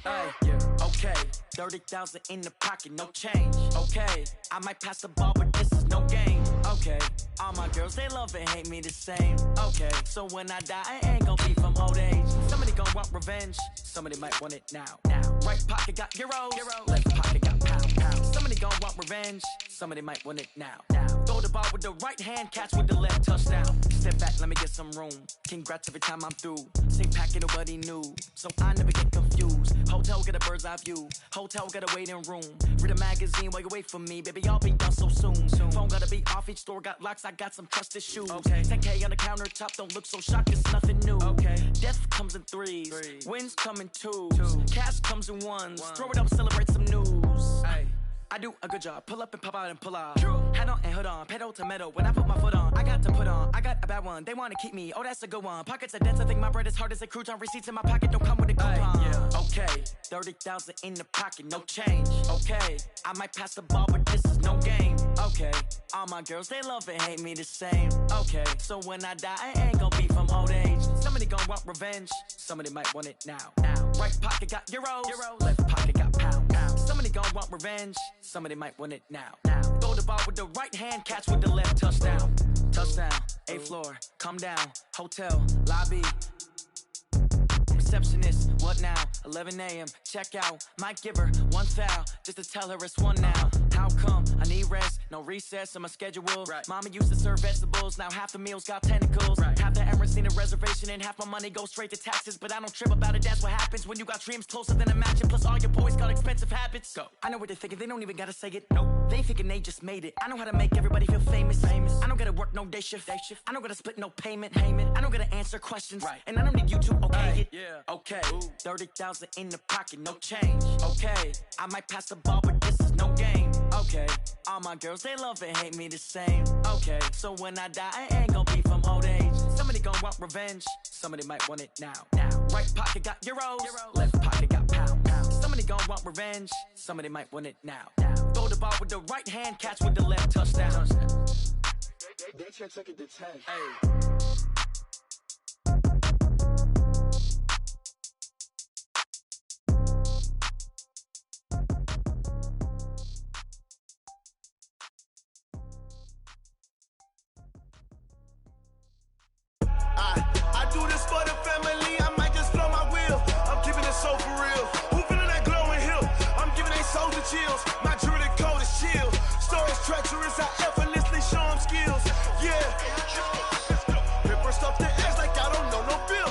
Hey, yeah. Okay. 30,000 in the pocket, no change. Okay. I might pass the ball, but this is no game. Okay. All my girls, they love and hate me the same. Okay. So when I die, I ain't gon' be from old age. Somebody gon' want revenge. Somebody might want it now. Right pocket got euros. Left pocket got pound. Somebody gon' want revenge. Somebody might want it now. Throw the ball with the right hand, catch with the left, touchdown. Step back, let me get some room. Congrats every time I'm through. Same packet, nobody knew, so I never get confused. Hotel get a bird's eye view. Hotel got a waiting room. Read a magazine while you wait for me, baby. I'll be done so soon. Phone gotta be off. Each store got locks. I got some trusted shoes. Okay. 10K on the countertop. Don't look so shocked. It's nothing new. Okay. Death comes in threes. Wins come in twos. Cash comes in ones. Throw it up, celebrate some news. Ay. I do a good job. Pull up and pop out and pull out. Head on and hood on. Pedal to metal. When I put my foot on, I got to put on. I got a bad one. They want to keep me. Oh, that's a good one. Pockets are dense. I think my bread is hard as a crouton. Receipts in my pocket don't come with a coupon. Yeah. Okay. 30,000 in the pocket. No change. Okay. I might pass the ball, but this is no game. Okay. All my girls, they love and hate me the same. Okay. So when I die, I ain't gonna be from old age. Somebody gonna want revenge. Somebody might want it now. Right pocket got euros. Left pocket got pound. Somebody gonna want revenge. Somebody might want it now. Throw the ball with the right hand, catch with the left, touchdown. Touchdown, 8th floor, come down, hotel, lobby. receptionist. What now? 11 a.m. Check out. Might give her one foul just to tell her it's one now. How come? I need rest. No recess in my schedule. Right. Mama used to serve vegetables. Now half the meals got tentacles. Right. Half the Emirates need a reservation and half my money goes straight to taxes. But I don't trip about it. That's what happens when you got dreams closer than a mansion. Plus all your boys got expensive habits. Go. I know what they're thinking. They don't even gotta say it. Nope. They thinking they just made it. I know how to make everybody feel famous. I don't gotta work no day shift. I don't gotta split no payment. I don't gotta answer questions. Right. And I don't need you to okay it. Yeah. Okay. 30,000 in the pocket, no change. Okay. I might pass the ball, but this is no game. Okay. All my girls, they love and hate me the same. Okay. So when I die, I ain't gonna be from old age. Somebody gon' want revenge. Somebody might want it now. Right pocket got euros. Left pocket got pound. Somebody gon' want revenge. Somebody might want it now. Throw the ball with the right hand, catch with the left, touchdown. They can't take it to 10. Hey. I do this for the family, I might just blow my wheel. I'm keeping it so for real. Who feeling that glowing hill? I'm giving they souls the chills. My jewelry code is chill. Stories treacherous, I effortlessly show them skills. Yeah. Paper stuff the edge like I don't know no bill.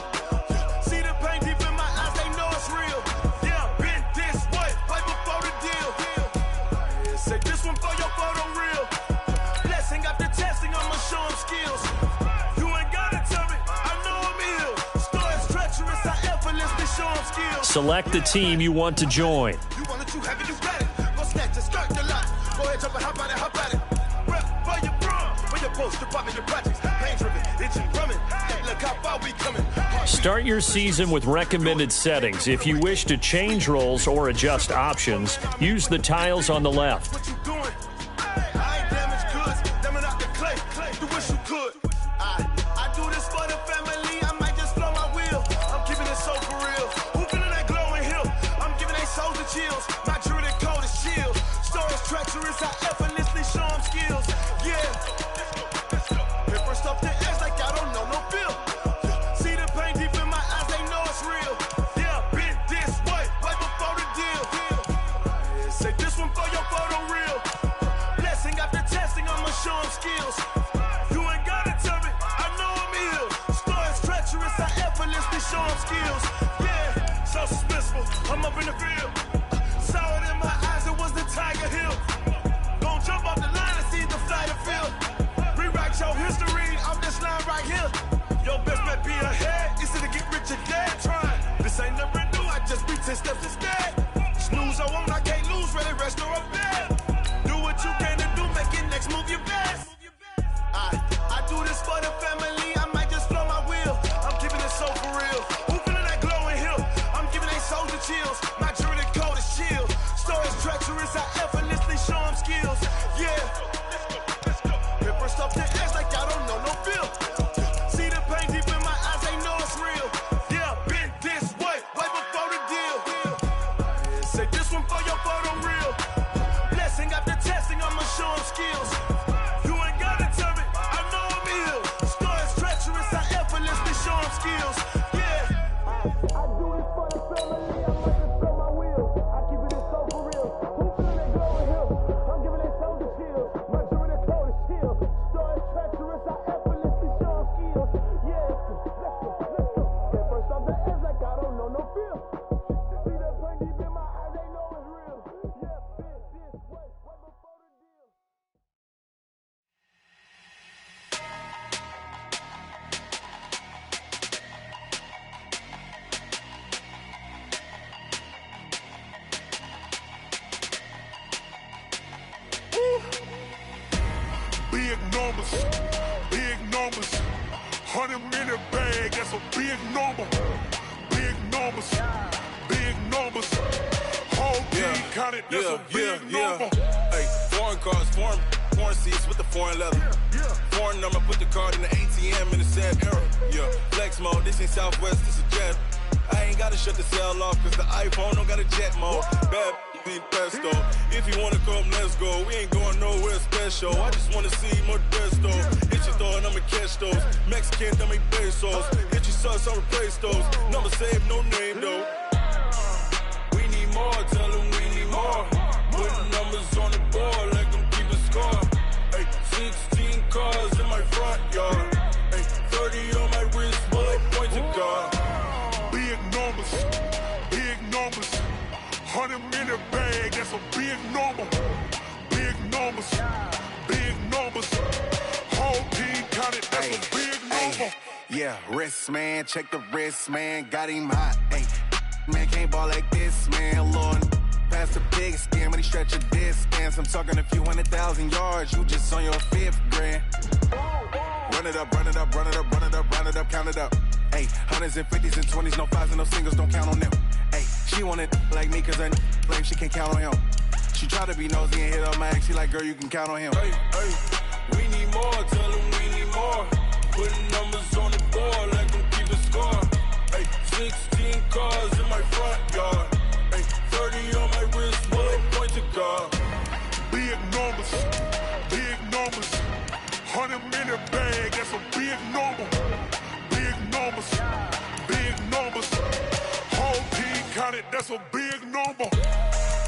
See the pain deep in my eyes, they know it's real. Yeah, been this way, right before the deal. Say this one for your photo real. Blessing after testing, I'ma show them skills. Select the team you want to join. You want it, you have it, you got it. Go snatch it, start the lot. Go ahead, jump it, hop on it, hop on it. Rep where you from, where your post, department, your projects. Pain driven, itching, drumming. Hey, look how far we coming. Start your season with recommended settings. If you wish to change roles or adjust options, use the tiles on the left. What you doing? I ain't damaged goods, damn out the clay. You wish you could. I do this for the family, I might just blow my wheel. I'm keeping it so for real. Who feeling that glowing hill? I'm giving they souls the chills. My jewelry code is chill. Stories treacherous, I effortlessly show them skills. Yeah. Paper stuff the edge like I don't know no bill. See the pain deep in my eyes, they know it's real. Yeah, been this way, right before the deal. Say this one for your photo real. Blessing after testing, I'ma show them skills. You ain't gotta tell me, I know I'm ill. Stories treacherous, I effortlessly show them skills. Yeah, so suspenseful, I'm up in the field. Saw it in my eyes, it was the Tiger Hill. Gon' jump off the line and see the flight of field. Rewrite your history, I'm this line right here. Your best bet be ahead, easy to get rich or dead. Trying, this ain't never new, I just be 10 steps instead. Snooze I won't, I can't lose, ready, rest or a bed. Do what you can to do, make it next move your best. I do this for the family, I might just blow my wheel. I'm keeping it so for real. Who feeling that glowing hill? I'm giving they souls the chills. My jewelry code is chill. Stories treacherous, I effortlessly show them skills. Yeah. Paper stuff the edge like I don't know no bill. See the pain deep in my eyes, they know it's real. Yeah, been this way, right before the deal. Say this one for your photo real. Blessing after testing, I'ma show them skills. You ain't gotta tell me, I know I'm ill. Stories treacherous, I effortlessly show them skills. Yeah. I do this for the family, I might just blow my wheel. I keep it so for real. Who feeling that glowing hill? I'm giving they souls the chills. My jewelry code is chill. Stories treacherous, I effortlessly show them skills. Yeah, let's go. Paper stuff the edge like I don't know no feel. See that pain deep in my eyes, they know it's real. Yeah, been this way, right before the deal. Big numbers, big numbers. 100-minute bag, that's a big number. Big numbers, big numbers. Whole team counted, that's a big number. Hey, foreign cars, foreign seats with the foreign leather. Foreign number, put the card in the ATM in the sad era. Yeah, flex mode, this ain't Southwest, this is jet. I ain't gotta shut the cell off, cause the iPhone don't got a jet mode. Bad need pesto. If you wanna come, let's go. We ain't going nowhere special. I just wanna see more Modesto. Hit your throw and I'ma catch those. Mexican, I make pesos. Hit your sus, I replace those. Number saved, no name though. We need more, tell them we need more. Putting numbers on the board, let them keep a score. Ay, 16 cars in my front yard. Ay, 30 on my wrist, bullet point to God. Big numbers, 100 in the bag, that's a big number. Big numbers, whole team counted, that's a big number. Yeah, wrist man, check the wrist man, got him hot. Ay, man can't ball like this, man. Lord, past the big skin, when he stretch a distance. I'm talking a few 100,000 yards, you just on your 5th grand. Run it up, run it up, run it up, run it up, run it up, count it up. Ay, hundreds and 50s and 20s, no 5s and no singles, don't count on them. Ay, she want it like me, cause her blame, she can't count on him. She try to be nosy and hit up my ex, she like, girl, you can count on him. Hey, hey, we need more, tell them we need more. Putting numbers on the board, let them keep a score. Hey, 16 cars in my front yard. Hey, 30 on my wrist, bullet point to God. Big numbers, 100 in the bag, that's a big number. Big numbers, whole team counted, that's a big number.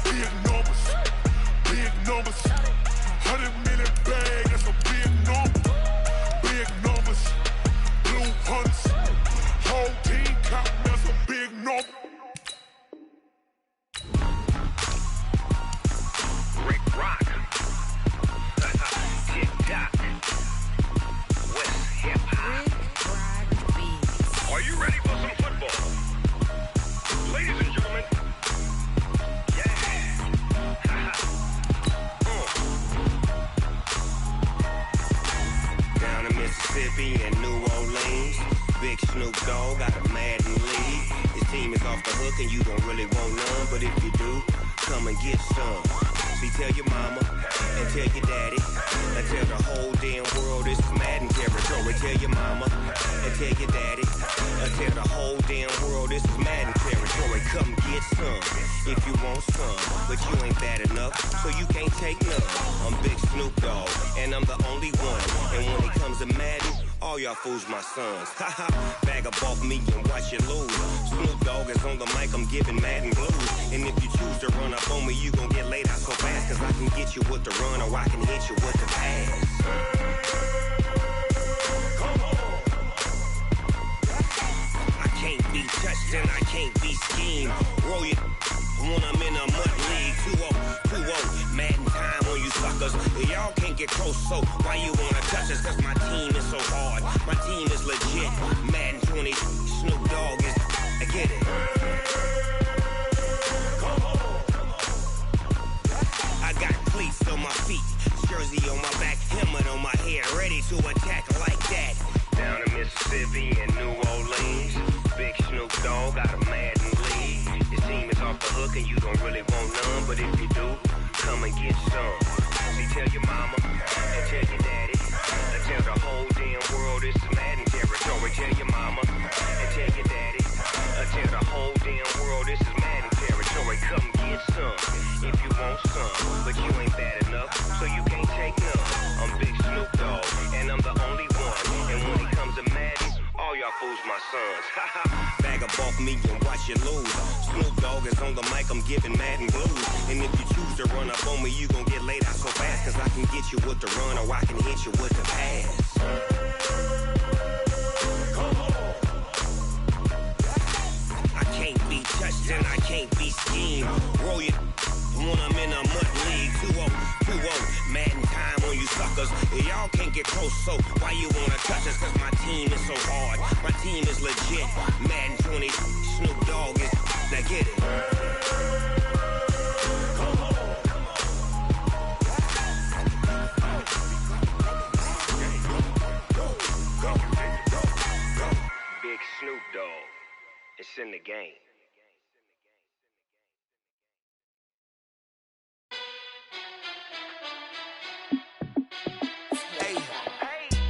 Big numbers, 100 in the bag, that's a big number. Big numbers, blue hunts, whole team counting, that's a big number. Rick Rock. TikTok. West Hip Hop. Are you ready for some football? Ladies and gentlemen. Yeah. Down in Mississippi and New Orleans, Big Snoop Dogg got a Madden league. His team is off the hook and you don't really want none, but if you do, come and get some. See, tell your mama and tell your daddy and tell the whole damn world this is Madden territory. Tell your mama and tell your daddy and tell the whole damn world this is Madden territory. Come get some if you want some, but you ain't bad enough, so you can't take none. I'm Big Snoop Dogg and I'm the only one. And when it comes to Madden, all y'all fools my sons. Haha, bag up off me and watch you lose. Snoop Dogg is on the mic, I'm giving Madden blues. And if you choose to run up on me, you gon' get laid out so fast. Cause I can get you with the run or I can hit you with the pass. I can't be touched and I can't be schemed. Roll you when I'm in a mud league. 2-0, Madden time on you suckers. Y'all can't get close, so why you wanna touch us? Cause my team is so hard, my team is legit. Madden 20, Snoop Dogg is, I get it. I got cleats on my feet, jersey on my back, helmet on my head, ready to attack like that. Down in Mississippi and New Orleans, Big Snoop Dogg got a Madden league. His team is off the hook and you don't really want none, but if you do, come and get some. See, tell your mama and tell your daddy and tell the whole damn world this is Madden territory. Tell your mama and tell your daddy and tell the whole damn world this is Madden territory. Come get some if you want some, but you ain't bad enough, so you can't take none. I'm Big Snoop Dogg and I'm the only one. And when it comes to Madden, all y'all fools my sons. Bag up off me and watch you lose. Snoop Dogg is on the mic, I'm giving Madden blues. And if you choose to run up on me, you gon' get laid out so fast. Cause I can get you with the run or I can hit you with the pass. I can't be touched and I can't be schemed. Roll you when I'm in a mud league. 2-0, Madden time on you suckers. Y'all can't get close, so why you wanna touch us? Cause my team is so hard, my team is legit. Madden 20, Snoop Dogg is, now get it. Big Snoop Dogg, it's in the game.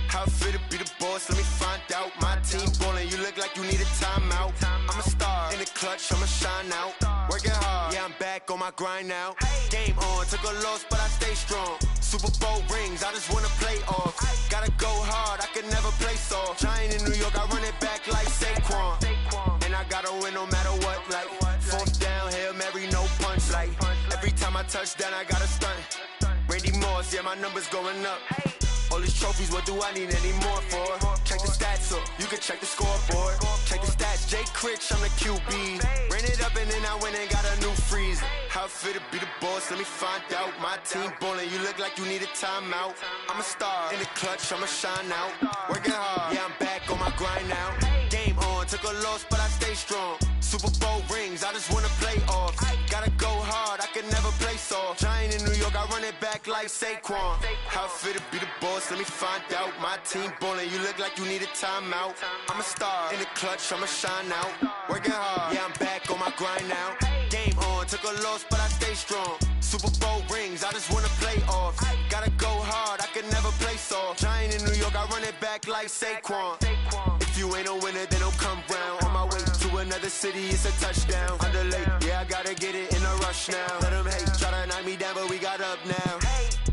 How fit to be the boss? Let me find out. My team ballin', you look like you need a timeout. I'm a star in the clutch, I'ma shine out. Working hard, yeah, I'm back on my grind now. Game on, took a loss, but I stay strong. Super Bowl rings, I just wanna play off. Gotta go hard, I can never play soft. Giant in New York, I run it back like Saquon. don't win no matter what. Like, fourth down, Hail Mary, no punch. Like, every time I touch down, I got a stunt. Randy Moss, yeah, my numbers going up. All these trophies, what do I need any more for? Check the stats up, you can check the scoreboard. Check the stats, Jay Critch, I'm the QB. Ran it up and then I went and got a new freeze. How it feel to be the boss, let me find out. My team ballin', you look like you need a timeout. I'm a star, in the clutch, I'ma shine out. Working hard, yeah, I'm back on my grind now. Game on, took a loss, but I stay strong. Super Bowl rings, I just wanna play off. Gotta go hard, I can never play soft. Giant in New York, I run it back like Saquon. How it feel to be the boss, let me find out. My team ballin', you look like you need a timeout. I'm a star, in the clutch, I'ma shine out. Working hard, yeah, I'm back on my grind now. Game on, took a loss, but I stay strong. Super Bowl rings, I just wanna play off. Gotta go hard, I can never play soft. Giant in New York, I run it back like Saquon. If you ain't a winner, then don't come round. On my way to another city, it's a touchdown. Underlay, yeah, I gotta get it in a rush now. Let them hate, try to knock me down, but we got up now.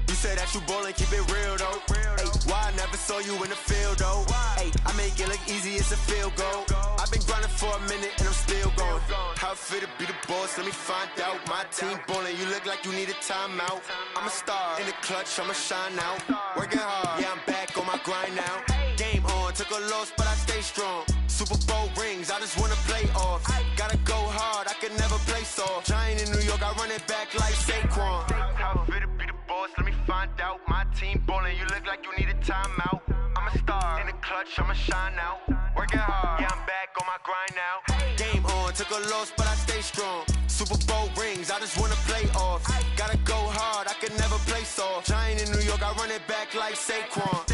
You said that you ballin', keep it real though. Hey, why I never saw you in the field though? Hey, I make it look easy, it's a field goal. I've been grinding for a minute and I'm still going. How it feel to be the boss, let me find out. My team ballin', you look like you need a timeout. I'm a star, in the clutch, I'ma shine out. Working hard, yeah, I'm back on my grind now. Game on, took a loss, but I stay strong. Super Bowl rings, I just wanna play off. Gotta go hard, I can never play soft. Giant in New York, I run it back like Saquon. How it feel to be the boss, let me find out. My team ballin', you look like you need a timeout. I'm a star, in the clutch, I'ma shine out. Working hard, yeah, I'm back on my grind now. Game on, took a loss, but I stay strong. Super Bowl rings, I just wanna play off. Gotta go hard, I can never play soft. Giant in New York, I run it back like Saquon.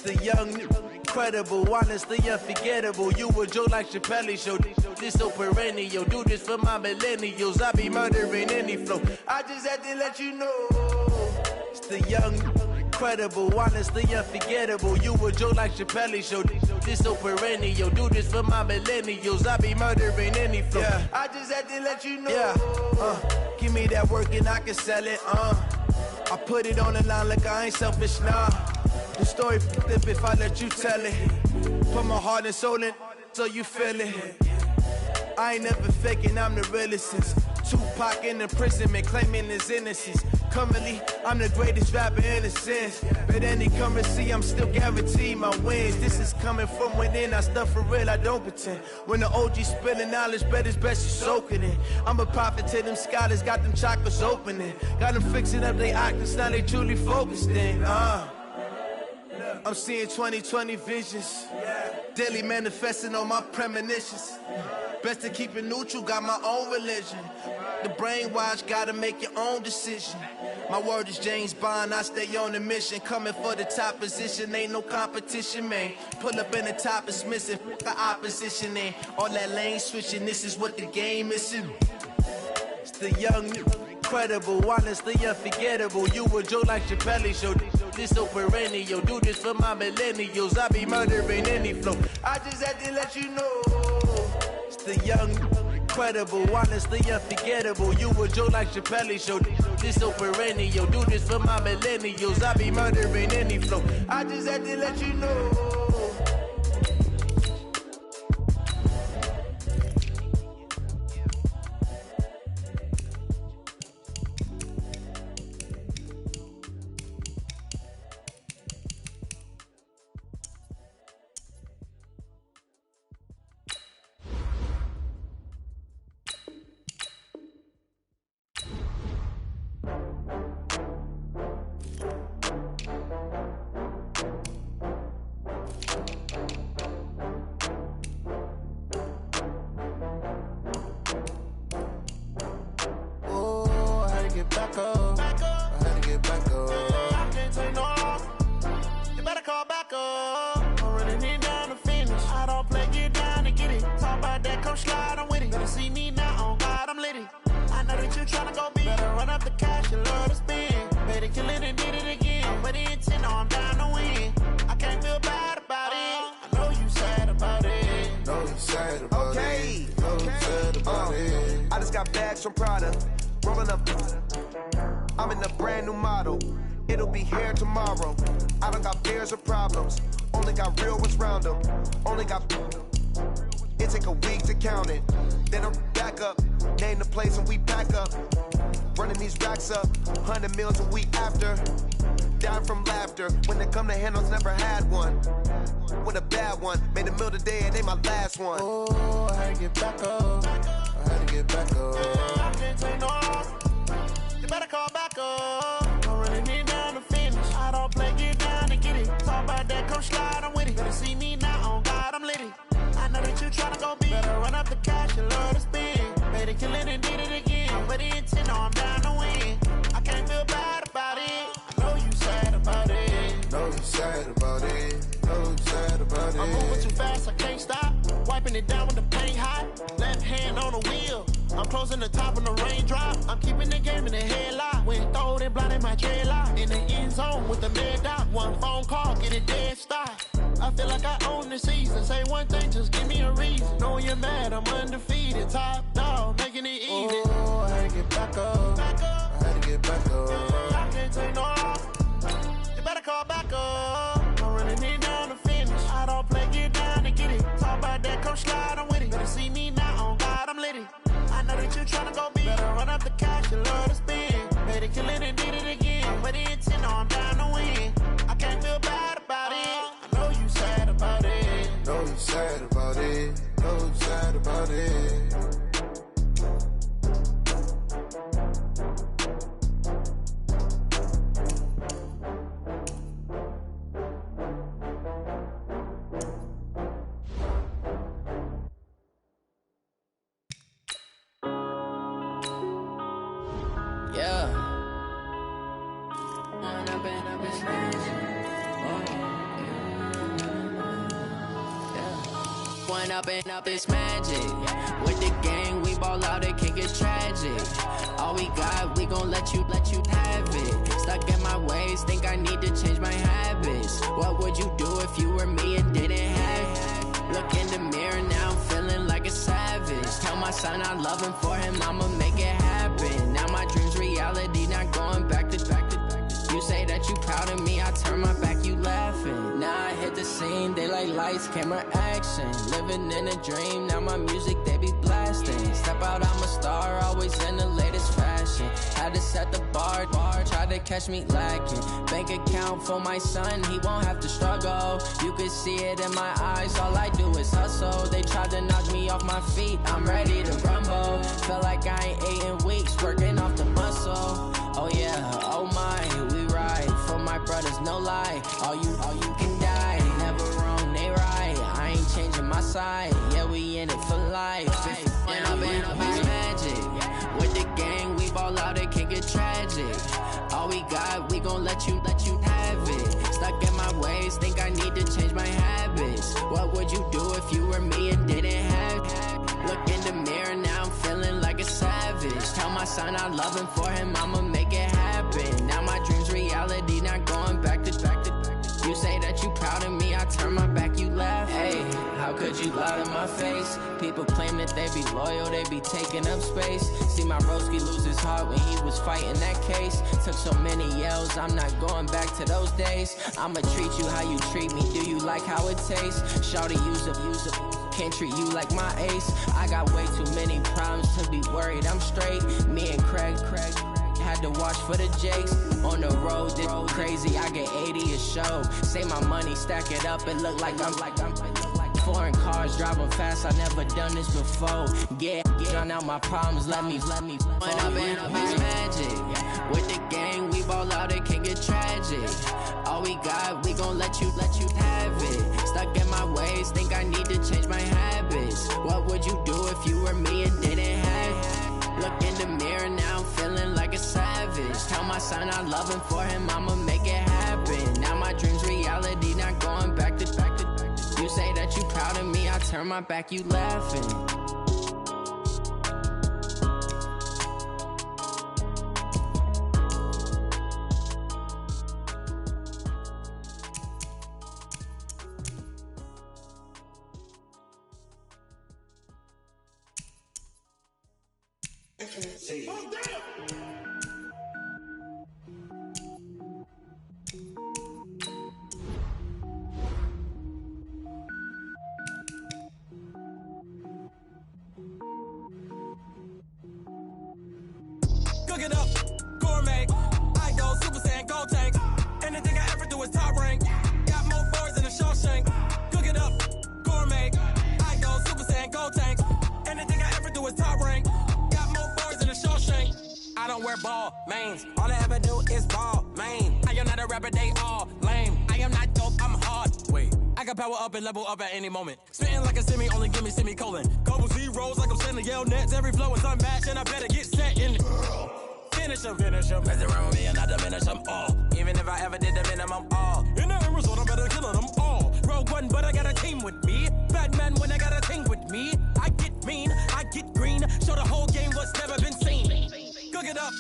The young, incredible, honestly unforgettable. You a joke like Chappelle Show. This so perennial. Do this for my millennials. I be murdering any flow. I just had to let you know. It's the young, incredible, honestly unforgettable. You a joke like Chappelle Show. This so perennial. Do this for my millennials. I be murdering any flow. Yeah. I just had to let you know. Yeah. Give me that work and I can sell it. I put it on the line like I ain't selfish, nah. The story flip if I let you tell it. Put my heart and soul in so you feel it. I ain't never faking, I'm the realest since Tupac in imprisonment, claiming his innocence. Currently, I'm the greatest rapper in a sense. But any currency, I'm still guaranteed my wins. This is coming from within, I stuff for real, I don't pretend. When the OG spilling knowledge, bet it's best you soak it in. I'm a prophet to them scholars, got them chakras opening. Got them fixing up they octaves, now they truly focused in. I'm seeing 2020 visions. Daily manifesting on my premonitions. Best to keep it neutral, got my own religion. The brainwash, gotta make your own decision. My word is James Bond, I stay on a mission. Coming for the top position, ain't no competition, man. Pull up in the top, it's missing, the opposition ain't. All that lane switching, this is what the game is. It's the young, incredible, honestly unforgettable. You a joke like Chappelle Show. This so perennial. Do this for my millennials. I be murdering any flow. I just had to let you know. It's the young, incredible, honestly unforgettable. You a joke like Chappelle Show. This so perennial. Do this for my millennials. I be murdering any flow. I just had to let you know. run up the cash, you love to spend. Better kill it and did it again. But the intent, no, I'm down to win. I can't feel bad about it. I know you sad about it. Know you sad about it. Know you sad about it. I just got bags from Prada. Rolling up. I'm in a brand new model. It'll be here tomorrow. I don't got fears or problems. Only got real ones round them. Only got. It take a week to count it. Then I'm back up. Name the place and we pack up. Running these racks up. 100 meals a week after. Down from laughter. When they come to handles, never had one. With a bad one. Made a meal today and they my last one. Oh, I had to get back up. I had to get back up. I can't take no off. You better call back up. I'm running it down to finish. I don't play, get down and get it. Talk about that, come slide, I'm with it. Better see me now, on God, I'm litty. I know that you tryna go big. Better run up the cash, you love to spend. Better kill it and did it again. But the intent, no, I'm down to win. I can't feel bad about it. I know you sad about it. Know you sad about it. Know you sad about it. I'm moving too fast, I can't stop. Wiping it down with the paint hot. Left hand on the wheel. I'm closing the top of the raindrop. I'm keeping the game in the headlock. When throwed and blinded my dreadlock. In the end zone with the mad dot. One phone call, get a dead stop. I feel like I own the season. Say one thing, just give me a reason. Knowing you're mad, I'm undefeated. Top dog, making it easy. Oh, I had to get back up. I had to get back up. I can't take no off. You better call back up. I'm running it down to finish. I don't play, get down to get it. Talk about that, come slide, I'm with it. Better see me now, on God, I'm litty. I know that you tryna go big. Better run up the cash, you love to spend. Better kill it and did it again. But the intent, no, I'm down to win. I can't feel bad about it. I know you sad about it. Know you sad about it. Know you sad about it. Up it's magic. With the gang, we ball out, it can get tragic. All we got, we gon' let you have it. Stuck in my ways, think I need to change my habits. What would you do if you were me and didn't have it? Look in the mirror, now I'm feeling like a savage. Tell my son I love him, for him I'ma make it happen. Now my dream's reality, not going back to. You say that you proud of me, I turn my back, you laughing. Now I hit the scene, they like lights, camera, action. Living in a dream, now my music, they be blasting. Step out, I'm a star, always in the latest fashion. Had to set the bar, try to catch me lacking. Bank account for my son, he won't have to struggle. You can see it in my eyes, all I do is hustle. They tried to knock me off my feet, I'm ready to rumble. Feel like I ain't ate in weeks, working off the muscle. Oh yeah, oh my, we ride for my brothers, no lie. All you can die, never wrong, they right. I ain't changing my side, yeah, we in it for life. When I've been up, it's magic. With the gang, we ball out, it can get tragic. All we got, we gon' let you have it. Stuck in my ways, think I need to change my habits. What would you do if you were me and didn't have it? Look in the mirror, now I'm feeling like a savage. Tell my son I love him, for him I'ma make it happen. Now my dream's reality, not going back to. You say that you proud of me, I turn my back, you laugh. Hey, how could you lie to my face? People claim that they be loyal, they be taking up space. See my broski lose his heart when he was fighting that case. Took so many yells, I'm not going back to those days. I'ma treat you how you treat me, do you like how it tastes? Shawty, use up. Can't treat you like my ace. I got way too many problems to be worried, I'm straight. Me and Craig had to watch for the Jakes. On the road, this crazy, I get 80 a show. Say my money, stack it up, it look like I'm foreign cars, driving fast, I never done this before. Yeah, drown out my problems, let me. When I've been up, it's magic. With the gang, we ball out, it can get tragic. All we got, we gon' let you have it. Stuck in my ways, think I need to change my habits. What would you do if you were me and didn't have it? Look in the mirror, now I'm feeling like a savage. Tell my son I love him, for him I'ma make it happen. Now my dream's reality, not going back to. You say that you proud of me, I turn my back, you laughing. Cook it up, gourmet. I go Super Saiyan, gold tank. Anything I ever do is top rank. Got more bars than a Shawshank. Cook it up, gourmet. I go Super Saiyan, gold tank. Anything I ever do is top rank. Got more bars than a Shawshank. I don't wear ball mains. All I ever do is ball main. I am not a rapper, they all lame. I am not dope, I'm hard. Wait, I can power up and level up at any moment. Spitting like a semi, only give me semicolon. Couple zeros like I'm sending yell nets. Every flow is unmatched and I better get set in. Finish them. Mess around with me and I diminish them all. Even if I ever did the minimum all. In the end result, I better kill them all. Rogue One, but I got a team with me. Batman when I got a team with me. I get mean, I get green. Show the whole game what's never been seen. Cook it up,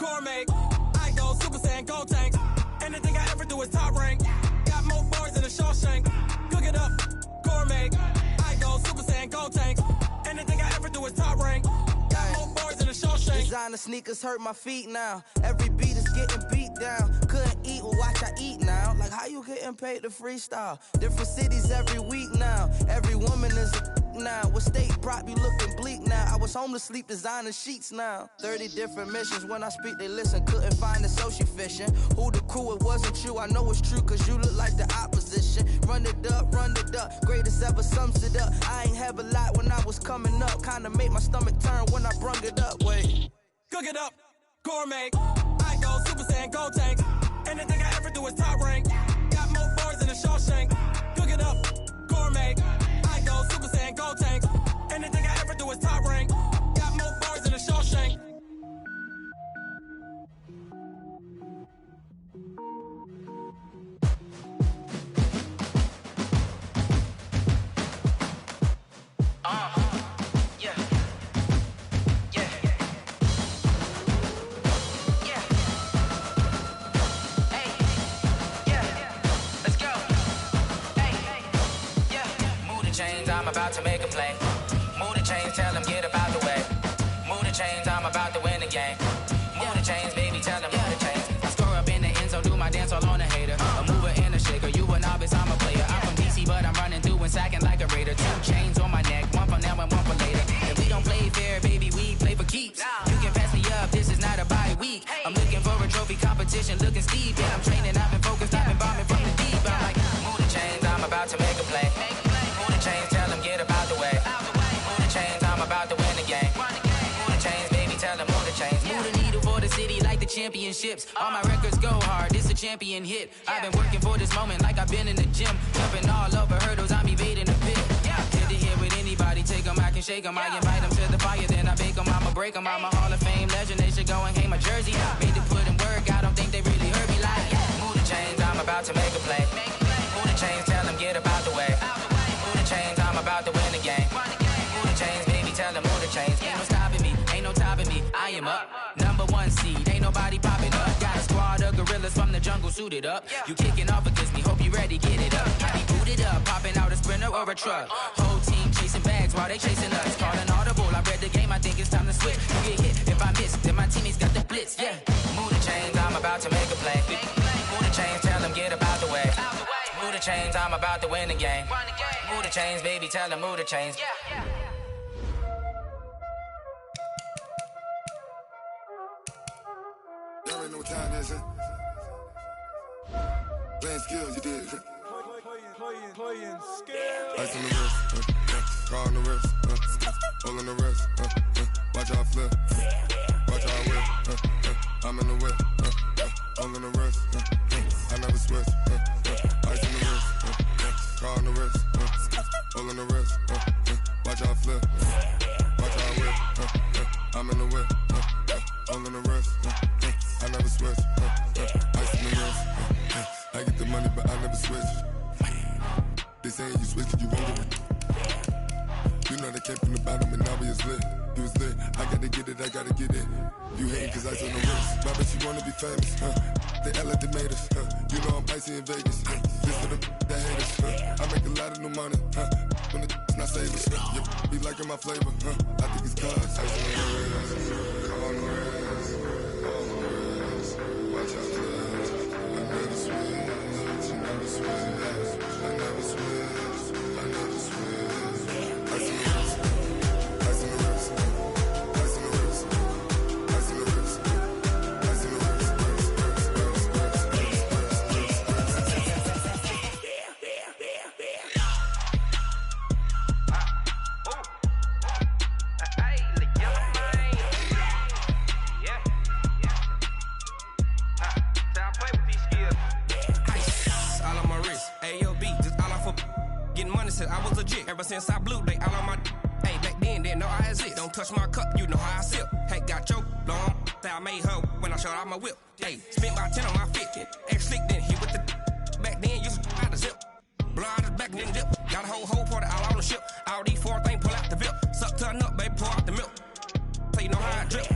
gourmet. I go Super Saiyan, gold tank. Anything I ever do is top rank. Got more bars than a Shawshank. Cook it up, gourmet. I go Super Saiyan, gold tank. Anything I ever do is top rank. Got more bars than a Shawshank. Designer sneakers hurt my feet now. Every beat is getting beat down. Couldn't eat, well watch I eat now. Like how you getting paid to freestyle? Different cities every week now. Every woman is a now. What state prop you looking bleak now? I was home to sleep designer sheets now. 30 different missions. When I speak they listen. Couldn't find it so she fishing. Who the crew? It wasn't you. I know it's true cause you look like the opposition. Run it up. Greatest ever sums it up. I ain't have a lot when I was coming up. Kinda made my stomach turn when I brung it up. Wait. Cook it up, gourmet. I go Super Saiyan, gold tank. Anything I ever do is top rank. Got more bars than a Shawshank. Cook it up, gourmet. I go Super Saiyan, gold tank. Anything I ever do is top rank. Got more bars than a Shawshank. I'm about to make a play. Move the chains, tell them get about the way. Move the chains, I'm about to win the game. Move the chains, baby, tell them move the chains. I score up in the end zone, do my dance all on a hater. A mover and a shaker, you a novice, I'm a player. I'm from DC, but I'm running through and sacking like a raider. 2 chains on my neck, one for now and one for later. If we don't play fair, baby, we play for keeps. You can pass me up, this is not a bye week. I'm looking for a trophy competition, looking steep. Yeah, I'm training, I've been focused, I've been bombing from the deep. I'm like, move the chains, I'm about to make a play. Move the chains, tell them get about the way. Move the chains, I'm about to win the game. Move the chains, baby, tell them move the chains. Move the needle for the city like the championships. All my records go hard, this a champion hit. I've been working for this moment like I've been in the gym. Jumping all over hurdles, I'm evading the pit. Hit to hit with anybody, take them, I can shake them. I invite them to the fire, then I bake them, I'ma break them. I'm a Hall of Fame legend, they should go and hang my jersey. Made to put in work, I don't think they really heard me like. Move the chains, I'm about to make a play. Move the chains, tell them get about the way. Move the chains, I'm about to win the game. Move the chains, baby, tell them move the chains. Ain't no stopping me, ain't no topping me. I am up, #1 seed, ain't nobody popping up. Got a squad of gorillas from the jungle suited up. You kicking off against me, hope you ready, get it up. I be booted up, popping out a sprinter or a truck. Whole team chasing bags while they chasing us. Calling audible, I read the game, I think it's time to switch. You get hit, if I miss, then my teammates got the blitz, yeah. Move the chains, I'm about to make a play. Move the chains, tell them get about the way. Move the chains, I'm about to win the game. Move the chains, baby, tell them move the chains. Y'all already know what time it is, huh? Playing skills, you did. Playing skills. Ice on the wrist, car on the wrist, all on the wrist, watch how I flip, watch how I whip, I'm in the whip, all on the wrist, I never switch, ice on the wrist, car on the wrist, all on the wrist, watch how I flip, watch how I whip, I'm in the whip, all on the wrist, I never switch, ice on the wrist, I get the money but I never switch. They saying you switch, you won't get it. You know they came from the bottom and now we is lit. You was lit, I gotta get it, I gotta get it. You hating cause ice on the wrist. My bitch, you wanna be famous, They act like they made us, You know I'm icy in Vegas, This for the that hate us, I make a lot of new money, When the not savers, Be liking my flavor, I think it's cause ice on the wrist. Ever since I blew, they all on my hey, back then, didn't know I exist. Don't touch my cup, you know how I sip. Hey, got your long, that I made her when I showed out my whip. Hey, spent about 10 on my 50. Ex-slick, then hit with the back then, used to out the zip. Blow out the back, then dip. Got a whole party all on the ship. All these four things, pull out the VIP. Suck to a nut, baby, pour out the milk. So you know how I drip.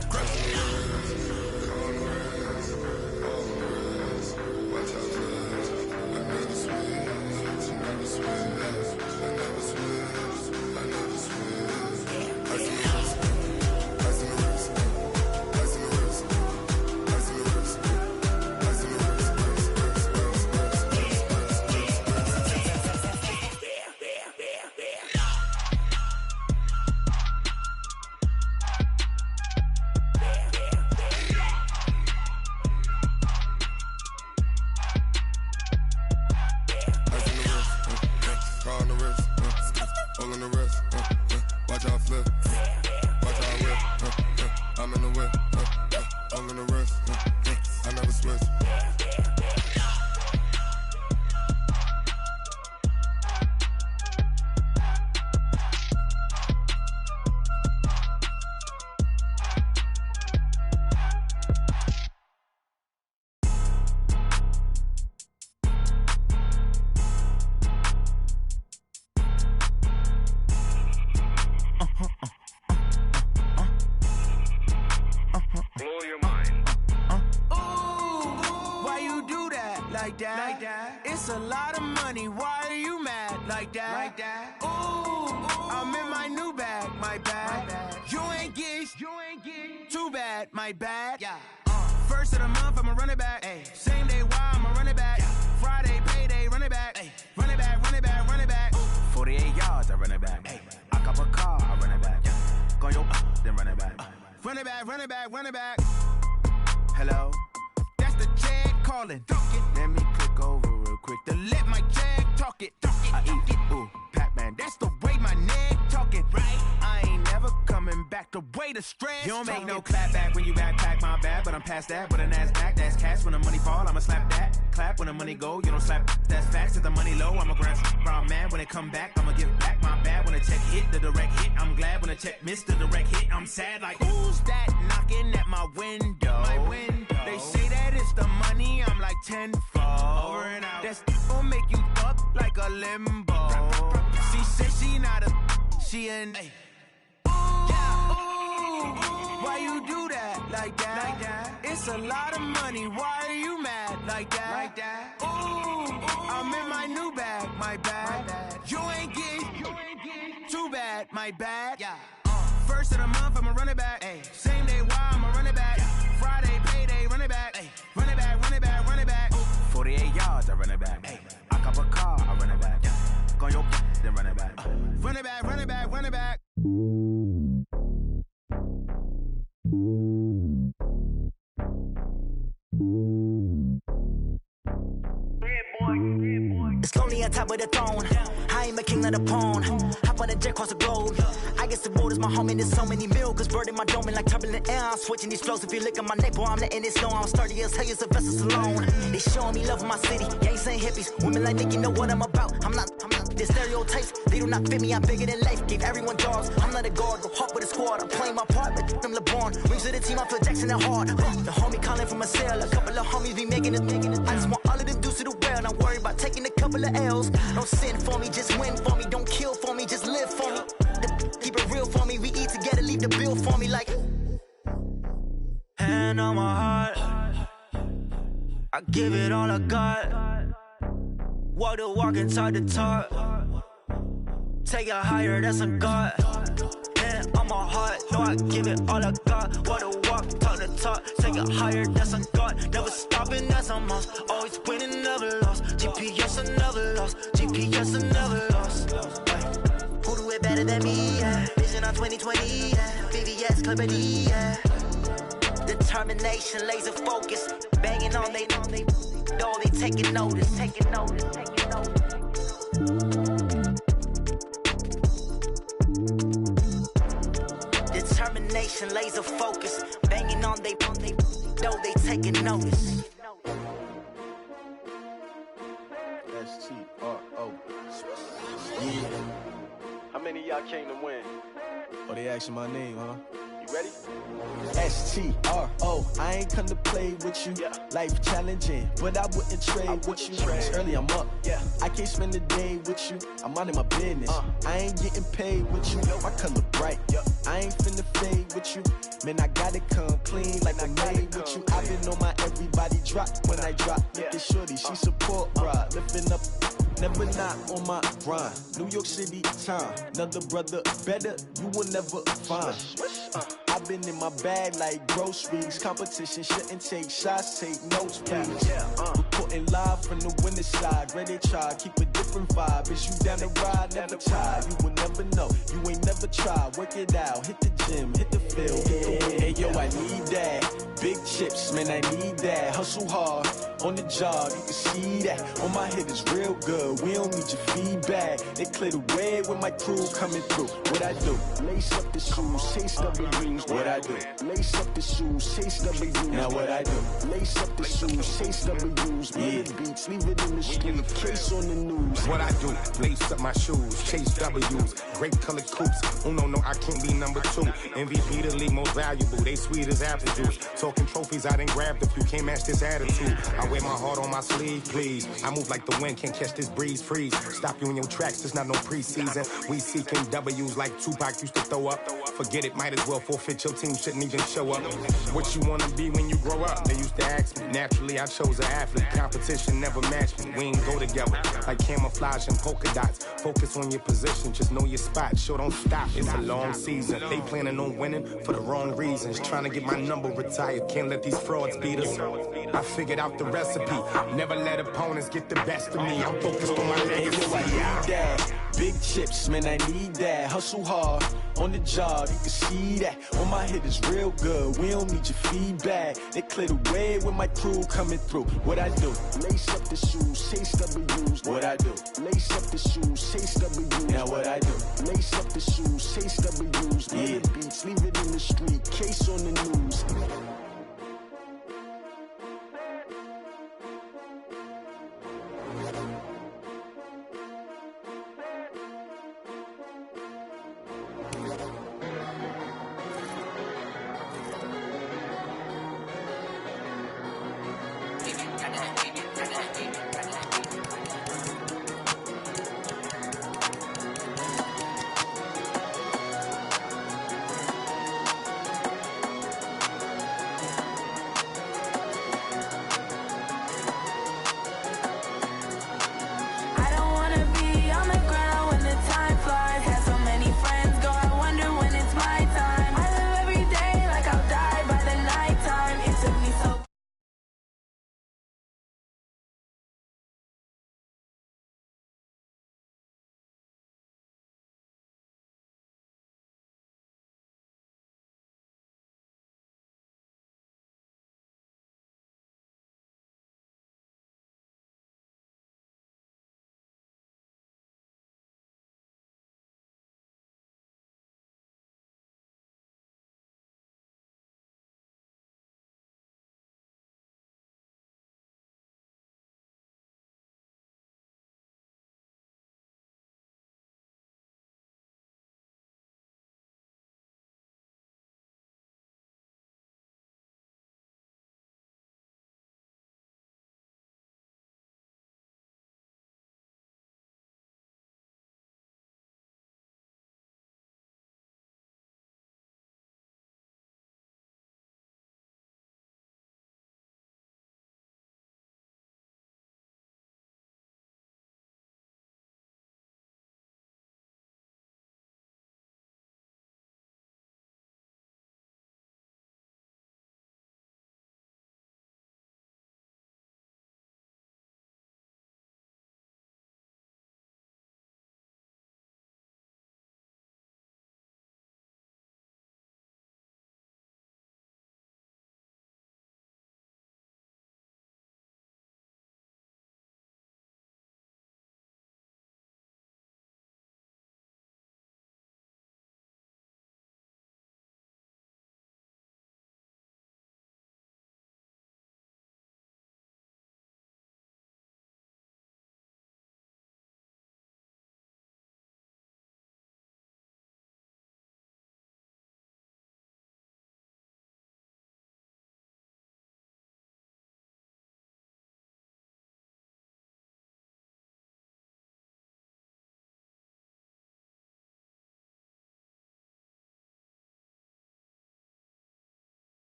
It's a lot of money, why are you mad like that? Ooh, I'm in my new bag, my bad. You ain't get too bad, my bad. Yeah. First of the month, I'ma run it back. Ay. Same day, why I'ma run it back. Friday, payday, run it back. Ay. Run it back, run it back, run it back. 48 yards, I run it back. Ay. I cop a car, I run it back. Go your then run it back. Run it back, run it back, run it back. Hello? That's the jag calling. Let me click over real quick to let my jag talk it. I eat it, ooh, Pac-Man. That's the way my neck talking, right? I ain't never coming back the way the stress. You don't make no clap back when you backpack my bad, but I'm past that. With a NASDAQ, that's cash. When the money fall, I'ma slap that. Clap when the money go, you don't slap. That's facts. If the money low, I'ma grab brown man. When it come back, I'ma give back my bad. When the check hit, the direct hit. I'm glad when the check missed the direct hit. I'm sad like, who's that knocking at my window? My window. They say that it's the money, I'm like tenfold. Over and out. That's gon' make you fuck like a limbo. She said she not a, she an. Ay. Why you do that like that? It's a lot of money, why are you mad like that? Ooh, I'm in my new bag, my bad. You ain't get too bad, my bad. Yeah. First of the month, I'ma run it back. Ay. Same day, why I'ma run it back. Friday, payday, run it back. Ay. Run it back, run it back, run it back. 48 yards, I run it back. Ay. I cop a car, I run it back. Go your then run it back. Run it back, run it back, run it back. It's lonely on top of the throne. I ain't a king of the pawn. Hop on a jet across the globe. I guess the road is my home and there's so many milkers. Bird in my dome and like turbulent air. I'm switching these flows. If you look at my neck, boy, I'm letting it snow. I'm sturdy as hell as a vessel alone. They showing me love in my city. Gangs ain't hippies. Women like Nicky know what I'm about. I'm not. The stereotypes, they do not fit me. I'm bigger than life. Gave everyone jobs. I'm not a guard. Go hard with a squad. I'm playing my part. But them LeBron. Rings to the team. I feel Jackson and hard. The homie calling from a cell. A couple of homies be making it. I just want all of them dudes to do well. Not worry about taking a couple of L's. Don't sin for me, just win for me. Don't kill for me, just live for me. Keep it real for me. We eat together, leave the bill for me like. Hand on my heart, I give it all I got. Walk the walk inside the talk. Take it higher, that's a God. Yeah. on my heart. Know I give it all I got. What a walk, talk the talk. Take it higher, that's a God. Never stopping, that's a must. Always winning, never lost. GPS, I never lost. GPS, I never lost. Who do it better than me? Yeah. Vision on 2020. Yeah. VVS, Clarity. Yeah. Determination, laser focus. Banging on they know they taking notice. Taking notice. Taking notice. Determination, laser focus. Banging on they know they taking notice. S-T-R-O. Yeah. How many of y'all came to win? Oh, they asking my name, huh? You ready? S-T-R-O. I ain't come to play with you. Life challenging, but I wouldn't trade with you. It's early, I'm up. I can't spend the day with you. I'm minding my business. I ain't getting paid with you. My color bright. I ain't finna fade with you. Man, I gotta come clean like I made with you. I've been on my everybody drop when I drop. Look at shorty, she support, bruh. Lifting up. Never not on my grind. New York City time. Another brother better, you will never find. I've been in my bag like groceries. Competition shouldn't take shots, take notes, please. Reporting live from the winning side. Ready to try, keep a different vibe. Is you down the ride, never tired. You will never know, you ain't never tried. Work it out, hit the gym, hit the field, hit the win. Hey yo, I need that. Big chips, man, I need that. Hustle hard, on the job, you can see that. On my hit is real good, we don't need your feedback. They clear the way with my crew coming through. What I do? Lace up the shoes, chase W's. What I do? Lace up the shoes, chase W's. Now what I do? Lace up the shoes, chase W's. Murder beats, leave it in the street, case on the news. What I do? Lace up my shoes, chase W's. Great colored coops. No, I can't be number 2. MVP the league most valuable. They sweet as apple juice. Talking trophies, I done grabbed a few. Can't match this attitude. I wear my heart on my sleeve, please. I move like the wind, can't catch this breeze. Freeze. Stop you in your tracks, there's not no preseason. We seeking W's like Tupac used to throw up. Forget it, might as well forfeit. Your team shouldn't even show up. What you wanna be when you grow up? They used to ask me. Naturally, I chose an athlete. Competition never matched me. We ain't go together like camouflage and polka dots. Focus on your position, just know your spot. Sure, don't stop. It's a long season. They planning on winning for the wrong reasons. Trying to get my number retired. Can't let these frauds beat us. I figured out the recipe. Never let opponents get the best of me. I'm focused on my legacy. I need that. Big chips, man, I need that. Hustle hard, on the job, you can see that. On my hit is real good, we don't need your feedback. They clear the way with my crew coming through. What I do? Lace up the shoes, chase W's. What I do? Lace up the shoes, chase W's. Now what I do? Lace up the shoes, chase W's. Murder beats, leave it in the street, case on the news.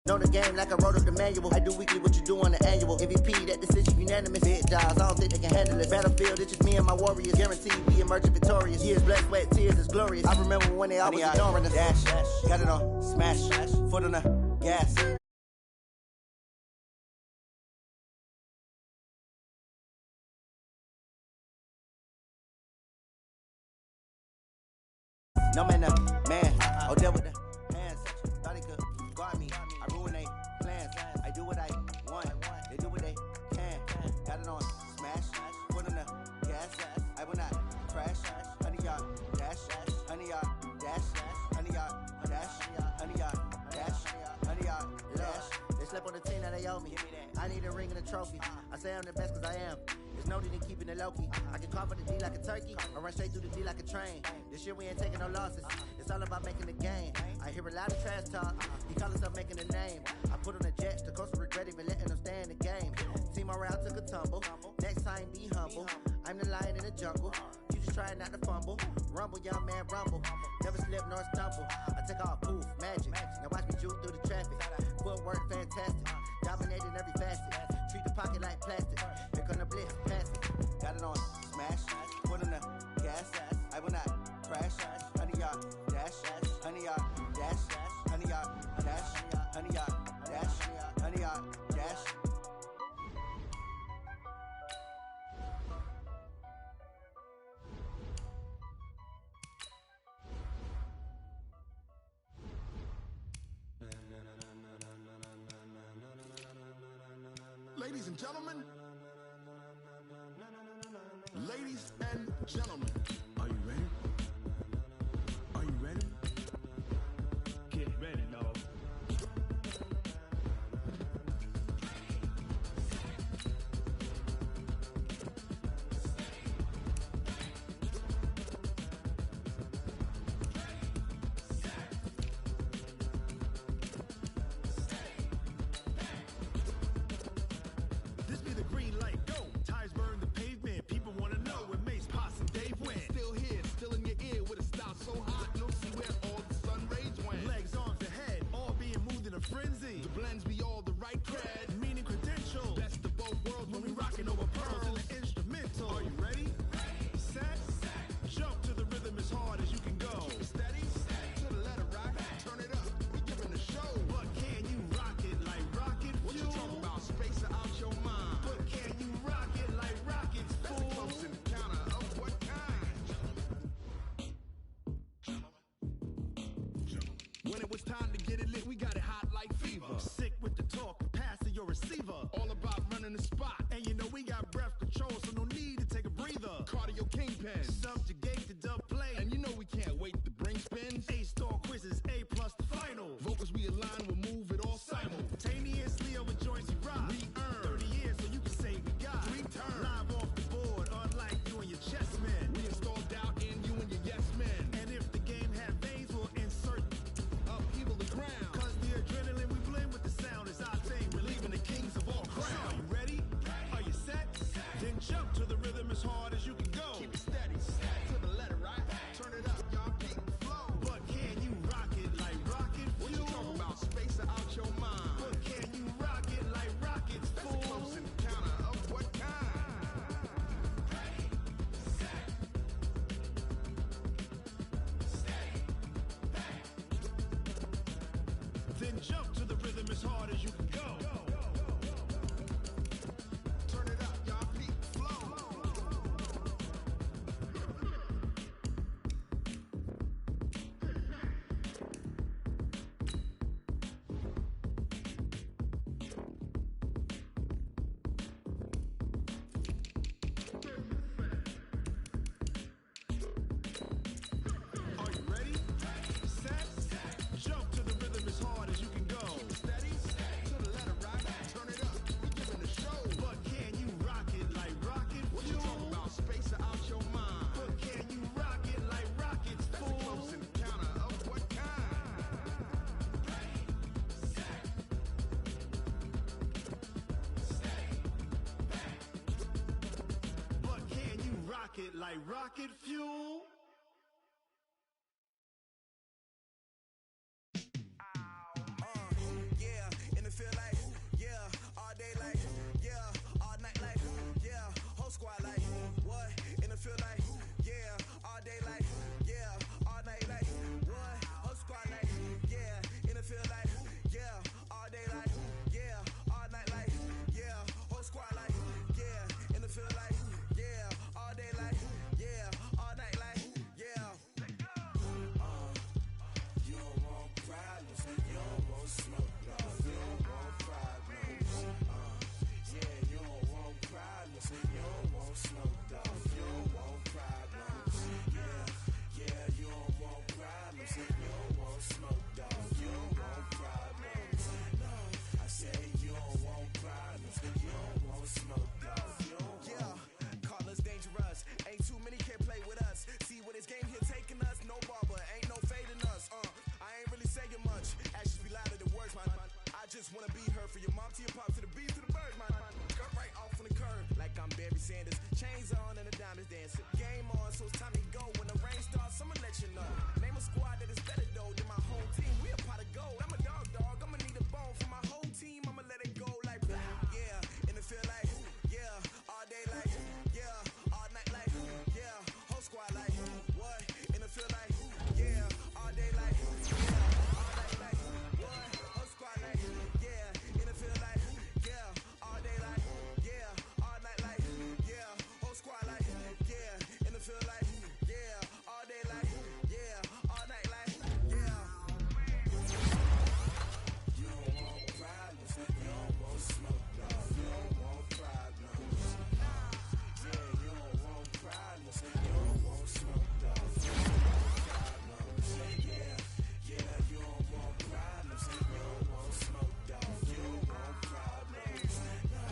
Know the game like I wrote up the manual. I do weekly what you do on the annual. MVP, that decision unanimous. Big jobs, I don't think they can handle it. Battlefield, it's just me and my warriors. Guaranteed we emerging victorious. Years, blood, sweat, tears, it's glorious. I remember when they always ignoring us. Dash, got it on, smash, foot on the gas. No man, man, oh deal with the hands. Thought he could guard me. I ruin they plans. I do what I want. They do what they can. Got it on smash. Put on the gas. I will not crash. 100 yard dash. 100 yard dash. 100 yard dash. 100 yard dash. 100 yard dash. They slept on the team that they owe me. I need a ring and a trophy. I say I'm the best cause I am. There's no need in keeping it low-key. I can cover the D like a turkey, or run straight through the D like a train. This year we ain't taking no losses. It's all about making the game. I hear a lot of trash talk. He call himself making a name. I put on the Jets. The coach will regret even letting them stay in the game. Team around took a tumble. Next time be humble. I'm the lion in the jungle. You just trying not to fumble. Rumble, young man, rumble. Never slip nor stumble. I take off poof, magic. Now watch me juke through the traffic. Footwork fantastic. Dominating every facet. Treat the pocket like plastic. Here come the blitz, pass it. Got it on smash. Put on the gas. I will not crash. 100 yard dash. 100 yard dash. 100 yard dash. 100 yard dash. 100 yard dash. Ladies and gentlemen, ladies and gentlemen, are you ready? Are you ready? Get ready, dog. This be the green light, go. Tires burn the pavement. People wanna know where Mace, Posse, and Dave went. Still here, still in your ear with a style so hot. You'll see where all the sun rays went. Legs, arms, and head, all being moved in a frenzy. The blends be all the right cred, meaning credential. Best of both worlds when we rockin' over pearls in the instrumental. Are you ready? Set, jump to the rhythm as hard as you can go. Keep it steady, to the letter rock. Turn it up, we giving a show. But can you rock it like rocket fuel? What you talking about? Space out your mind. But can you rock it like rockets, fool? That's a close encounter of what kind? When it was time to get it lit, we got it hot like fever. Sick with the talk, pass to your receiver. All about running the spot. And you know we got breath control, so no need to take a breather. Cardio kingpin, subjugate the dub play. And you know we can't wait to bring spins. A-star quizzes, A+ the final. Vocals we align, we'll move it all simultaneously over joints we rock. We earn 30 years, so you can say we got 3 turns. Live off the board, unlike you and your chess men. We installed doubt in you and your yes men. And if the game had veins, we'll insert upheaval the ground. Cause the adrenaline we blend with the sound is our thing. Relieving the kings of all crowns. Are you ready? Are you set? Then jump to the rhythm as hard as you can go. Keep it steady, to the letter right. Turn it up, y'all keep the flow. But can you rock it like rocket fuel? What you talking about? Space out your mind. But can you rock it like rockets, fool? That's a close encounter of what kind? Ready, set, steady, back. Then jump to the rhythm as hard as you can go. Turn it up, y'all peak flow. Are you ready? Set, jump to the rhythm as hard as you can go. Keep it steady, to the letter right. Turn it up, we giving a show. But can you rock it like rocket fuel? What you talking about? Space out your mind. But can you rock it like rockets, fool? That's a close encounter of what kind? Ready, set, steady, back. But can you rock it like rocket fuel? Yeah, feel like, yeah, all day like, yeah, all night like, what? Whole squad like, yeah, in the feel like, yeah, all day like, yeah, all night like, yeah, whole squad like, yeah, in the feel like, yeah, all day like, yeah, all night like, yeah. You don't want problems, you don't want smoke, dog. You don't want problems. Yeah, you don't want problems, you don't want smoke, dog. You don't want problems. Yeah, you don't want problems, you don't want smoke, dog. You don't want problems. No, I say you don't want problems, you don't want smoke, dog. You don't want. Call us dangerous. Ain't too many can play with us. See what this game here taking us. No barber, ain't no fading us. I ain't really saying much. Actions be louder than words, man. I just wanna be heard. For your mom to your pop to the beat to the birds, man. Cut right off on the curb like I'm Barry Sanders. Chains on and the diamonds dancing. Game on, so it's time to go. When the rain starts, I'ma let you know. Name a squad that is better though than my whole team. We a pot of gold. I'm a dog. I'ma need a bone for my whole team. I'ma let it go like yeah, and it feel like yeah, all day like yeah, all night like yeah, whole squad like what? And it feel like yeah, all day like yeah, all night like what? Whole squad like yeah, and it feel like yeah, all day like yeah, all night like yeah, whole squad like yeah, and it feel like yeah, all day like yeah, all night like yeah. You don't want problems, you don't want smoke, dog. You don't want problems. Yeah, you don't want problems, you don't want smoke, dog. You don't want problems. Yeah, you don't want problems, you don't want smoke, dog. You don't want problems. No,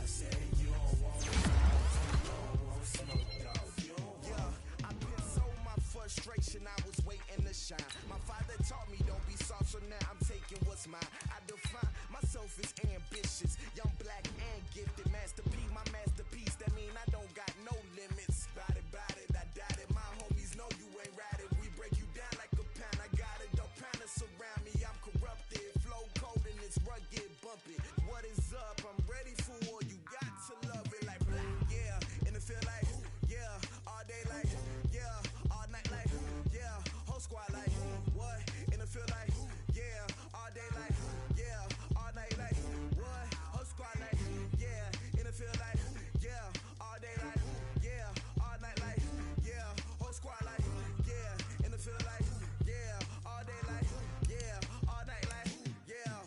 I say you don't want problems, you don't want smoke, dog. You don't want. I've been so my frustration, I was waiting to shine. My father taught me don't be soft, so now I'm taking what's mine. I define myself as ambitious, young, black, and gifted. Master P, my masterpiece. That mean I don't got no limits. Bout it, I doubt it. My homies know you ain't ride it. We break you down like a pound. I got it, don't pound us around me. I'm corrupted, flow cold and it's rugged, bumpy. What is up? I'm ready for war. You got to love it like yeah, and it feel like yeah, all day like yeah, all night like yeah, whole squad like what? And it feel like yeah, all day like yeah, all night like what? Whole squad like yeah, and it feel like yeah, all day like yeah, all night like yeah, whole squad like yeah, and it feel like yeah, all day like yeah, all night like yeah.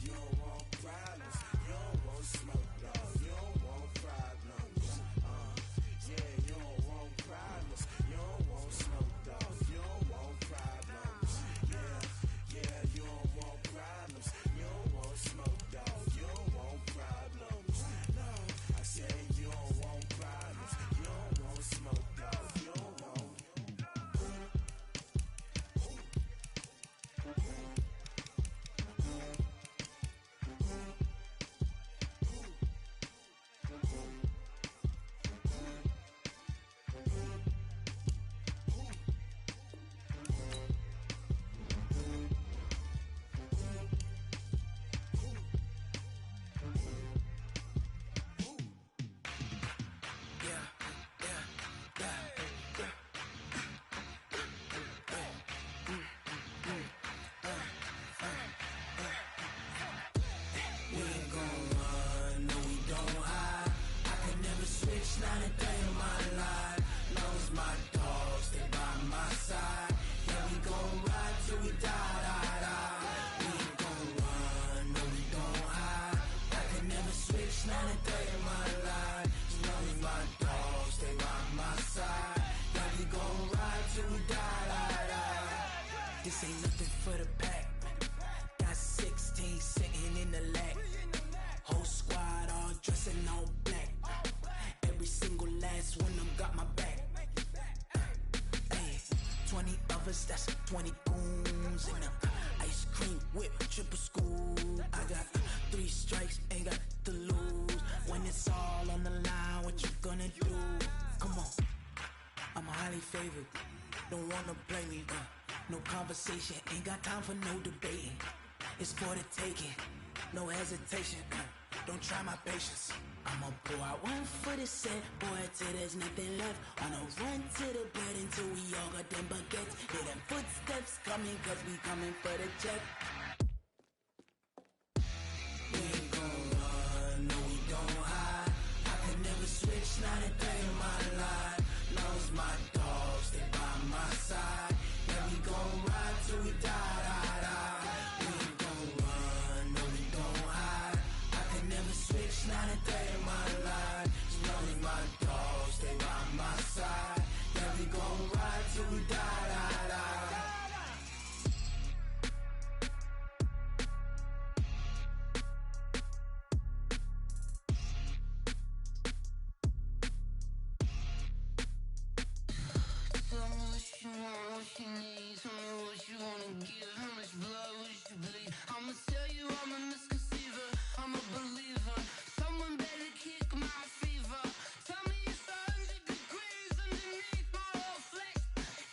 You don't want problems, you don't want smoke, dog. You don't want problems. Yeah, you don't want problems, you don't want smoke, dog. You don't want problems. Yeah, you don't want problems, you don't want smoke, dog. You don't want problems. No, I say you don't want problems, you don't want smoke, dog. You don't want. This ain't nothing for the pack. Got 16 sitting in the lap. Whole squad all dressing all black. Every single last one of them got my back. Hey, 20 of us, that's 20 goons in a ice cream whip, triple school. I got 3 strikes, ain't got to lose. When it's all on the line, what you gonna do? Come on, I'm highly favored. Don't wanna play me, no conversation, ain't got time for no debating. It's for the taking, no hesitation. Don't try my patience. I'ma pour out one for the set, boy, till there's nothing left. I'ma run to the bed until we all got them baguettes. Hear them footsteps coming, cause we coming for the check. We ain't gon' run, no we don't hide. I could never switch, not a day in my life. Lost my dogs, they by my side. Yeah, we gon' ride till we die, die, die. We ain't gon' run, no we don't hide. I could never switch, not a day in my life. As long as my dogs, they by my side. Yeah, we gon' ride till we die, die, die. Tell me what you want, what you need. Tell me what you wanna give. How much blood would you bleed? I'ma tell you I'm a misconceiver. I'm a believer. Someone better kick my fever. Tell me it's 100 degrees underneath my whole flesh.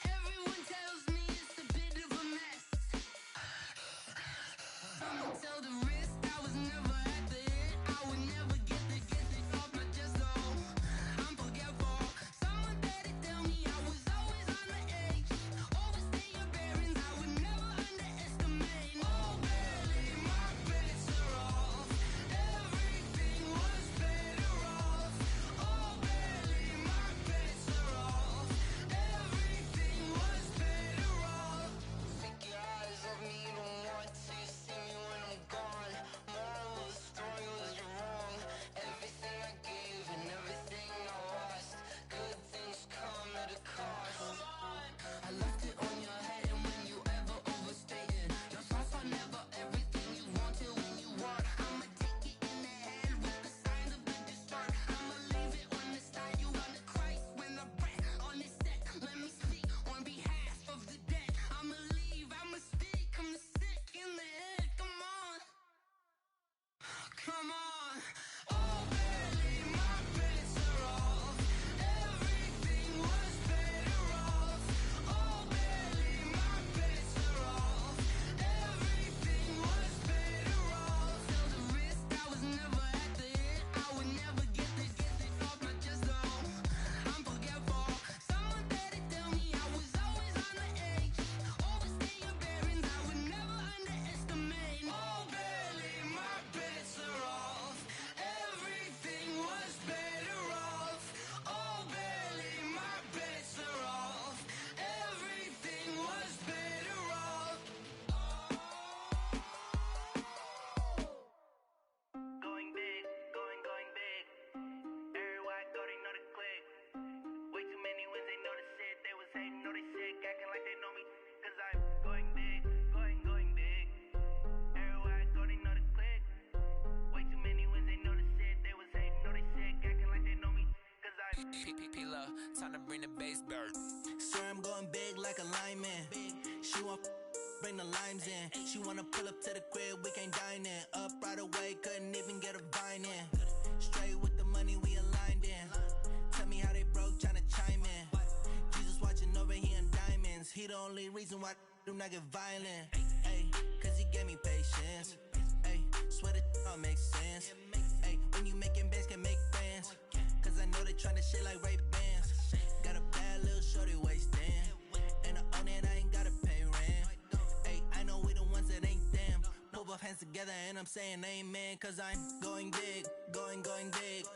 Everyone tells me it's a bit of a mess. I'ma tell the risk I was never at the end. I would never get it off my chest. Oh, I'm forgetful. Someone better tell me I was always on the edge. Overstay your bearings, I would never underestimate. Oh, barely, my bets are off. Everything was better off. Oh, barely, my bets are off. Everything was better off. Take your eyes off me, you don't want to see me when I'm gone. Moral of the story was you're wrong. Everything I gave and everything I lost. Good things come at a cost. I left it on your head, and when you ever overstay it, your thoughts are never everything you wanted when you want. I'ma take it in the head with the signs of the distort. I'ma leave it on the side. You wanna Christ when I breath on this set. Let me speak on behalf of the dead. I'ma leave, I'ma speak. I'm the sick in the head. Come on, come on. Oh, barely, my bets are off. Everything was better off. Oh, barely, my bets are off. Everything was better off. Tell the risk I was never at the end. I would never get it off my chest. Oh, I'm forgetful. Someone better tell me I was always on the edge. Overstay your bearings, I would never underestimate. Oh, barely, my bets are off. Everything was better off. Oh, barely, my bets are off. Everything was better off. Going big, going big. Everywhere I go, they know the click. Way too many wins, they know the shit. They was hating, know they sick, acting like they know me. Cause I'm going big, going big. Everywhere I go, they know the click. Way too many wins, they know the shit. They was hating, know they sick, acting like they know me. Cause I'm P-P-P-Love, time to bring the bass bird. Swear I'm going big like a lineman. She want bring the limes in. She wanna pull up to the crib, we can't dine in. Up right away, couldn't even get a vine in. Straight with the money we aligned in. Tell me how they broke, tryna chime in. Jesus watching over, he in diamonds. He the only reason why do not get violent. Ay, cause he gave me patience. Ay, swear that all makes sense. Ay, when you making bands, can make friends. Cause I know they tryna shit like Ray-Bans. Got a bad little shorty wasting. And I own it, I ain't gotta pay rent. Ay, I know we the ones that ain't them. Put both hands together and I'm saying amen. Cause I'm going big, going big.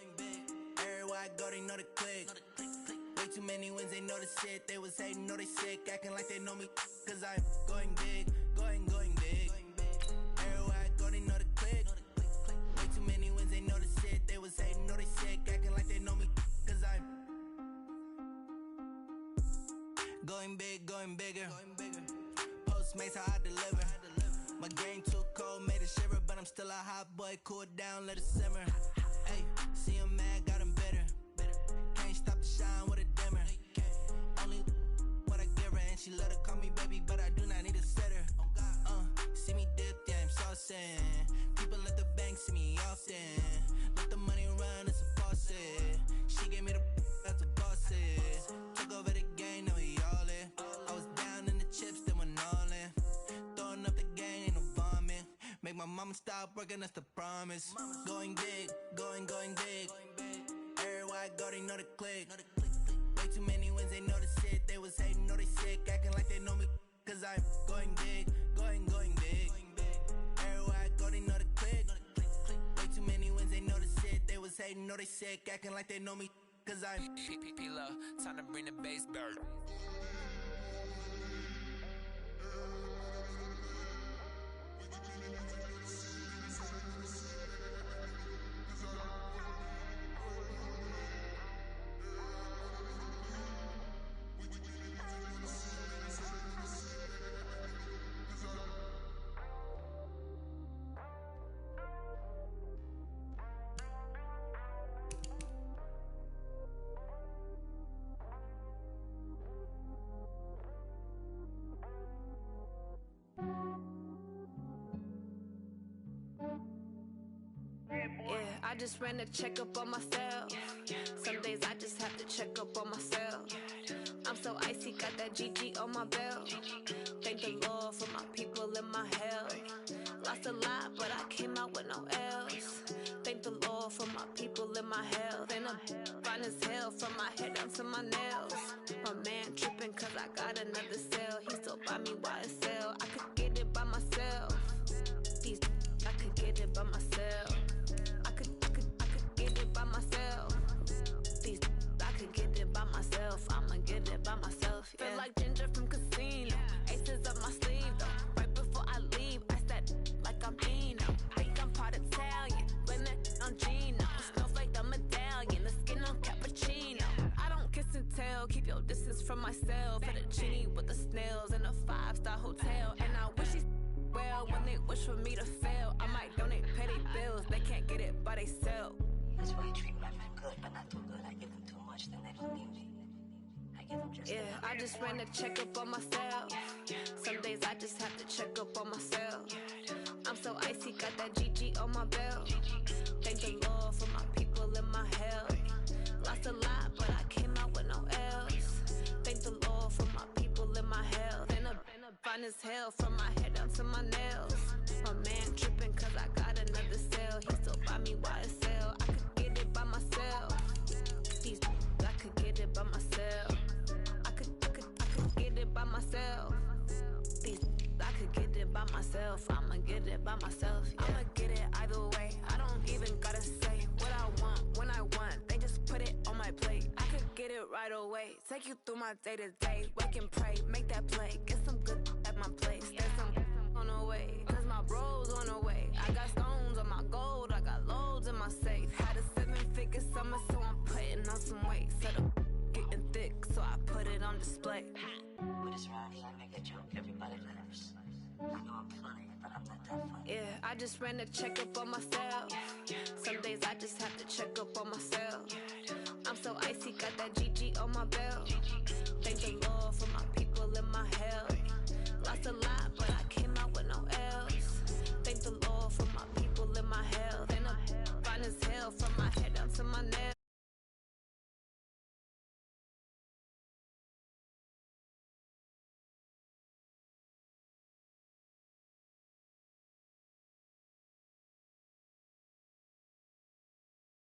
Everywhere I go, they know the click. Way too many wins, they know the shit. They was hating, know they sick, acting like they know me. Cause I'm going big, going big. Everywhere I go, they know the click. Way too many wins, they know the shit. They was hating, know they sick, acting like they know me. Cause I'm going big, going bigger. Postmates how I deliver. My game too cold, made it shiver, but I'm still a hot boy. Cool down, let it simmer. Hey, see him mad, got him bitter. Can't stop the shine with a dimmer. Only what I give her, and she let her call me baby, but I do not need a sitter. See me dip, yeah, I'm saucing. People at the bank see me often. Let the money run, it's a faucet. She gave me the that's a boss it. Took over the game, now we all in. I was down in the chips, then went all in. Throwing up the game, ain't no vomit. Make my my mama stopped working, that's the promise. Going big, going big. Everywhere I go, they know the click. Way too many wins, they know the shit. They was hating, know they sick, acting like they know me. Cause I'm going big, going big. Everywhere I go, they know the click. Way too many wins, they know the shit. They was hating, know they sick, acting like they know me. Cause I'm P-Love, time to bring the bass back. Yeah, I just ran a checkup on myself. Some days I just have to check up on myself. I'm so icy, got that GG on my belt. Thank the Lord for my people and my health. Lost a lot, but I came out with no else. Thank the Lord for my people and my health. And I'm fine as hell from my head down to my nails. My man tripping cause I got another cell. He still buy me YSL. I could get it by myself. These I could get it by myself. I could get it by myself. These I could get it by myself. I'ma get it by myself. Yeah. Feel like Ginger from Casino. Aces up my sleeve though. Right before I leave, I said like I'm Dino. Think I'm part Italian, blend it on Gino. Snowflake the medallion, the skin on cappuccino. I don't kiss and tell, keep your distance from myself. At a genie with the snails in a 5-star hotel. And I wish he's well when they wish for me to fail. I might donate petty bills, they can't get it by themselves. That's why you treat my friend good, but not too good. I give them too much, then they don't need me. I give them just yeah, I just ran a checkup on myself. Some days I just have to check up on myself. I'm so icy, got that GG on my belt. Thank the Lord for my people and my health. Lost a lot, but I came out with no else. Thank the Lord for my people and my health. And I'm fine as hell from my head down to my nails. My man tripping cause I got another cell. He still buy me YSL. I could get it by myself. These I could get it by myself. I could get it by myself. These I could get it by myself. I'ma get it by myself. Yeah. I'ma get it either way. I don't even gotta say what I want when I want. They just put it on my plate. I could get it right away. Take you through my day to day. Wake and pray, make that play. Get some good at my place. There's some on the way. Cause my bro's on the way. I got stones on my gold. I got loads in my safe. Had a 7-figure summer, so I'm putting on some weight. Set up getting thick, so I put it on display. With this round here, I make a joke, everybody laughs. I know I'm funny, but I'm not that funny. Yeah, I just ran a checkup on myself. Some days I just have to check up on myself. I'm so icy, got that GG on my belt. Thank the Lord for my people and my health. Lost a lot, but I came out with no else. Thank the Lord for my people and my health. And I'm fine as hell from my head down to my nails.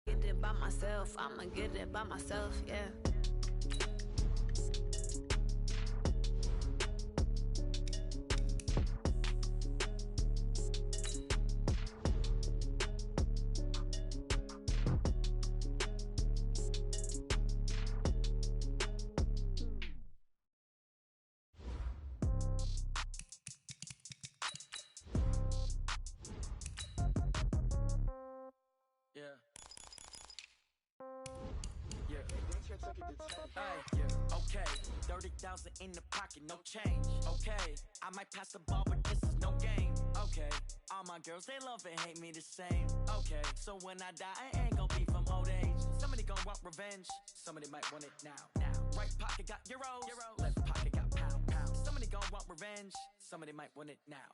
Get it by myself, I'ma get it by myself, yeah. Okay, 30,000 in the pocket, no change. Okay, I might pass the ball, but this is no game. Okay, all my girls, they love and hate me the same. Okay, so when I die, I ain't gon' be from old age. Somebody gon' want revenge, somebody might want it now. Right pocket got euros, left pocket got pounds. Somebody gon' want revenge, somebody might want it now.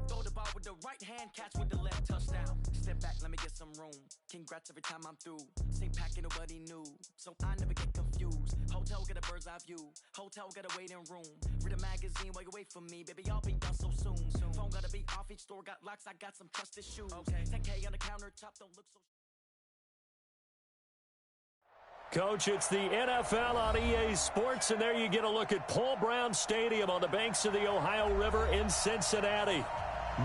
Throw the ball with the right hand, catch with the left, touchdown. Step back, let me get some room. Congrats every time I'm through. Same packet, nobody knew, so I never get confused. Hotel get a bird's eye view, hotel get a waiting room. Read a magazine while you wait for me, baby, I'll be done so soon. Phone gotta be off each store, got locks, I got some trusted shoes. Okay. 10K on the countertop, don't look so... Coach, it's the NFL on EA Sports, and there you get a look at Paul Brown Stadium on the banks of the Ohio River in Cincinnati.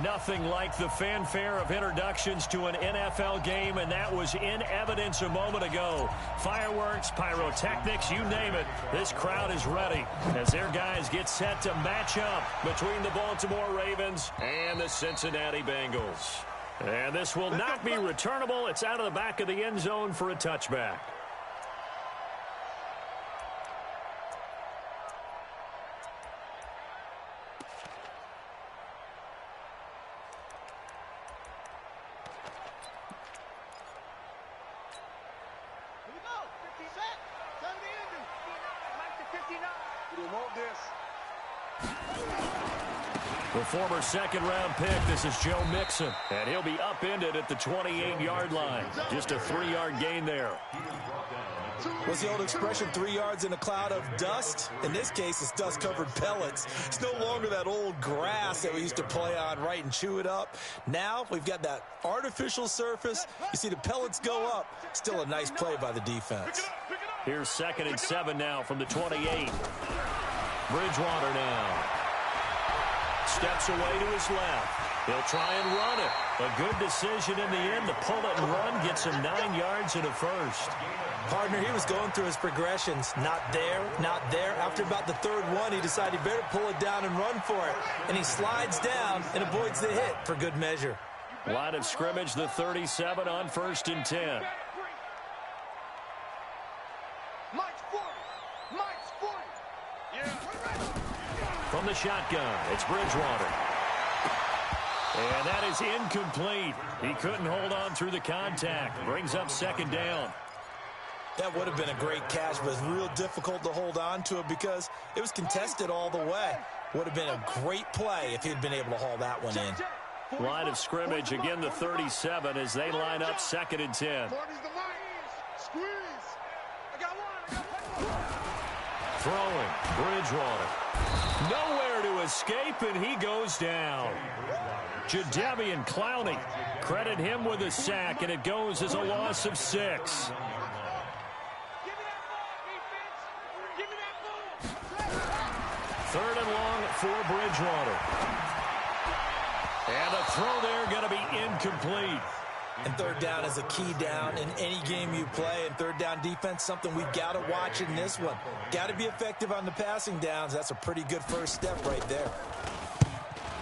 Nothing like the fanfare of introductions to an NFL game, and that was in evidence a moment ago. Fireworks, pyrotechnics, you name it. This crowd is ready as their guys get set to match up between the Baltimore Ravens and the Cincinnati Bengals. And this will not be returnable. It's out of the back of the end zone for a touchback. The former second-round pick, this is Joe Mixon, and he'll be upended at the 28-yard line. Just a 3-yard gain there. What's the old expression, 3 yards in a cloud of dust? In this case, it's dust-covered pellets. It's no longer that old grass that we used to play on, right, and chew it up. Now we've got that artificial surface. You see the pellets go up. Still a nice play by the defense. Here's 2nd and 7 now from the 28. Bridgewater now. Steps away to his left. He'll try and run it. A good decision in the end to pull it and run. Gets him 9 yards and a first. Partner, he was going through his progressions. Not there, not there. After about the third one, he decided he better pull it down and run for it. And he slides down and avoids the hit for good measure. Line of scrimmage, the 37 on 1st and 10. From the shotgun, it's Bridgewater. And that is incomplete. He couldn't hold on through the contact. Brings up 2nd down. That would have been a great catch, but it's real difficult to hold on to it because it was contested all the way. Would have been a great play if he'd been able to haul that one in. Line of scrimmage, again the 37 as they line up 2nd and 10. Throwing, Bridgewater. Nowhere to escape, and he goes down. Jadeveon Clowney, credit him with a sack, and it goes as a loss of 6. Third and long for Bridgewater. And a throw there going to be incomplete. And third down is a key down in any game you play. And third down defense, something we've got to watch in this one. Got to be effective on the passing downs. That's a pretty good first step right there.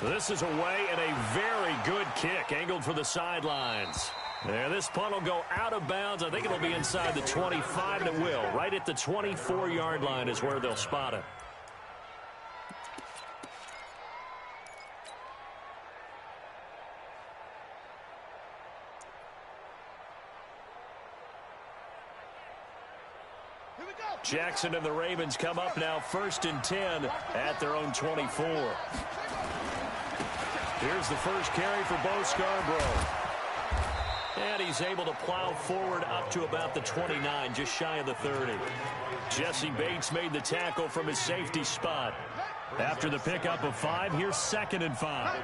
This is away and a very good kick angled for the sidelines. There, this punt will go out of bounds. I think it'll be inside the 25, and it will. Right at the 24-yard line is where they'll spot it. Jackson and the Ravens come up now 1st and 10 at their own 24. Here's the first carry for Bo Scarborough. And he's able to plow forward up to about the 29, just shy of the 30. Jesse Bates made the tackle from his safety spot. After the pickup of 5, here's 2nd and 5.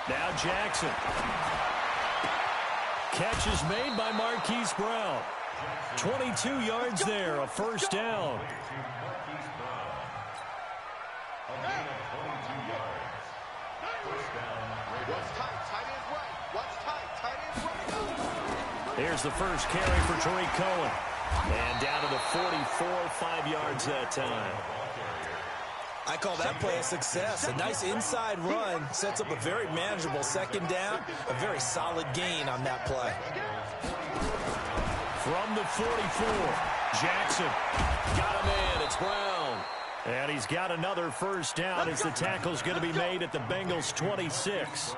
Now Jackson. Catch is made by Marquise Brown. 22 yards there, a first down. Here's the first carry for Tariq Cohen. And down to the 44, 5 yards that time. I call that play a success. A nice inside run sets up a very manageable 2nd down. A very solid gain on that play. From the 44, Jackson got a man. It's Brown. And he's got another first down as the tackle's going to be made at the Bengals' 26.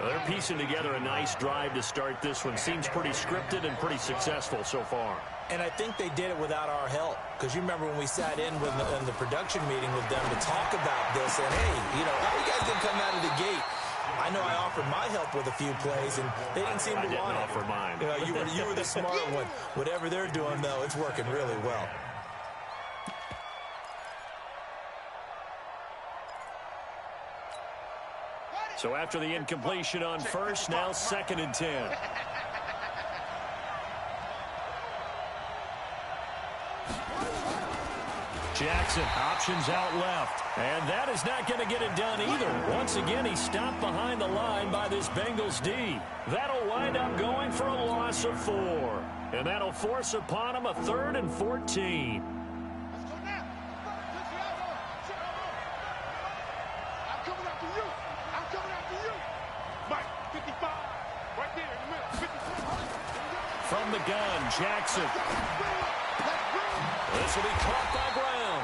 They're piecing together a nice drive to start this one. Seems pretty scripted and pretty successful so far. And I think they did it without our help. Because you remember when we sat in the production meeting with them to talk about this. And, hey, you know, how you guys didn't come out of the gate? I know I offered my help with a few plays, and they didn't seem to want it. I didn't offer mine. You know, you were the smart one. Whatever they're doing, though, it's working really well. So after the incompletion on first, now 2nd and 10. Jackson, options out left. And that is not going to get it done either. Once again, he stopped behind the line by this Bengals D. That'll wind up going for a loss of 4. And that'll force upon him a 3rd and 14. From the gun, Jackson. This will be caught by Brown.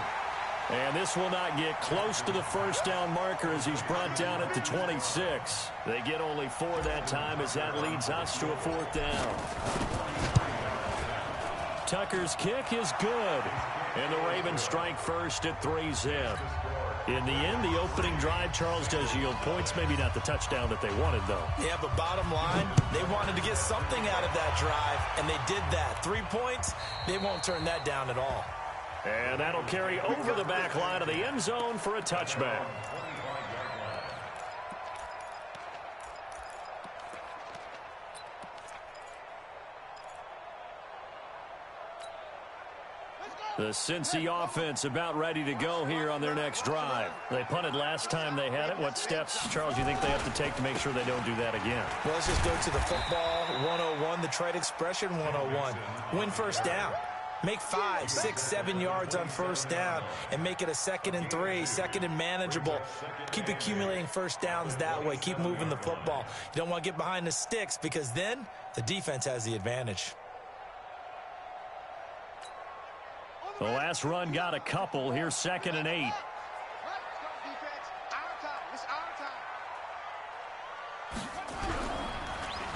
And this will not get close to the first down marker as he's brought down at the 26. They get only 4 that time as that leads us to a 4th down. Tucker's kick is good. And the Ravens strike first at 3-zip. In the end, the opening drive, Charles, does yield points. Maybe not the touchdown that they wanted, though. Yeah, but bottom line, they wanted to get something out of that drive, and they did that. 3 points, they won't turn that down at all. And that'll carry over the back line of the end zone for a touchback. The Cincy offense about ready to go here on their next drive. They punted last time they had it. What steps, Charles, you think they have to take to make sure they don't do that again? Well, let's just go to the football 101, the trade expression 101. Win first down. Make 5, 6, 7 yards on first down and make it a 2nd and 3, 2nd and manageable. Keep accumulating first downs that way. Keep moving the football. You don't want to get behind the sticks because then the defense has the advantage. The last run got a couple. Here's 2nd and 8.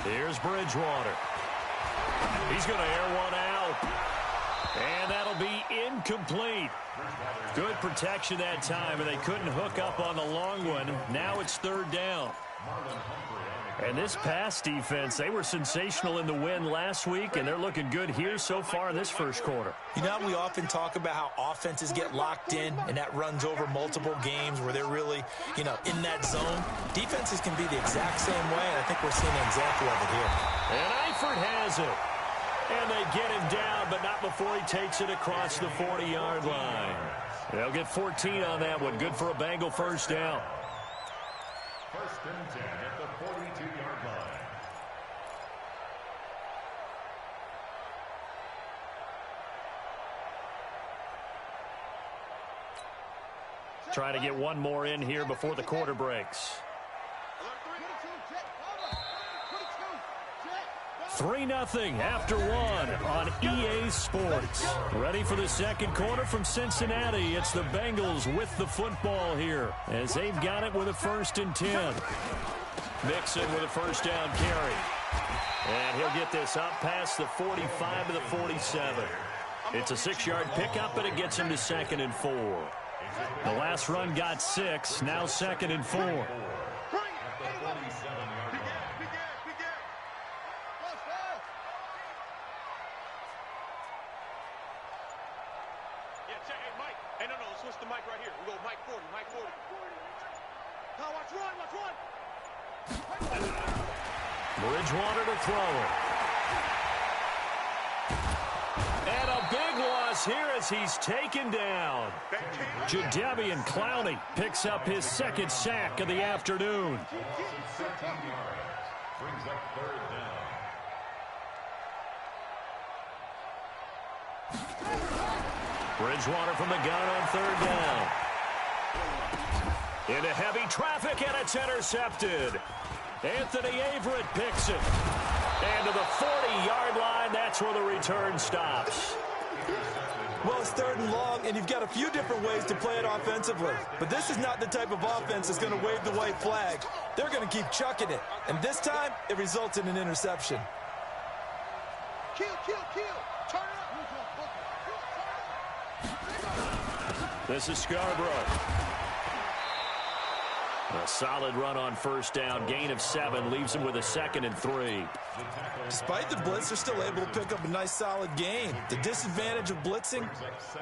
Here's Bridgewater. He's going to air one out. And that'll be incomplete. Good protection that time, and they couldn't hook up on the long one. Now it's 3rd down. And this pass defense, they were sensational in the win last week, and they're looking good here so far in this first quarter. You know, we often talk about how offenses get locked in, and that runs over multiple games where they're really, in that zone. Defenses can be the exact same way, and I think we're seeing an example of it here. And Eifert has it. And they get him down, but not before he takes it across the 40-yard line. They'll get 14 on that one. Good for a Bengal first down. 1st and 10 at the 42-yard line. Trying to get one more in here before the quarter breaks. 3-0 after 1 on EA Sports. Ready for the second quarter from Cincinnati. It's the Bengals with the football here as they've got it with a 1st and 10. Mixon with a first down carry. And he'll get this up past the 45 to the 47. It's a 6-yard pickup, and it gets him to 2nd and 4. The last run got 6, now 2nd and 4. Bridgewater to throw it. And a big loss here as he's taken down. Jadeveon Clowney picks up his 2nd sack of the afternoon. Brings up 3rd down. Bridgewater from the gun on 3rd down. Into heavy traffic, and it's intercepted. Anthony Averett picks it. And to the 40-yard line, that's where the return stops. Well, it's 3rd and long, and you've got a few different ways to play it offensively. But this is not the type of offense that's going to wave the white flag. They're going to keep chucking it. And this time, it results in an interception. Kill. Turn it up. This is Scarborough. A solid run on first down. Gain of 7 leaves him with a 2nd and 3. Despite the blitz, they're still able to pick up a nice solid gain. The disadvantage of blitzing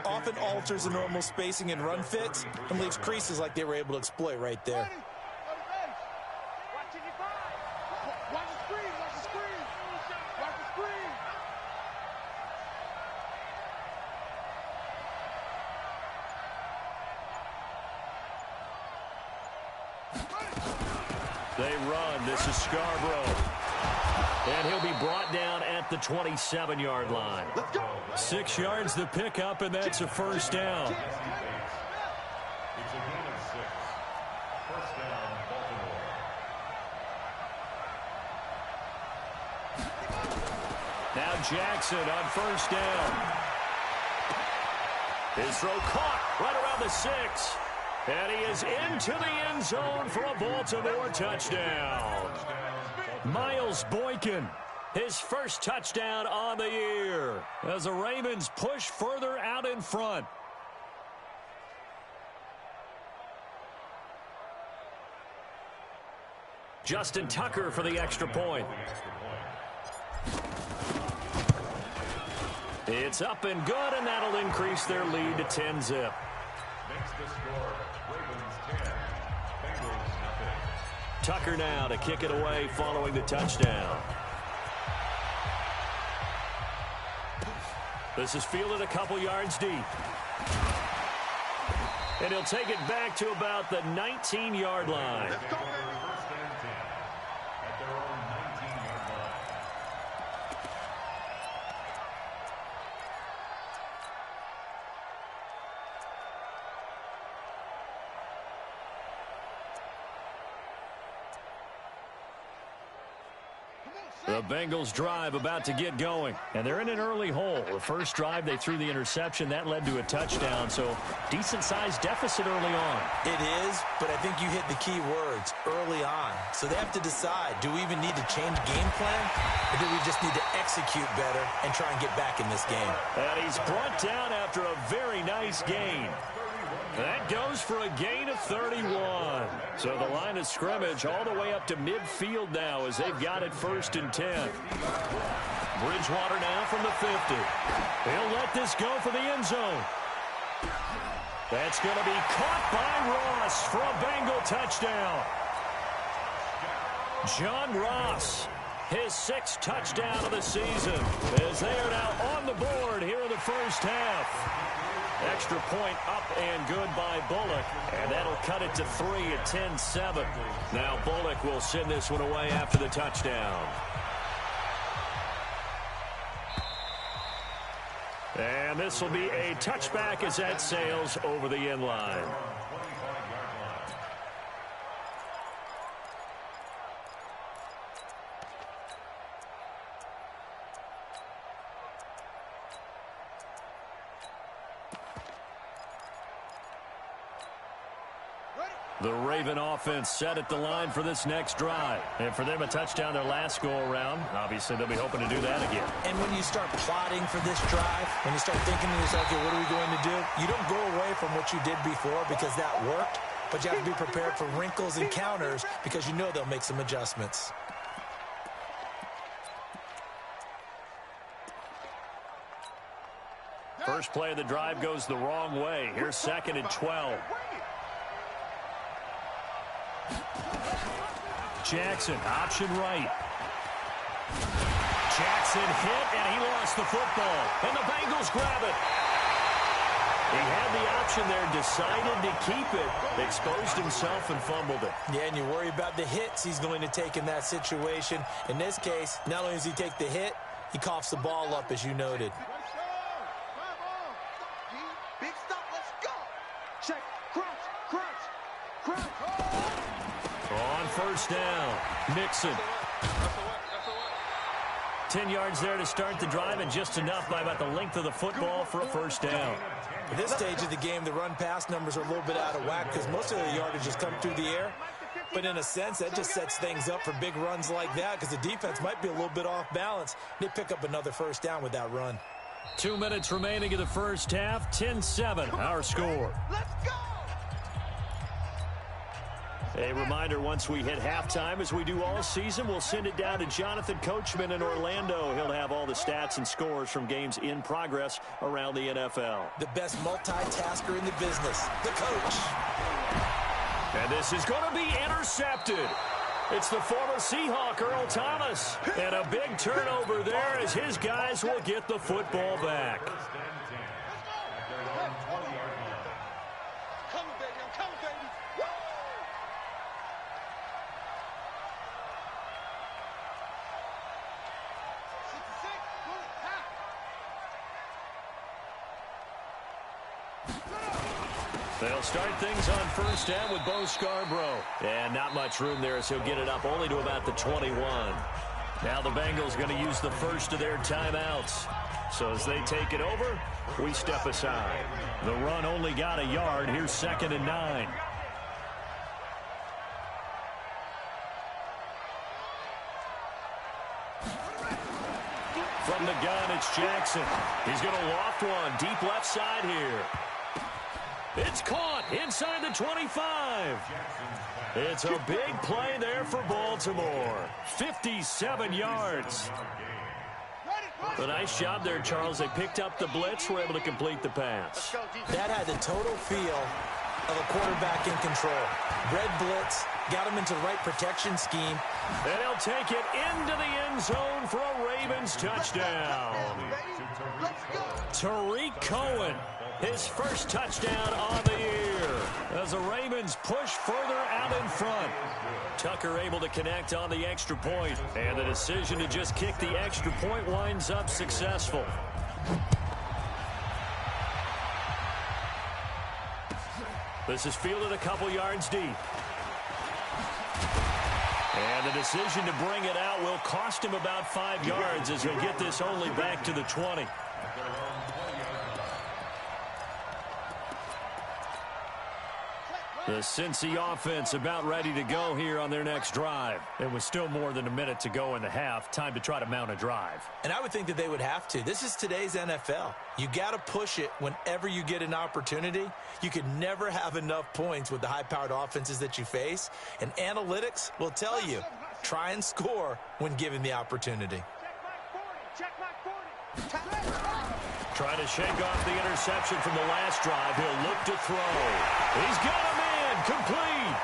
often alters the normal spacing and run fits and leaves creases like they were able to exploit right there. They run. This is Scarborough. And he'll be brought down at the 27-yard line. 6 yards the pickup, and that's a first down. It's a gain of 6. First down, Baltimore. Now Jackson on first down. His throw caught right around the 6. And he is into the end zone for a Baltimore touchdown. Miles Boykin, his first touchdown on the year as the Ravens push further out in front. Justin Tucker for the extra point. It's up and good, and that'll increase their lead to 10-zip. Makes the score Ravens 10, Bengals nothing. Tucker now to kick it away following the touchdown. This is fielded a couple yards deep. And he'll take it back to about the 19-yard line. First and 10 at their own 19-yard line. The Bengals drive about to get going, and they're in an early hole. The first drive, they threw the interception. That led to a touchdown, so decent-sized deficit early on. It is, but I think you hit the key words, early on. So they have to decide, do we even need to change game plan, or do we just need to execute better and try and get back in this game? And he's brought down after a very nice gain. That goes for a gain of 31. So the line of scrimmage all the way up to midfield now as they've got it first and 10. Bridgewater now from the 50. He'll let this go for the end zone. That's going to be caught by Ross for a Bengal touchdown. John Ross, his 6th touchdown of the season, as they are now on the board here in the first half. Extra point up and good by Bullock, and that'll cut it to 3 at 10-7. Now Bullock will send this one away after the touchdown. And this will be a touchback as that sails over the end line. The Raven offense set at the line for this next drive. And for them, a touchdown their last go-around. Obviously, they'll be hoping to do that again. And when you start plotting for this drive, when you start thinking to yourself, okay, what are we going to do? You don't go away from what you did before because that worked, but you have to be prepared for wrinkles and counters because you know they'll make some adjustments. First play of the drive goes the wrong way. Here's 2nd and 12. Jackson, option right. Jackson hit, and he lost the football. And the Bengals grab it. He had the option there, decided to keep it, exposed himself and fumbled it. Yeah, and you worry about the hits he's going to take in that situation. In this case, not only does he take the hit, he coughs the ball up, as you noted. Big stop, let's go. Check, crunch, crunch, crunch. On first down, Mixon. 10 yards there to start the drive, and just enough by about the length of the football for a first down. At this stage of the game, the run-pass numbers are a little bit out of whack because most of the yardage has come through the air. But in a sense, that just sets things up for big runs like that because the defense might be a little bit off balance. They pick up another first down with that run. 2 minutes remaining in the first half. 10-7, our score. Let's go. A reminder, once we hit halftime, as we do all season, we'll send it down to Jonathan Coachman in Orlando. He'll have all the stats and scores from games in progress around the NFL. The best multitasker in the business, the coach. And this is going to be intercepted. It's the former Seahawk, Earl Thomas. And a big turnover there as his guys will get the football back. They'll start things on first down with Bo Scarborough. And not much room there, so he'll get it up only to about the 21. Now the Bengals going to use the first of their timeouts. So as they take it over, we step aside. The run only got a yard. Here's 2nd and 9. From the gun, it's Jackson. He's going to loft one deep left side here. It's caught inside the 25. It's a big play there for Baltimore. 57 yards. A nice job there, Charles. They picked up the blitz, were able to complete the pass. That had the total feel of a quarterback in control. Red blitz, got him into the right protection scheme. And he'll take it into the end zone for a Ravens touchdown. Tariq Cohen, his first touchdown on the year, as the Ravens push further out in front. Tucker able to connect on the extra point, and the decision to just kick the extra point winds up successful. This is fielded a couple yards deep. And the decision to bring it out will cost him about 5 yards as he'll get this only back to the 20. The Cincy offense about ready to go here on their next drive. It was still more than a minute to go in the half. Time to try to mount a drive. And I would think that they would have to. This is today's NFL. You got to push it whenever you get an opportunity. You can never have enough points with the high-powered offenses that you face. And analytics will tell you, try and score when given the opportunity. Trying to shake off the interception from the last drive. He'll look to throw. He's got him in. Complete.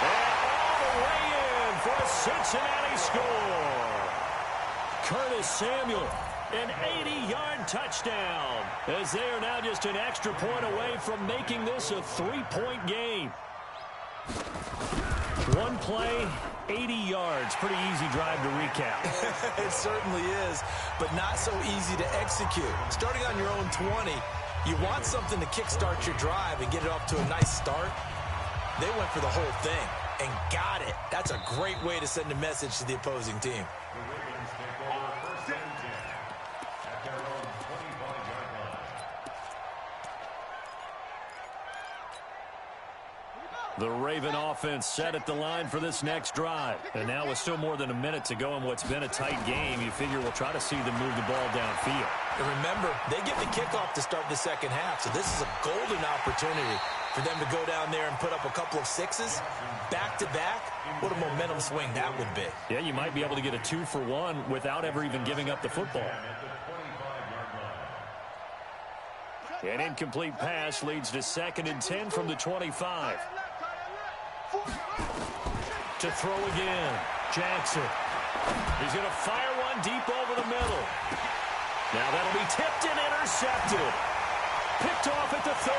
And all the way in for a Cincinnati score. Curtis Samuel, an 80-yard touchdown, as they are now just an extra point away from making this a 3-point game. One play, 80 yards. Pretty easy drive to recap. It certainly is, but not so easy to execute. Starting on your own 20, you want something to kickstart your drive and get it off to a nice start. They went for the whole thing and got it. That's a great way to send a message to the opposing team. The Raven offense set at the line for this next drive. And now with still more than a minute to go in what's been a tight game, you figure we'll try to see them move the ball downfield. And remember, they get the kickoff to start the second half, so this is a golden opportunity for them to go down there and put up a couple of sixes back-to-back. What a momentum swing that would be. Yeah, you might be able to get a 2-for-1 without ever even giving up the football. An incomplete pass leads to 2nd and 10 from the 25. To throw again, Jackson. He's going to fire one deep over the middle. Now that'll be tipped and intercepted. Picked off at the 30.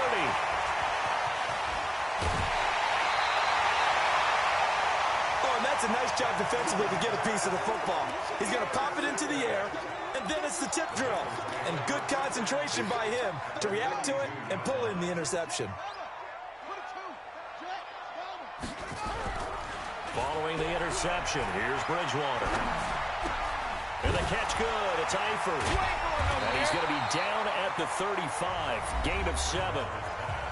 Oh, and that's a nice job defensively to get a piece of the football. He's going to pop it into the air, and then it's the tip drill. And good concentration by him to react to it and pull in the interception. Following the interception, here's Bridgewater. And the catch good. It's Eifert. And he's going to be down at the 35. Gain of 7.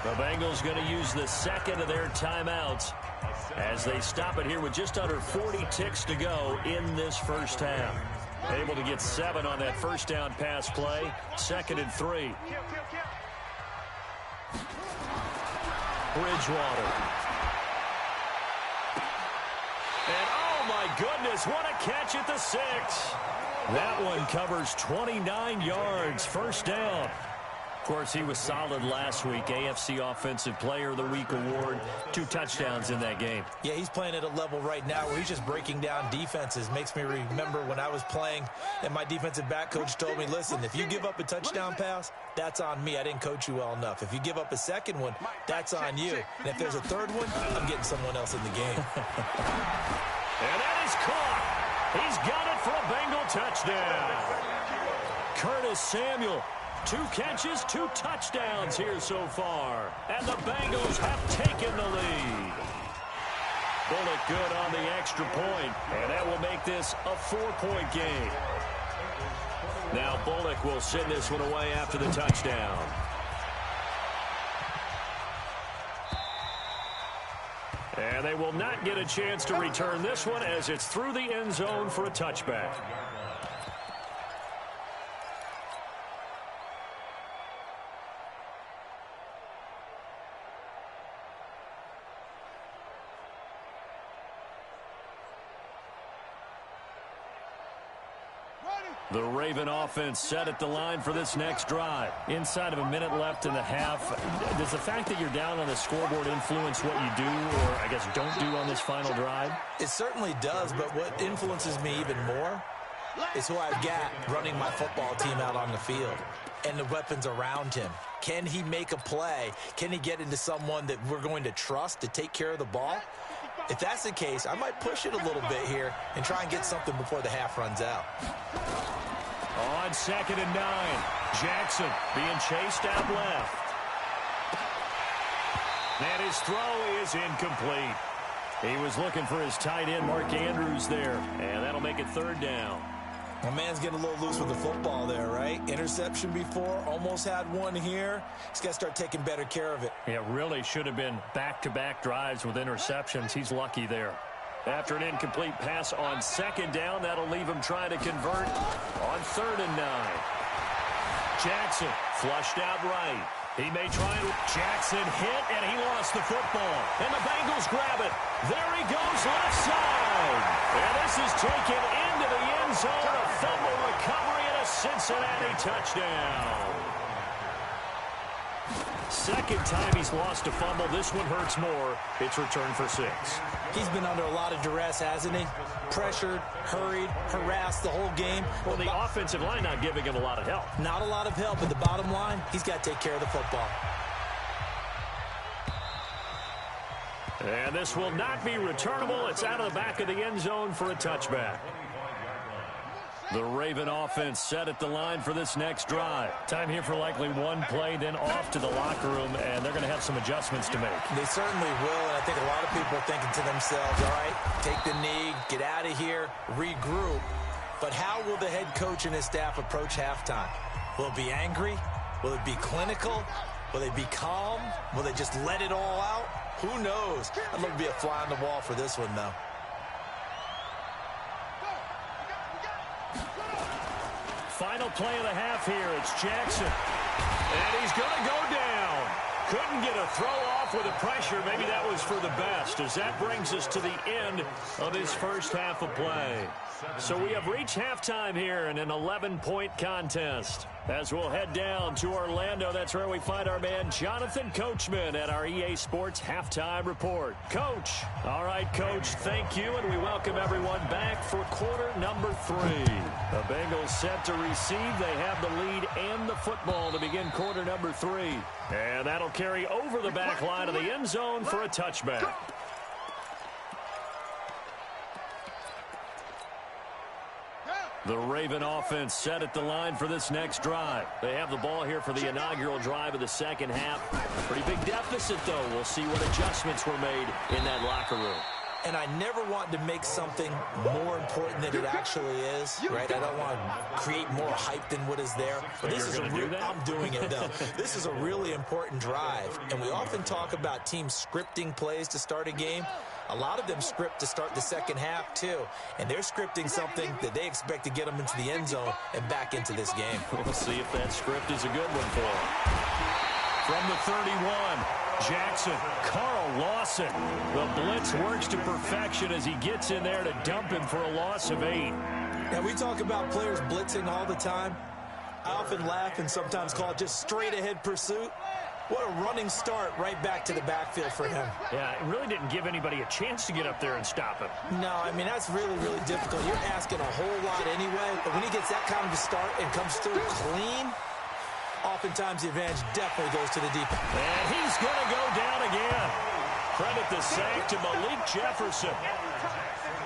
The Bengals going to use the second of their timeouts as they stop it here with just under 40 ticks to go in this first half. Able to get 7 on that first down pass play. 2nd and 3. Bridgewater. And oh my goodness, what a catch at the 6. That one covers 29 yards, first down. Of course, he was solid last week. AFC Offensive Player of the Week award. 2 touchdowns in that game. Yeah, he's playing at a level right now where he's just breaking down defenses. Makes me remember when I was playing and my defensive back coach told me, listen, if you give up a touchdown pass, that's on me. I didn't coach you well enough. If you give up a second one, that's on you. And if there's a third one, I'm getting someone else in the game. And that is caught. He's got it for a Bengal touchdown. Curtis Samuel 2 catches, 2 touchdowns here so far. And the Bengals have taken the lead. Bullock good on the extra point, and that will make this a 4-point game. Now Bullock will send this one away after the touchdown. And they will not get a chance to return this one as it's through the end zone for a touchback. The Raven offense set at the line for this next drive. Inside of a minute left in the half, does the fact that you're down on the scoreboard influence what you do, or I guess don't do on this final drive? It certainly does, but what influences me even more is who I've got running my football team out on the field and the weapons around him. Can he make a play? Can he get into someone that we're going to trust to take care of the ball? If that's the case, I might push it a little bit here and try and get something before the half runs out. On 2nd and 9, Jackson being chased out left. And his throw is incomplete. He was looking for his tight end, Mark Andrews, there. And that'll make it 3rd down. My man's getting a little loose with the football there, right? Interception before, almost had one here. He's got to start taking better care of it. Yeah, really should have been back-to-back drives with interceptions. He's lucky there. After an incomplete pass on 2nd down, that'll leave him trying to convert on 3rd and 9. Jackson flushed out right. He may try and Jackson hit, and he lost the football. And the Bengals grab it. There he goes, left side. And this is taken into the end zone. A fumble recovery and a Cincinnati touchdown. 2nd time he's lost a fumble. This one hurts more. It's returned for 6. He's been under a lot of duress, hasn't he? Pressured, hurried, harassed the whole game. Well, the offensive line not giving him a lot of help. Not a lot of help, but the bottom line, he's got to take care of the football. And this will not be returnable. It's out of the back of the end zone for a touchback. The Raven offense set at the line for this next drive. Time here for likely one play, then off to the locker room, and they're going to have some adjustments to make. They certainly will, and I think a lot of people are thinking to themselves, all right, take the knee, get out of here, regroup. But how will the head coach and his staff approach halftime? Will it be angry? Will it be clinical? Will they be calm? Will they just let it all out? Who knows? I'd love to be a fly on the wall for this one, though. Final play of the half here. It's Jackson. And he's going to go down. Couldn't get a throw off with the pressure. Maybe that was for the best, as that brings us to the end of his first half of play. So we have reached halftime here in an 11-point contest. As we'll head down to Orlando, that's where we find our man Jonathan Coachman at our EA Sports Halftime Report. Coach. All right, Coach, thank you, and we welcome everyone back for quarter number 3. The Bengals set to receive. They have the lead and the football to begin quarter number 3. And that'll carry over the back line of the end zone for a touchback. The Raven offense set at the line for this next drive. They have the ball here for the inaugural drive of the second half. Pretty big deficit, though. We'll see what adjustments were made in that locker room. And I never want to make something more important than it actually is, right? I don't want to create more hype than what is there. But this is I'm doing it, though. This is a really important drive. And we often talk about teams scripting plays to start a game. A lot of them script to start the second half, too. And they're scripting something that they expect to get them into the end zone and back into this game. We'll see if that script is a good one for them. From the 31, Jackson, Carl Lawson. The blitz works to perfection as he gets in there to dump him for a loss of 8. Now, we talk about players blitzing all the time. I often laugh and sometimes call it just straight-ahead pursuit. What a running start right back to the backfield for him. Yeah, it really didn't give anybody a chance to get up there and stop him. No, I mean, that's really, really difficult. You're asking a whole lot anyway, but when he gets that kind of a start and comes through clean, oftentimes the advantage definitely goes to the deep end. And he's going to go down again. Credit the sack to Malik Jefferson.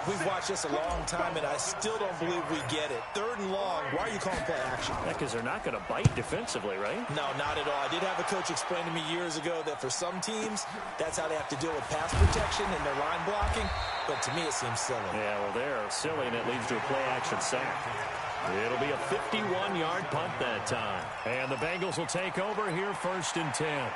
We've watched this a long time, and I still don't believe we get it. 3rd and long. Why are you calling play action? Because they're not going to bite defensively, right? No, not at all. I did have a coach explain to me years ago that for some teams, that's how they have to deal with pass protection and their line blocking. But to me, it seems silly. Yeah, well, they're silly, and it leads to a play-action sack. It'll be a 51-yard punt that time. And the Bengals will take over here 1st and 10.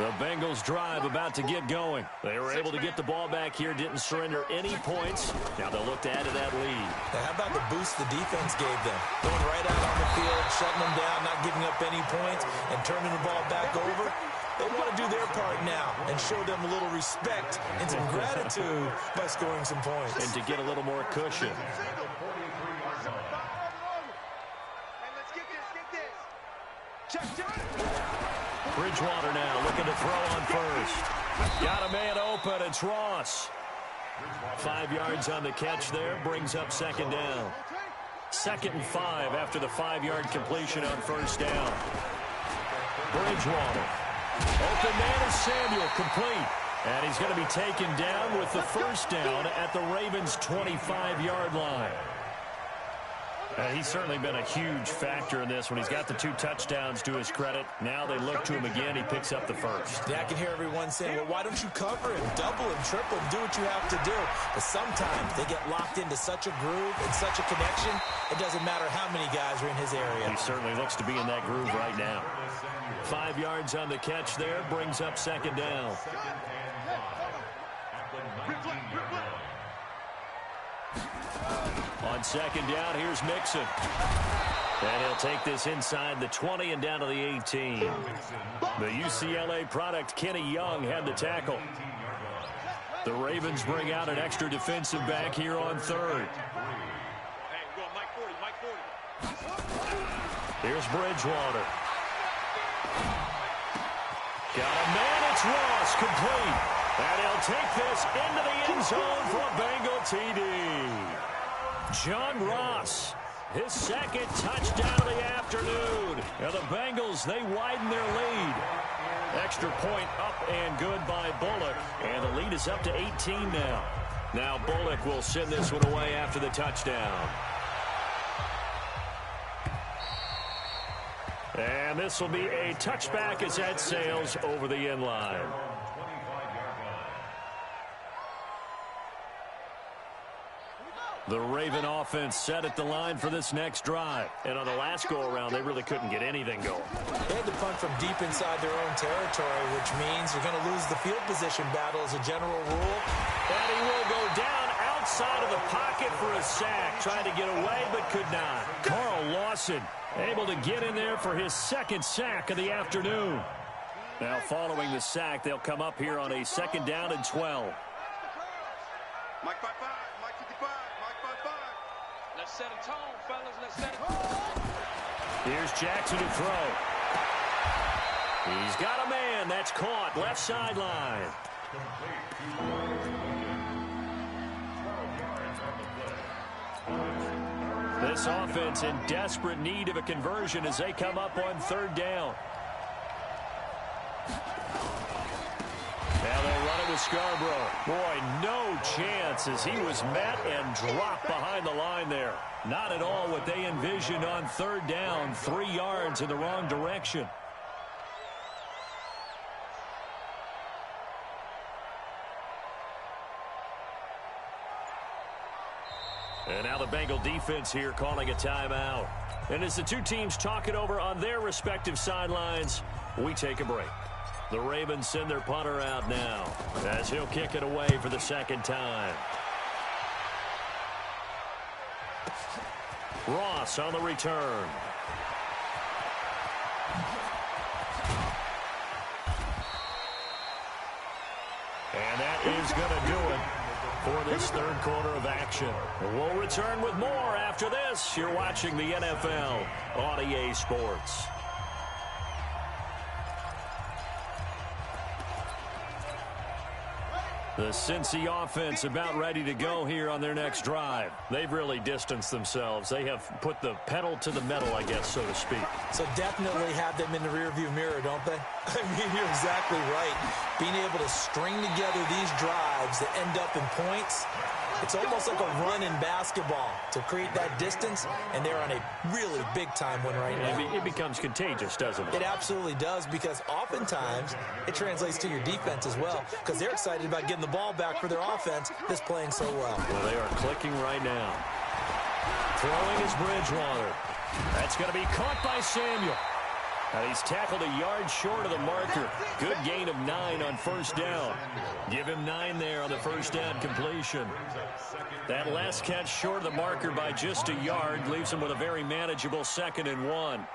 The Bengals drive about to get going. They were able to get the ball back here, didn't surrender any points. Now they'll look to add to that lead. Now, how about the boost the defense gave them? Going right out on the field, shutting them down, not giving up any points, and turning the ball back over. They want to do their part now and show them a little respect and some gratitude by scoring some points. And to get a little more cushion. Bridgewater now looking to throw on first. Got a man open. It's Ross. 5 yards on the catch there. Brings up 2nd down. 2nd and 5 after the 5-yard completion on 1st down. Bridgewater. Open man is Samuel. Complete. And he's going to be taken down with the 1st down at the Ravens' 25-yard line. He's certainly been a huge factor in this when he's got the 2 touchdowns to his credit. Now they look to him again. He picks up the 1st. Yeah, I can hear everyone saying, well, why don't you cover him, double him, triple him, do what you have to do. But sometimes they get locked into such a groove and such a connection, it doesn't matter how many guys are in his area. He certainly looks to be in that groove right now. 5 yards on the catch there, brings up 2nd down. On 2nd down, here's Mixon. And he'll take this inside the 20 and down to the 18. The UCLA product, Kenny Young, had the tackle. The Ravens bring out an extra defensive back here on 3rd. Here's Bridgewater. Got a man, it's Ross, complete. And he'll take this into the end zone for a Bengal TD. John Ross, his 2nd touchdown of the afternoon. Now the Bengals, they widen their lead. Extra point up and good by Bullock. And the lead is up to 18 now. Now Bullock will send this one away after the touchdown. And this will be a touchback as that sails over the end line. The Raven offense set at the line for this next drive. And on the last go-around, they really couldn't get anything going. They had to punt from deep inside their own territory, which means you're going to lose the field position battle as a general rule. And he will go down outside of the pocket for a sack. Trying to get away, but could not. Carl Lawson able to get in there for his 2nd sack of the afternoon. Now following the sack, they'll come up here on a 2nd down and 12. Mike 5-5, Mike 55, Mike 5-5. Let's set a tone, fellas. Let's set a tone. Here's Jackson to throw. He's got a man. That's caught. Left sideline. This offense in desperate need of a conversion as they come up on 3rd down. Now they'll run it with Scarborough. Boy, no chance as he was met and dropped behind the line there. Not at all what they envisioned on 3rd down. 3 yards in the wrong direction. And now the Bengal defense here calling a timeout. And as the 2 teams talk it over on their respective sidelines, we take a break. The Ravens send their punter out now as he'll kick it away for the 2nd time. Ross on the return. And that is going to do it for this 3rd quarter of action. We'll return with more after this. You're watching the NFL on EA Sports. The Cincy offense about ready to go here on their next drive. They've really distanced themselves. They have put the pedal to the metal, I guess, so to speak. So definitely have them in the rearview mirror, don't they? I mean, you're exactly right. Being able to string together these drives that end up in points, it's almost like a run in basketball to create that distance, and they're on a really big-time one right now. It becomes contagious, doesn't it? It absolutely does, because oftentimes it translates to your defense as well, because they're excited about getting the ball back for their offense that's playing so well. Well, they are clicking right now. Throwing is Bridgewater. That's going to be caught by Samuel. And he's tackled a yard short of the marker. Good gain of 9 on first down. Give him 9 there on the first down completion. That last catch short of the marker by just a yard leaves him with a very manageable 2nd and 1.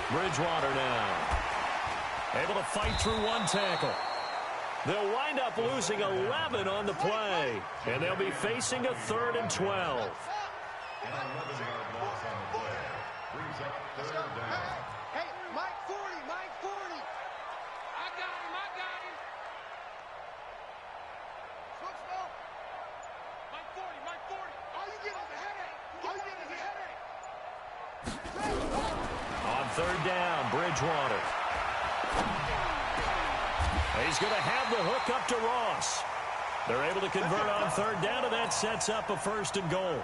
Bridgewater now. Able to fight through one tackle. They'll wind up losing 11 on the play, and they'll be facing a 3rd and 12. Hey, Mike 40, Mike 40. I got him. Switch ball. Mike 40, Mike 40. All you get is a headache. On 3rd down, Bridgewater. He's going to have the hook up to Ross. They're able to convert on 3rd down, and that sets up a 1st and goal.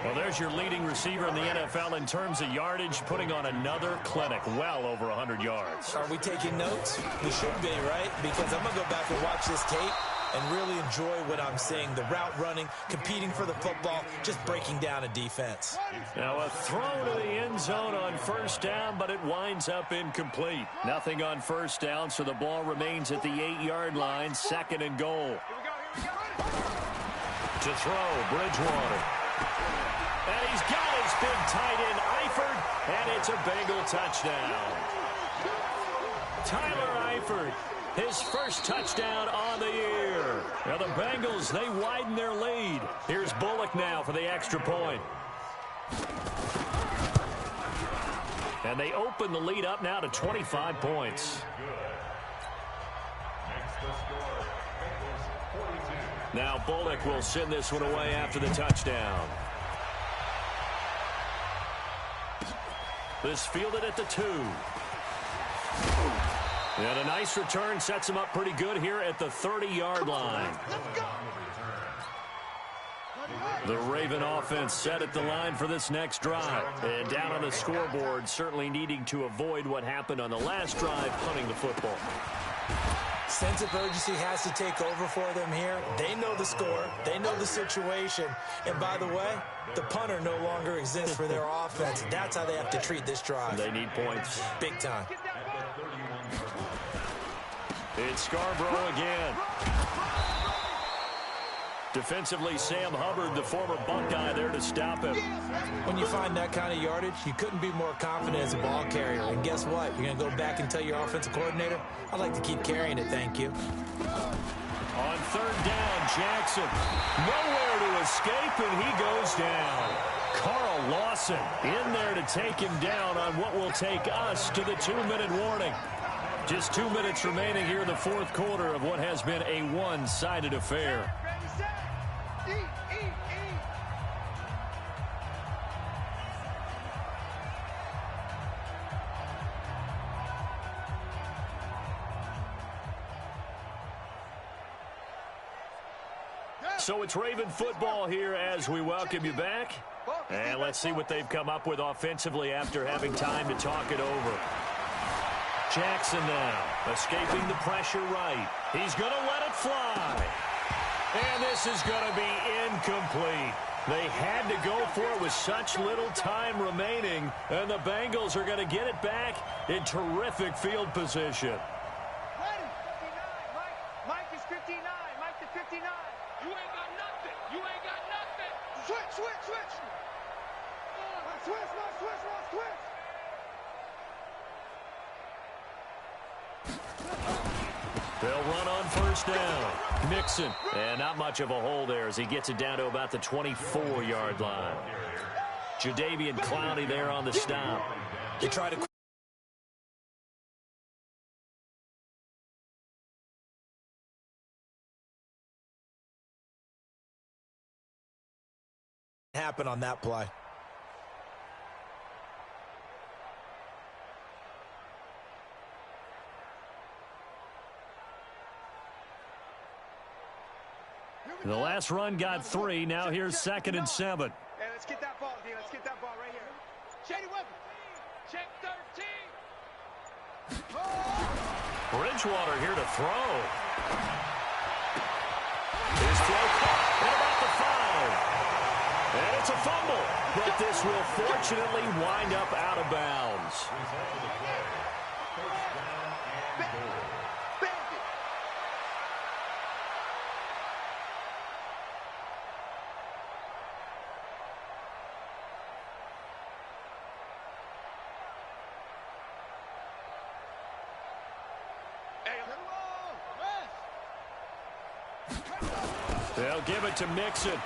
Well, there's your leading receiver in the NFL in terms of yardage, putting on another clinic, well over 100 yards. Are we taking notes? We should be, right? Because I'm going to go back and watch this tape and really enjoy what I'm seeing. The route running, competing for the football, just breaking down a defense. Now a throw to the end zone on 1st down, but it winds up incomplete. Nothing on 1st down, so the ball remains at the 8-yard line, 2nd and goal. To throw, Bridgewater. And he's got his big tight end, Eifert, and it's a Bengal touchdown. Tyler Eifert, his first touchdown on the year. Now the Bengals, they widen their lead. Here's Bullock now for the extra point. And they open the lead up now to 25 points. Now Bullock will send this one away after the touchdown. This fielded at the 2. And a nice return sets him up pretty good here at the 30-yard line. The Raven offense set at the line for this next drive. And down on the scoreboard, certainly needing to avoid what happened on the last drive, punting the football. Sense of urgency has to take over for them here. They know the score. They know the situation. And by the way, the punter no longer exists for their offense. That's how they have to treat this drive. They need points. Big time. It's Scarborough again. Defensively, Sam Hubbard, the former Buckeye, there to stop him. When you find that kind of yardage, you couldn't be more confident as a ball carrier. And guess what? You're going to go back and tell your offensive coordinator, I'd like to keep carrying it, thank you. On 3rd down, Jackson. Nowhere to escape, and he goes down. Carl Lawson in there to take him down on what will take us to the 2-minute warning. Just 2 minutes remaining here in the 4th quarter of what has been a one-sided affair. So it's Raven football here as we welcome you back. And let's see what they've come up with offensively after having time to talk it over. Jackson now, escaping the pressure right. He's going to let it fly. And this is going to be incomplete. They had to go for it with such little time remaining, and the Bengals are going to get it back in terrific field position. Ready. 59. Mike is 59. Mike to 59. You ain't got nothing. You ain't got nothing. Switch. Switch. They'll run on 1st down. Mixon. And not much of a hole there as he gets it down to about the 24-yard line. Jadeveon Clowney there on the stop. They try to happen on that play. The last run got 3. Now here's 2nd and 7. Hey, let's get that ball, D. Let's get that ball right here. Shady Weapon. Check 13. Bridgewater here to throw. His throw caught at about the 5. And it's a fumble. But this will fortunately wind up out of bounds. They'll give it to Mixon.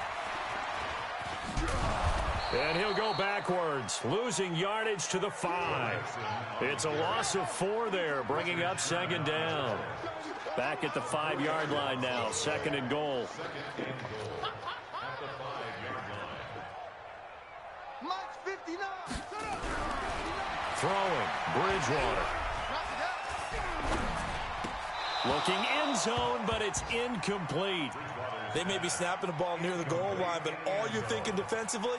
And he'll go backwards, losing yardage to the 5. It's a loss of 4 there, bringing up 2nd down. Back at the 5-yard line now, 2nd and goal. Throwing, Bridgewater. Looking end zone, but it's incomplete. They may be snapping the ball near the goal line, but all you're thinking defensively,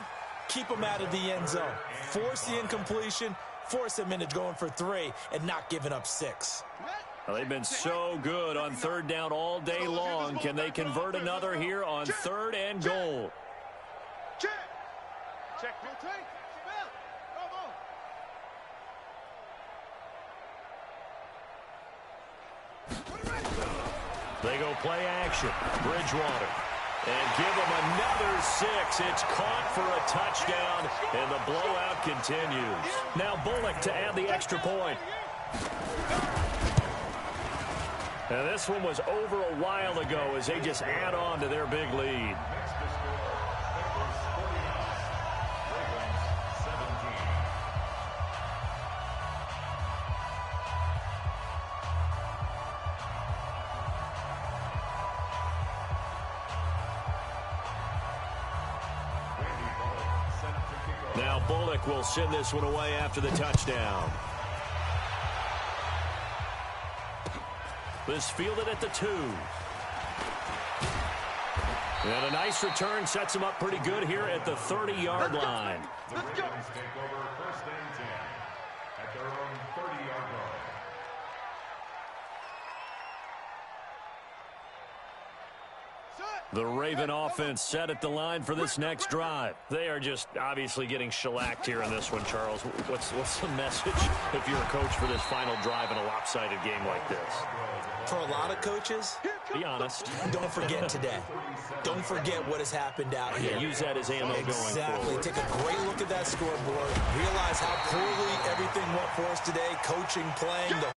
keep them out of the end zone. Force the incompletion, force them into going for 3, and not giving up 6. Well, they've been so good on 3rd down all day long. Can they convert another here on 3rd and goal? Check. They go play action. Bridgewater. And give them another 6. It's caught for a touchdown, and the blowout continues. Now Bullock to add the extra point. And this one was over a while ago as they just add on to their big lead. Now Bullock will send this one away after the touchdown. This fielded at the 2. And a nice return sets him up pretty good here at the 30-yard line. The Ravens take over 1st and 10 at their own 30-yard line. The Raven offense set at the line for this next drive. They are just obviously getting shellacked here in this one, Charles. What's the message if you're a coach for this final drive in a lopsided game like this? For a lot of coaches, be honest. Don't forget today. Don't forget what has happened out here. Use that as ammo going forward. Exactly. Take a great look at that scoreboard. Realize how poorly everything went for us today. Coaching, playing, the